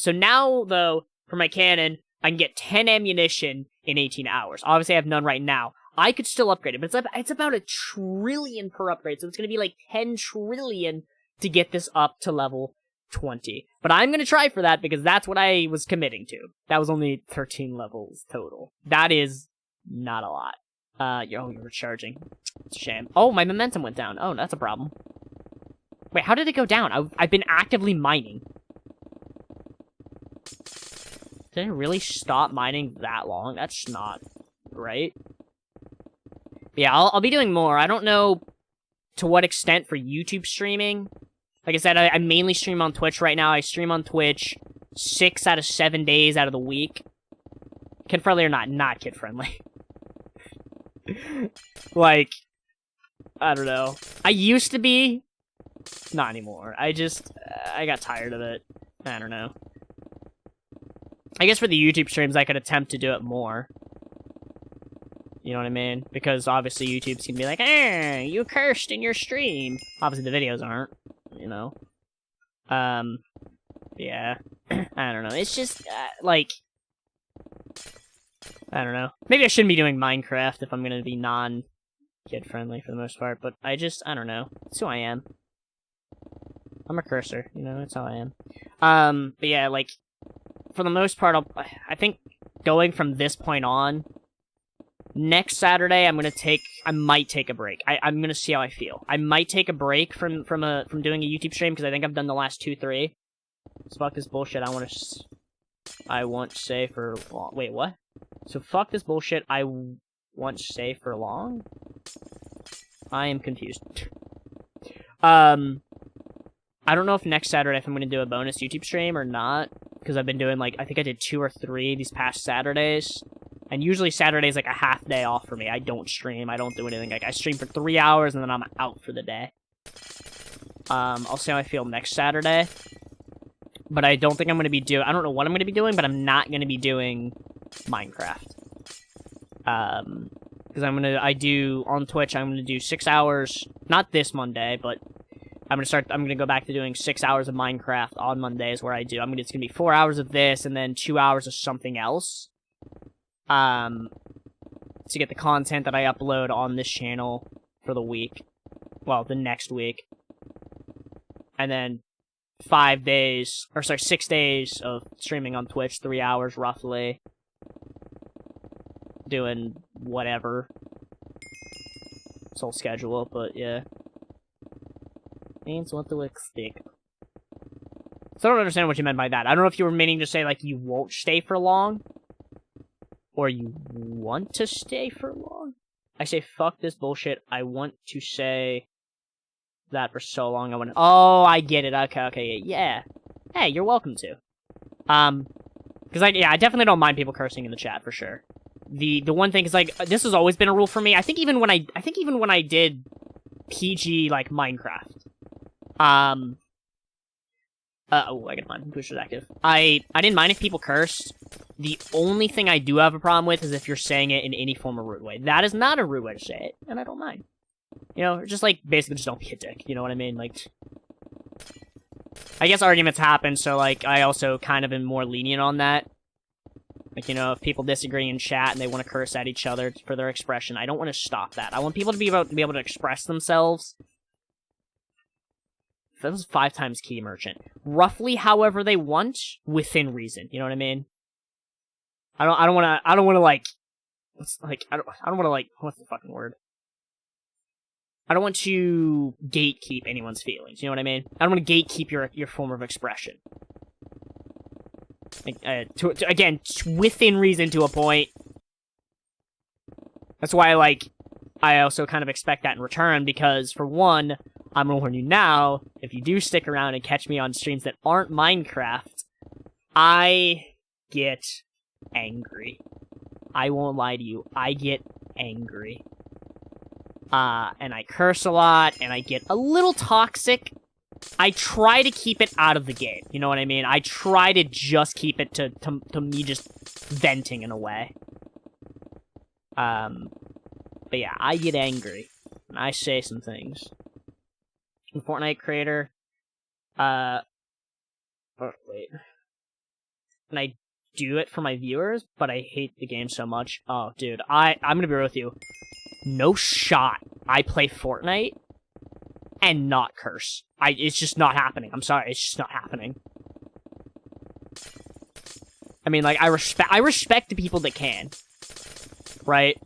A: So now, though, for my cannon, I can get 10 ammunition in 18 hours. Obviously, I have none right now. I could still upgrade it, but it's about 1 trillion per upgrade, so it's going to be like 10 trillion to get this up to level 20. But I'm going to try for that because that's what I was committing to. That was only 13 levels total. That is not a lot. You're recharging. It's a shame. Oh, my momentum went down. Oh, that's a problem. Wait, how did it go down? I've been actively mining. Did I really stop mining that long? That's not right. Yeah, I'll be doing more. I don't know to what extent for YouTube streaming. Like I said, I mainly stream on Twitch right now. I stream on Twitch 6 out of 7 days out of the week. Kid-friendly or not? Not kid-friendly. Like, I don't know. I used to be. Not anymore. I got tired of it. I don't know. I guess for the YouTube streams, I could attempt to do it more. You know what I mean? Because obviously YouTube's gonna be like, you cursed in your stream. Obviously the videos aren't, you know. Yeah. I don't know. It's just, like... I don't know. Maybe I shouldn't be doing Minecraft if I'm gonna be non-kid-friendly for the most part, but I don't know. It's who I am. I'm a cursor, you know, that's how I am. But yeah, like, for the most part, I think going from this point on, next Saturday, I might take a break. I'm gonna see how I feel. I might take a break from doing a YouTube stream, because I think I've done the last 2, 3. So fuck this bullshit, I want to say for long. Wait, what? So fuck this bullshit, I want to say for long? I am confused. I don't know if next Saturday if I'm gonna do a bonus YouTube stream or not, because I've been doing, like, I think I did 2 or 3 these past Saturdays. And usually Saturday's like a half day off for me. I don't stream, I don't do anything. Like, I stream for 3 hours and then I'm out for the day. I'll see how I feel next Saturday. But I don't think I'm gonna be I don't know what I'm gonna be doing, but I'm not gonna be doing Minecraft. Because on Twitch, I'm gonna do 6 hours, not this Monday, but I'm gonna go back to doing 6 hours of Minecraft on Mondays where it's gonna be 4 hours of this and then 2 hours of something else. To get the content that I upload on this channel for the week. Well, the next week. And then 6 days of streaming on Twitch, 3 hours roughly. Doing whatever. It's whole schedule, but yeah. Means what to expect. So I don't understand what you meant by that. I don't know if you were meaning to say, like, you won't stay for long. Or you want to stay for long. I say, fuck this bullshit. I want to say that for so long. Oh, I get it. Okay, yeah. Hey, you're welcome to. Because I definitely don't mind people cursing in the chat, for sure. The one thing is, like, this has always been a rule for me. I think even when I did PG, like, Minecraft. Oh, I gotta find push was active. I didn't mind if people cursed. The only thing I do have a problem with is if you're saying it in any form of rude way. That is not a rude way to say it, and I don't mind. You know, just, like, basically just don't be a dick, you know what I mean? Like, I guess arguments happen, so, like, I also kind of am more lenient on that. Like, you know, if people disagree in chat and they want to curse at each other for their expression, I don't want to stop that. I want people to be able to express themselves. That was 5 times key merchant. Roughly however they want, within reason. You know what I mean? I don't want to like, what's the fucking word? I don't want to gatekeep anyone's feelings. You know what I mean? I don't want to gatekeep your form of expression. Like, again, within reason to a point. That's why, like, I also kind of expect that in return, because, for one, I'm gonna warn you now, if you do stick around and catch me on streams that aren't Minecraft, I get angry. I won't lie to you, I get angry. And I curse a lot, and I get a little toxic. I try to keep it out of the game, you know what I mean? I try to just keep it to me just venting in a way. But yeah, I get angry, and I say some things. Fortnite creator, oh, wait. And I do it for my viewers, but I hate the game so much. Oh, dude, I'm gonna be real with you. No shot I play Fortnite and not curse. It's just not happening. I'm sorry, it's just not happening. I mean, like, I respect the people that can. Right?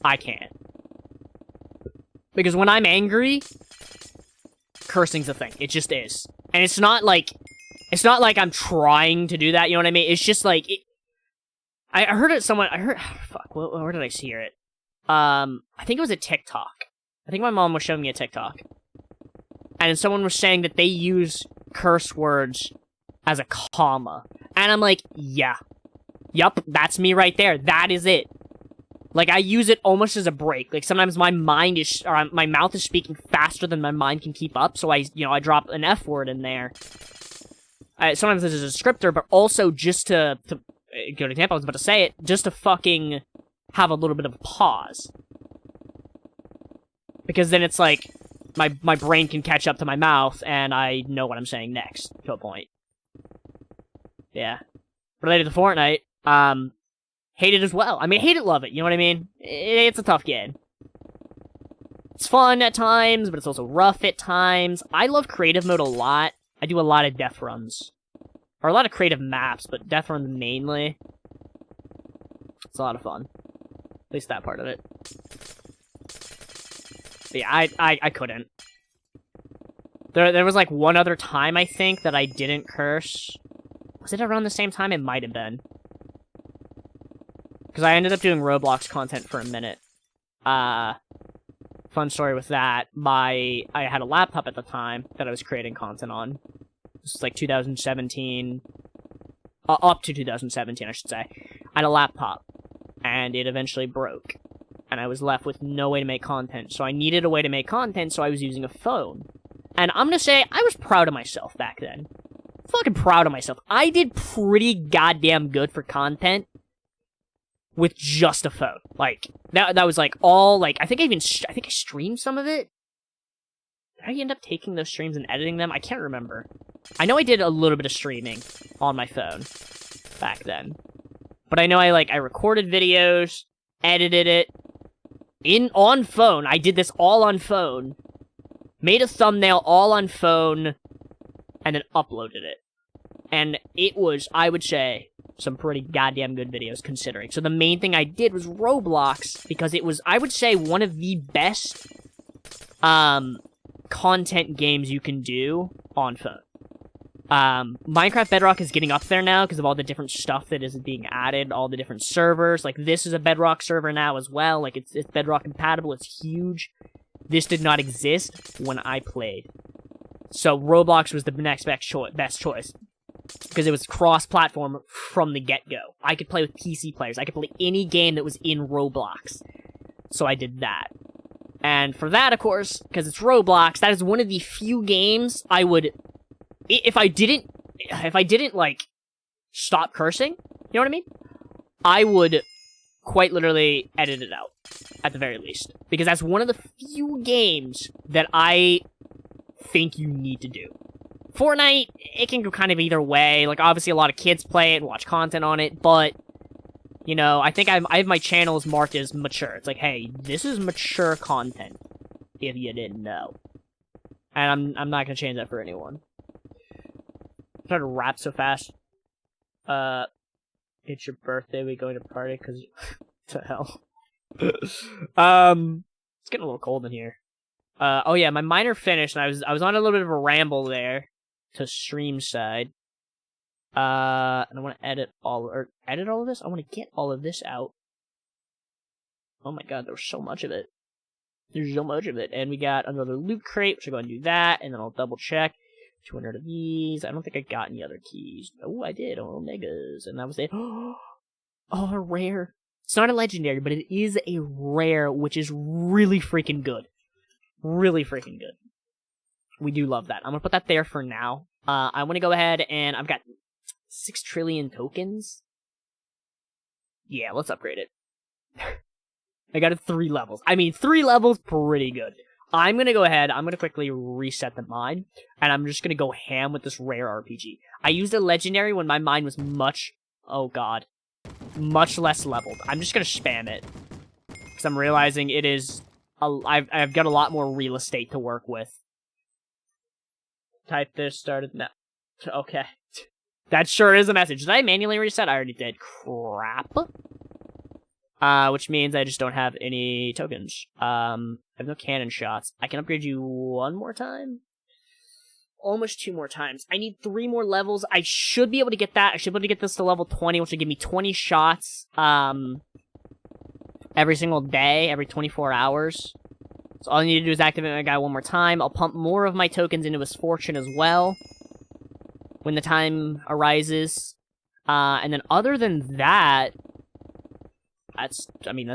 A: I can't. Because when I'm angry, cursing's a thing. It just is. And it's not like I'm trying to do that, you know what I mean? It's just like, I heard it fuck, where did I hear it? I think it was a TikTok. I think my mom was showing me a TikTok. And someone was saying that they use curse words as a comma. And I'm like, yeah. Yup, that's me right there. That is it. Like, I use it almost as a break. Like, sometimes my mouth is speaking faster than my mind can keep up, so I drop an F word in there. Sometimes this is a descriptor, but also just to go to example, I was about to say it, just to fucking have a little bit of a pause. Because then it's like, my brain can catch up to my mouth, and I know what I'm saying next, to a point. Yeah. Related to Fortnite, hate it as well. I mean, hate it, love it, you know what I mean? It's a tough game. It's fun at times, but it's also rough at times. I love creative mode a lot. I do a lot of death runs. Or a lot of creative maps, but death runs mainly. It's a lot of fun. At least that part of it. But yeah, I couldn't. There was like one other time, I think, that I didn't curse. Was it around the same time? It might have been. Because I ended up doing Roblox content for a minute. Fun story with that. I had a laptop at the time that I was creating content on. This was like 2017. Up to 2017, I should say. I had a laptop. And it eventually broke. And I was left with no way to make content. So I needed a way to make content, so I was using a phone. And I'm gonna say, I was proud of myself back then. Fucking proud of myself. I did pretty goddamn good for content with just a phone. Like, that was like all, like, I think I streamed some of it. Did I end up taking those streams and editing them? I can't remember. I know I did a little bit of streaming on my phone back then. But I know I recorded videos, edited it, on phone. I did this all on phone. Made a thumbnail all on phone, and then uploaded it. And it was, I would say, some pretty goddamn good videos considering. So the main thing I did was Roblox, because it was, I would say, one of the best content games you can do on phone. Minecraft Bedrock is getting up there now because of all the different stuff that is being added, all the different servers. Like, this is a Bedrock server now as well. Like, it's Bedrock compatible, it's huge. This did not exist when I played. So Roblox was the next best choice. Because it was cross-platform from the get-go. I could play with PC players. I could play any game that was in Roblox. So I did that. And for that, of course, because it's Roblox, that is one of the few games I would... If I didn't, like, stop cursing, you know what I mean? I would quite literally edit it out, at the very least. Because that's one of the few games that I think you need to do. Fortnite, it can go kind of either way. Like, obviously a lot of kids play it and watch content on it, but, you know, I think I have my channels marked as mature. It's like, hey, this is mature content, if you didn't know. And I'm not gonna change that for anyone. I'm trying to rap so fast. It's your birthday, we going to party, cause what the hell? It's getting a little cold in here. Oh yeah, my miner finished, and I was on a little bit of a ramble there to stream side. And I want to edit all of this. I want to get all of this out. Oh my god, there was so much of it. There's so much of it, and we got another loot crate, which I'm going to do that, and then I'll double check. 200 of these. I don't think I got any other keys. Oh, I did. Oh, megas, and that was it. Oh, a rare. It's not a legendary, but it is a rare, which is really freaking good. Really freaking good. We do love that. I'm gonna put that there for now. I want to go ahead and I've got 6 trillion tokens. Yeah, let's upgrade it. I got it 3 levels. I mean, 3 levels, pretty good. I'm gonna go ahead, I'm gonna quickly reset the mine, and I'm just gonna go ham with this rare RPG. I used a legendary when my mine was much less leveled. I'm just gonna spam it. Because I'm realizing it is... I've got a lot more real estate to work with. Type this, started now. Okay. That sure is a message. Did I manually reset? I already did. Crap. Which means I just don't have any tokens. I have no cannon shots. I can upgrade you 1 more time? Almost 2 more times. I need 3 more levels. I should be able to get that. I should be able to get this to level 20, which will give me 20 shots, every single day, every 24 hours. So all I need to do is activate my guy 1 more time. I'll pump more of my tokens into his fortune as well when the time arises. And then other than that, that's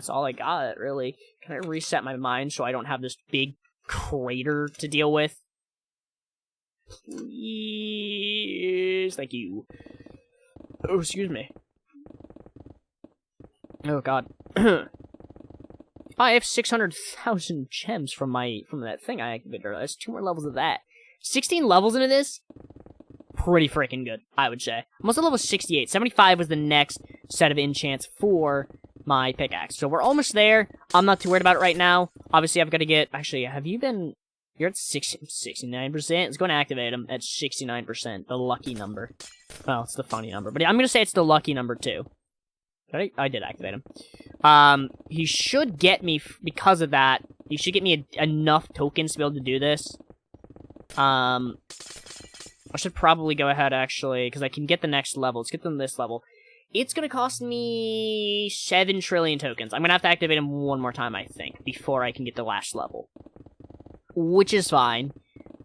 A: all I got, really. Can I reset my mine so I don't have this big crater to deal with? Please. Thank you. Oh, excuse me. Oh, God. I have 600,000 gems from that thing I activated earlier. There's 2 more levels of that. 16 levels into this? pretty freaking good, I would say. I'm also level 68. 75 was the next set of enchants for my pickaxe. So we're almost there. I'm not too worried about it right now. Obviously, I've got to get... Actually, have you been... You're at 69%. Let's go and activate him at 69%. The lucky number. Well, it's the funny number. But I'm going to say it's the lucky number, too. I did activate him. He should get me... Because of that, he should get me enough tokens to be able to do this. I should probably go ahead, actually, because I can get the next level. Let's get them this level. It's going to cost me 7 trillion tokens. I'm going to have to activate him one more time, I think, before I can get the last level. Which is fine.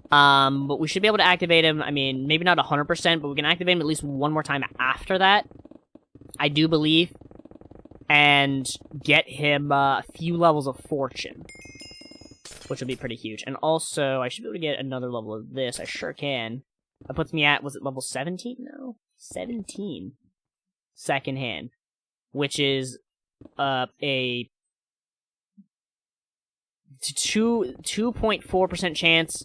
A: But we should be able to activate him, I mean, maybe not 100%, but we can activate him at least one more time after that. I do believe. And get him a few levels of fortune. Which would be pretty huge. And also, I should be able to get another level of this. I sure can. That puts me at, was it level 17? No. 17. Second hand. Which is a 2.4% chance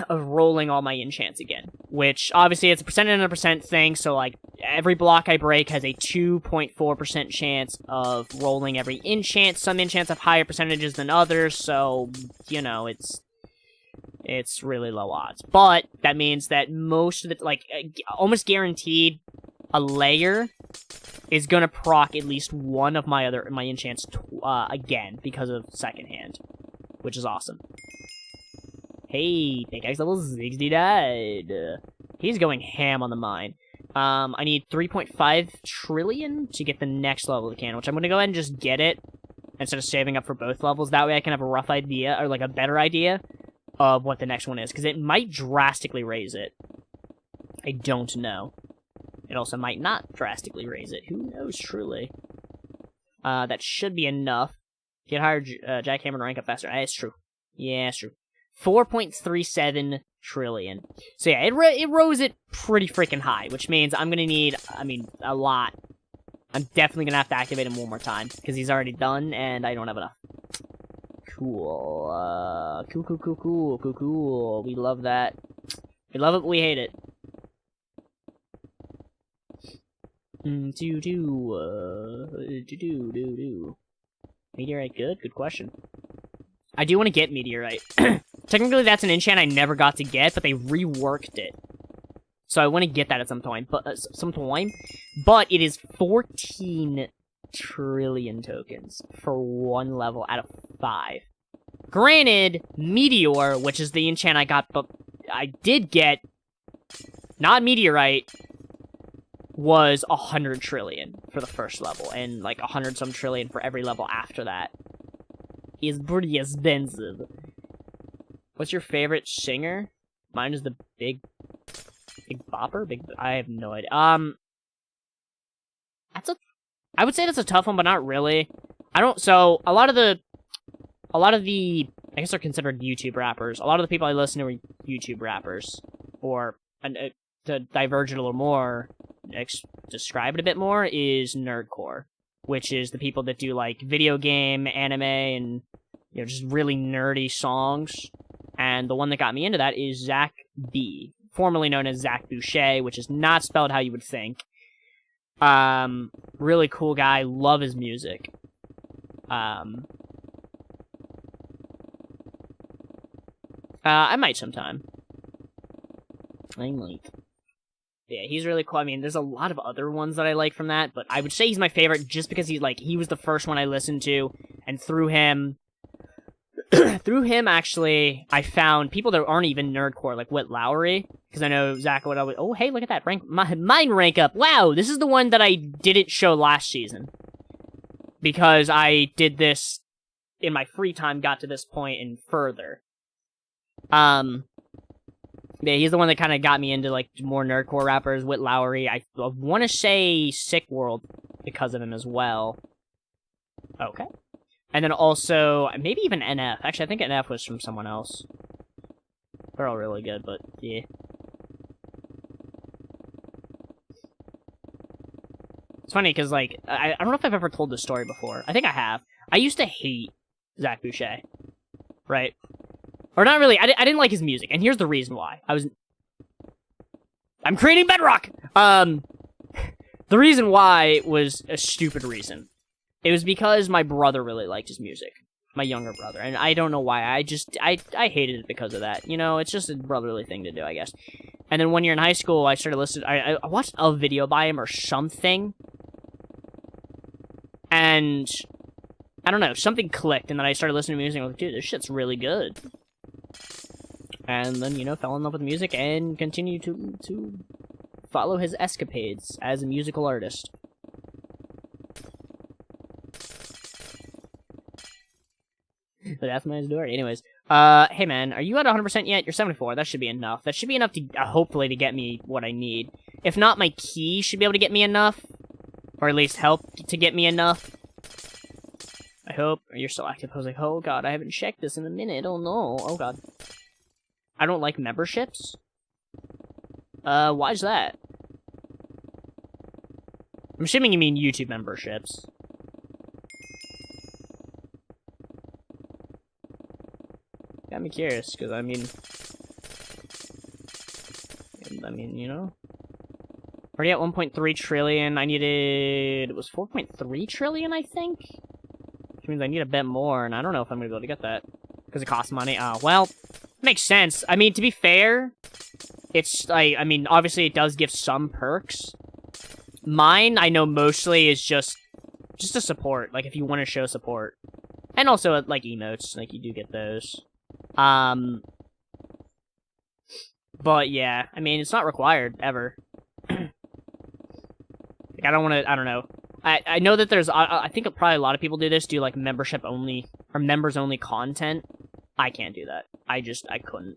A: of rolling all my enchants again. Which, obviously, it's a percent and a percent thing, so, like, every block I break has a 2.4% chance of rolling every enchant. Some enchants have higher percentages than others, so, you know, it's really low odds. But, that means that most of the, like, almost guaranteed, a layer is gonna proc at least one of my enchants again because of second hand, which is awesome. Hey, pickaxe level 69. He's going ham on the mine. I need 3.5 trillion to get the next level of the cannon, which I'm gonna go ahead and just get it instead of saving up for both levels. That way I can have a rough idea, or like a better idea of what the next one is, because it might drastically raise it. I don't know. It also might not drastically raise it. Who knows, truly. That should be enough. Get higher jackhammer to rank up faster. It's true. Yeah, it's true. 4.37 trillion. So yeah, it rose it pretty freaking high, which means I'm gonna need, I mean, a lot. I'm definitely gonna have to activate him one more time, because he's already done, and I don't have enough. Cool. Cool. We love that. We love it, but we hate it. Meteorite good? Good question. I do want to get Meteorite. Technically, that's an enchant I never got to get, but they reworked it. So I want to get that at some time. But it is 14 trillion tokens for one level out of 5. Granted, Meteor, which is the enchant I got, but I did get, not Meteorite, was 100 trillion for the first level, and like 100-some trillion for every level after that. Is pretty expensive. What's your favorite singer? Mine is the Big Bopper? I have no idea. I would say that's a tough one, but not really. So, a lot of the, I guess they're considered YouTube rappers. A lot of the people I listen to are YouTube rappers. Or, to diverge it a little more, describe it a bit more, is nerdcore. Which is the people that do, like, video game, anime, and, you know, just really nerdy songs. And the one that got me into that is Zach B, formerly known as Zach Boucher, which is not spelled how you would think. Really cool guy, love his music. I might sometime. Yeah, he's really cool. I mean, there's a lot of other ones that I like from that, but I would say he's my favorite just because he was the first one I listened to, and through him, actually, I found people that aren't even nerdcore, like Whit Lowry, because I know Zach would always, oh, hey, look at that, mine rank up. Wow, this is the one that I didn't show last season, because I did this in my free time, got to this point and further. Yeah, he's the one that kind of got me into, like, more nerdcore rappers. Whit Lowry. I want to say Sick World because of him as well. Okay. And then also, maybe even NF. Actually, I think NF was from someone else. They're all really good, but, yeah. It's funny, because, like, I don't know if I've ever told this story before. I think I have. I used to hate Zach Boucher. Right? Or not really, I didn't like his music, and here's the reason why. I'm creating bedrock! The reason why was a stupid reason. It was because my brother really liked his music. My younger brother. And I don't know why. I hated it because of that. You know, it's just a brotherly thing to do, I guess. And then one year in high school, I started listening... I watched a video by him or something. And... I don't know, something clicked, and then I started listening to music, and I was like, dude, this shit's really good. And then, you know, fell in love with music, and continued to follow his escapades as a musical artist. But that's my story. Anyways, hey man, are you at 100% yet? You're 74, that should be enough. That should be enough to, hopefully, to get me what I need. If not, my key should be able to get me enough. Or at least help to get me enough. I hope. You're still active. I was like, oh god, I haven't checked this in a minute. Oh no. Oh god. I don't like memberships? Why's that? I'm assuming you mean YouTube memberships. Got me curious, because I mean, you know. Already at 1.3 trillion. I needed... It was 4.3 trillion, I think? Which means I need a bit more, and I don't know if I'm gonna be able to get that. Because it costs money. Oh, well, makes sense. I mean, to be fair, it's, like, I mean, obviously it does give some perks. Mine, I know mostly is just a support, like, if you want to show support. And also, like, emotes, like, you do get those. But, yeah, I mean, it's not required, ever. Like, I don't want to, I don't know. I know that there's, I think probably a lot of people do this, do, like, membership only, or members only content. I can't do that. I couldn't.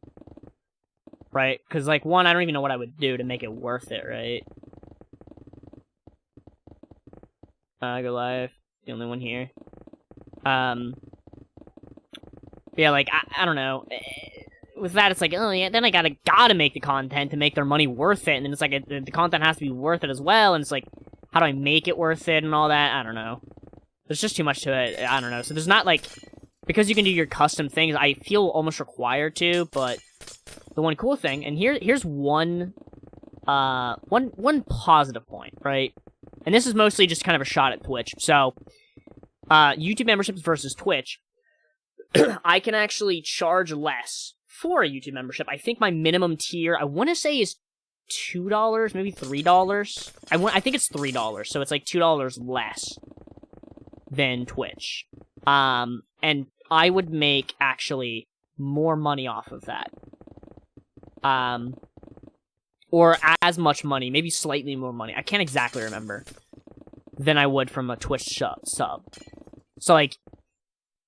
A: Right? Because, like, one, I don't even know what I would do to make it worth it, right? Go live. The only one here. Yeah, like, I don't know. With that, it's like, oh, yeah, then I gotta make the content to make their money worth it, and then it's like, the content has to be worth it as well, and it's like, how do I make it worth it and all that? I don't know. There's just too much to it. I don't know. So there's not, like... Because you can do your custom things, I feel almost required to, but... The one cool thing, and here's one positive point, right? And this is mostly just kind of a shot at Twitch. So, YouTube memberships versus Twitch. I can actually charge less for a YouTube membership. I think my minimum tier, I want to say, is $2, maybe $3. I think it's $3, so it's like $2 less than Twitch. And I would make, actually, more money off of that. Or as much money, maybe slightly more money, I can't exactly remember, than I would from a Twitch sub. So, like,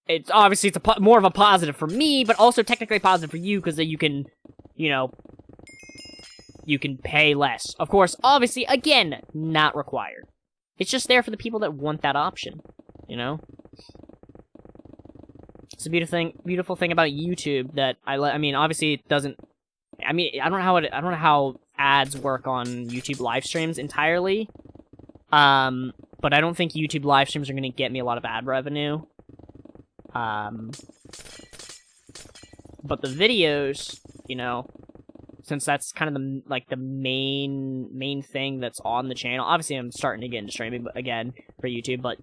A: it's obviously, it's more of a positive for me, but also technically positive for you, because then you can, you know, you can pay less. Of course, obviously, again, not required. It's just there for the people that want that option, you know? It's a beautiful thing about YouTube that I mean, obviously it doesn't. I mean, I don't know how ads work on YouTube live streams entirely. But I don't think YouTube live streams are going to get me a lot of ad revenue. But the videos, you know, since that's kind of the main thing that's on the channel. Obviously, I'm starting to get into streaming again for YouTube, but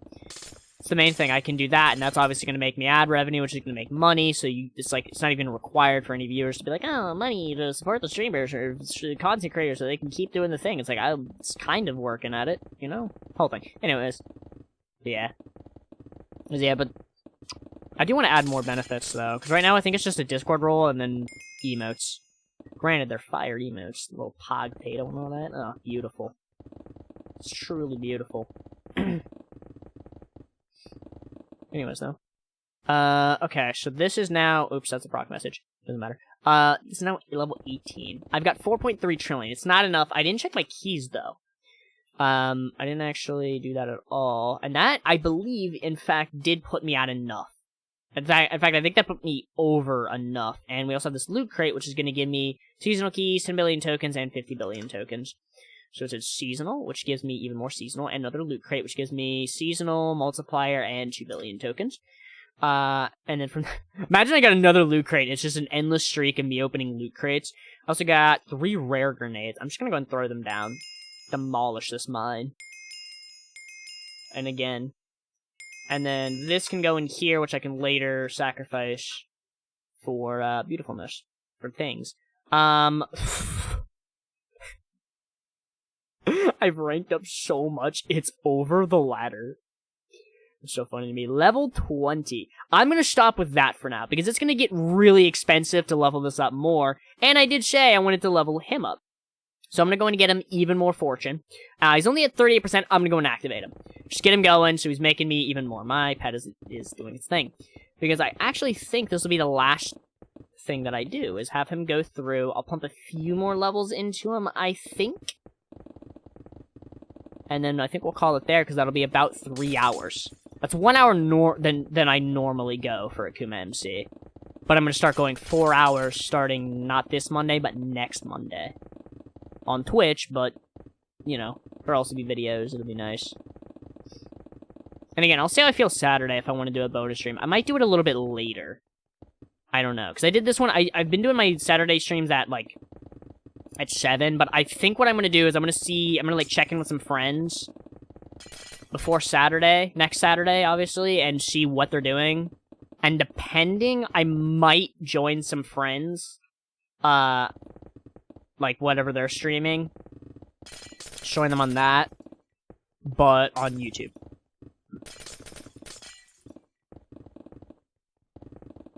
A: it's the main thing. I can do that, and that's obviously going to make me ad revenue, which is going to make money. So it's like, it's not even required for any viewers to be like, oh, money to support the streamers or content creators so they can keep doing the thing. It's like, I'm kind of working at it, you know? Whole thing. Anyways, yeah. But I do want to add more benefits, though, because right now I think it's just a Discord role and then emotes. Granted, they're fire emotes, little pog potato and all that. Oh, beautiful. It's truly beautiful. Anyways, though. Okay, so this is now... Oops, that's a proc message. Doesn't matter. This is now level 18. I've got 4.3 trillion. It's not enough. I didn't check my keys, though. I didn't actually do that at all. And that, I believe, in fact, did put me at enough. In fact, I think that put me over enough. And we also have this loot crate, which is going to give me seasonal keys, 10 billion tokens, and 50 billion tokens. So it's seasonal, which gives me even more seasonal, and another loot crate, which gives me seasonal, multiplier, and 2 billion tokens. And then from... Imagine I got another loot crate, it's just an endless streak of me opening loot crates. I also got 3 rare grenades. I'm just gonna go and throw them down. Demolish this mine. And again. And then this can go in here, which I can later sacrifice for beautifulness. For things. I've ranked up so much, it's over the ladder. It's so funny to me. Level 20. I'm going to stop with that for now, because it's going to get really expensive to level this up more, and I did say I wanted to level him up. So I'm going to go and get him even more fortune. He's only at 38%, I'm going to go and activate him. Just get him going, so he's making me even more. My pet is doing its thing. Because I actually think this will be the last thing that I do, is have him go through. I'll pump a few more levels into him, I think. And then I think we'll call it there, because that'll be about 3 hours. That's 1 hour than I normally go for AkumaMC. But I'm going to start going 4 hours starting not this Monday, but next Monday. On Twitch, but, you know, there'll also be videos. It'll be nice. And again, I'll see how I feel Saturday if I want to do a bonus stream. I might do it a little bit later. I don't know. Because I did this one, I've been doing my Saturday streams at, like, at 7. But I think what I'm going to do is I'm going to, like, check in with some friends before Saturday, next Saturday, obviously, and see what they're doing. And depending, I might join some friends, like, whatever they're streaming. Join them on that, but on YouTube.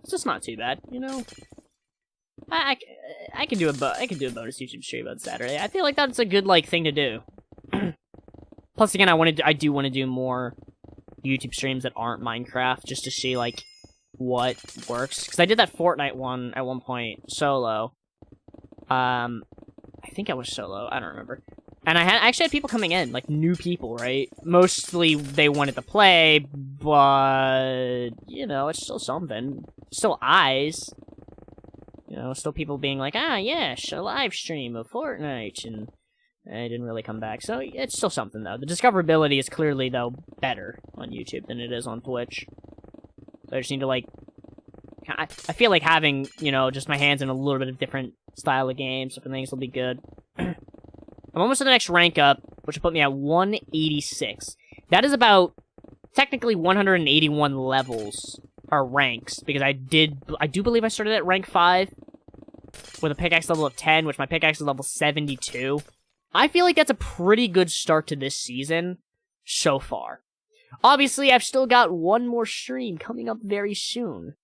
A: It's just not too bad, you know? I can do a bonus YouTube stream on Saturday. I feel like that's a good, like, thing to do. Plus, again, I do want to do more YouTube streams that aren't Minecraft, just to see, like, what works. Because I did that Fortnite one at one point, solo. I think I was solo, I don't remember. And I actually had people coming in, like, new people, right? Mostly they wanted to play, but, you know, it's still something. Still eyes. You know, still people being like, ah, yes, a live stream of Fortnite, and I didn't really come back. So, it's still something, though. The discoverability is clearly, though, better on YouTube than it is on Twitch. So I just need to, like... I feel like having, you know, just my hands in a little bit of different style of games, different things will be good. I'm almost to the next rank up, which will put me at 186. That is about, technically, 181 levels, or ranks, because I do believe I started at rank 5, with a pickaxe level of 10, which my pickaxe is level 72. I feel like that's a pretty good start to this season, so far. Obviously, I've still got one more stream coming up very soon.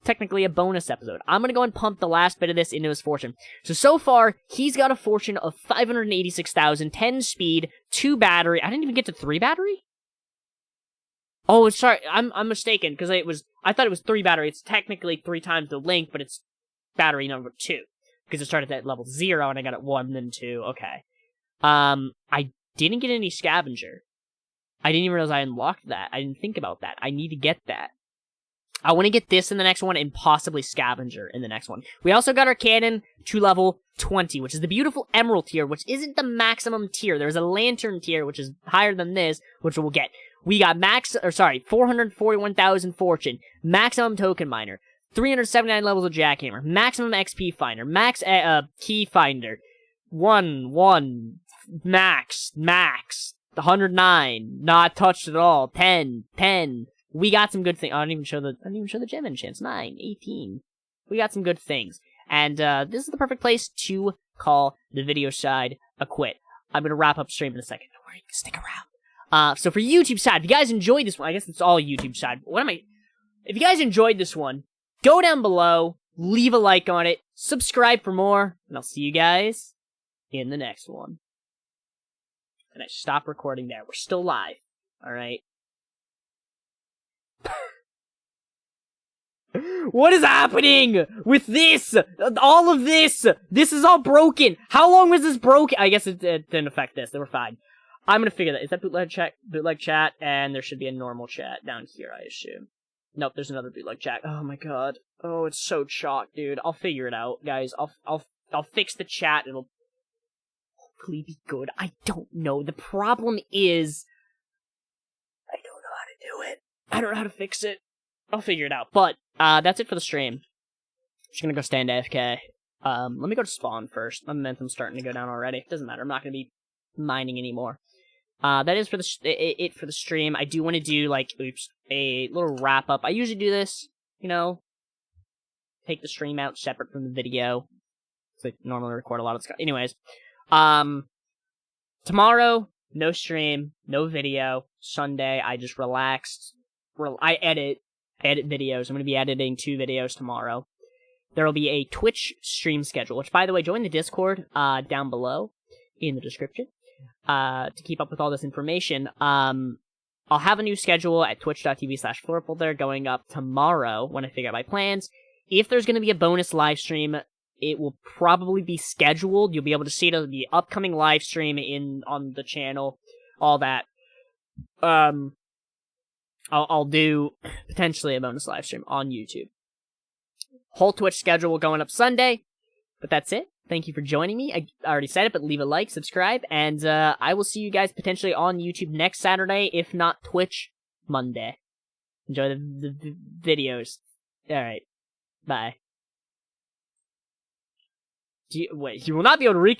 A: Technically a bonus episode. I'm gonna go and pump the last bit of this into his fortune. So far, he's got a fortune of 586,000, 10 speed, 2 battery. I didn't even get to 3 battery? Oh, sorry, I'm mistaken, because I thought it was 3 battery. It's technically 3 times the length, but it's battery number 2. Because it started at level 0, and I got it 1, then 2, okay. I didn't get any scavenger. I didn't even realize I unlocked that. I didn't think about that. I need to get that. I want to get this in the next one and possibly scavenger in the next one. We also got our cannon to level 20, which is the beautiful emerald tier, which isn't the maximum tier. There's a lantern tier, which is higher than this, which we'll get. We got 441,000 fortune, maximum token miner, 379 levels of jackhammer, maximum XP finder, max key finder, 1, max, 109, not touched at all, 10. We got some good things. I didn't even show the gem enchants. 9, 18. We got some good things. And this is the perfect place to call the video side a quit. I'm going to wrap up stream in a second. Don't worry, stick around. So for YouTube side, if you guys enjoyed this one, I guess it's all YouTube side. If you guys enjoyed this one, go down below, leave a like on it, subscribe for more, and I'll see you guys in the next one. And I stop recording there. We're still live. Alright? What is happening with this? All of this! This is all broken! How long was this broken? I guess it didn't affect this. They were fine. I'm gonna figure that. Is that bootleg chat? And there should be a normal chat down here, I assume. Nope, there's another bootleg chat. Oh my god. Oh, it's so chalk, dude. I'll figure it out, guys. I'll fix the chat. It'll hopefully be good. I don't know. The problem is I don't know how to do it. I don't know how to fix it. I'll figure it out. But, that's it for the stream. Just gonna go stand AFK. Let me go to spawn first. My momentum's starting to go down already. Doesn't matter. I'm not going to be mining anymore. That is for it for the stream. I do want to do, like, a little wrap-up. I usually do this, you know, take the stream out separate from the video. So I normally record a lot of stuff. Anyways, tomorrow, no stream, no video. Sunday, I just relaxed. I edit videos. I'm going to be editing 2 videos tomorrow. There will be a Twitch stream schedule, which, by the way, join the Discord down below in the description to keep up with all this information. I'll have a new schedule at twitch.tv/Flurpledur going up tomorrow when I figure out my plans. If there's going to be a bonus live stream, it will probably be scheduled. You'll be able to see the upcoming live stream on the channel, all that. I'll do potentially a bonus live stream on YouTube. Whole Twitch schedule going up Sunday, but that's it. Thank you for joining me. I already said it, but leave a like, subscribe, and I will see you guys potentially on YouTube next Saturday, if not Twitch Monday. Enjoy the videos. Alright, bye. You will not be able to reconnect.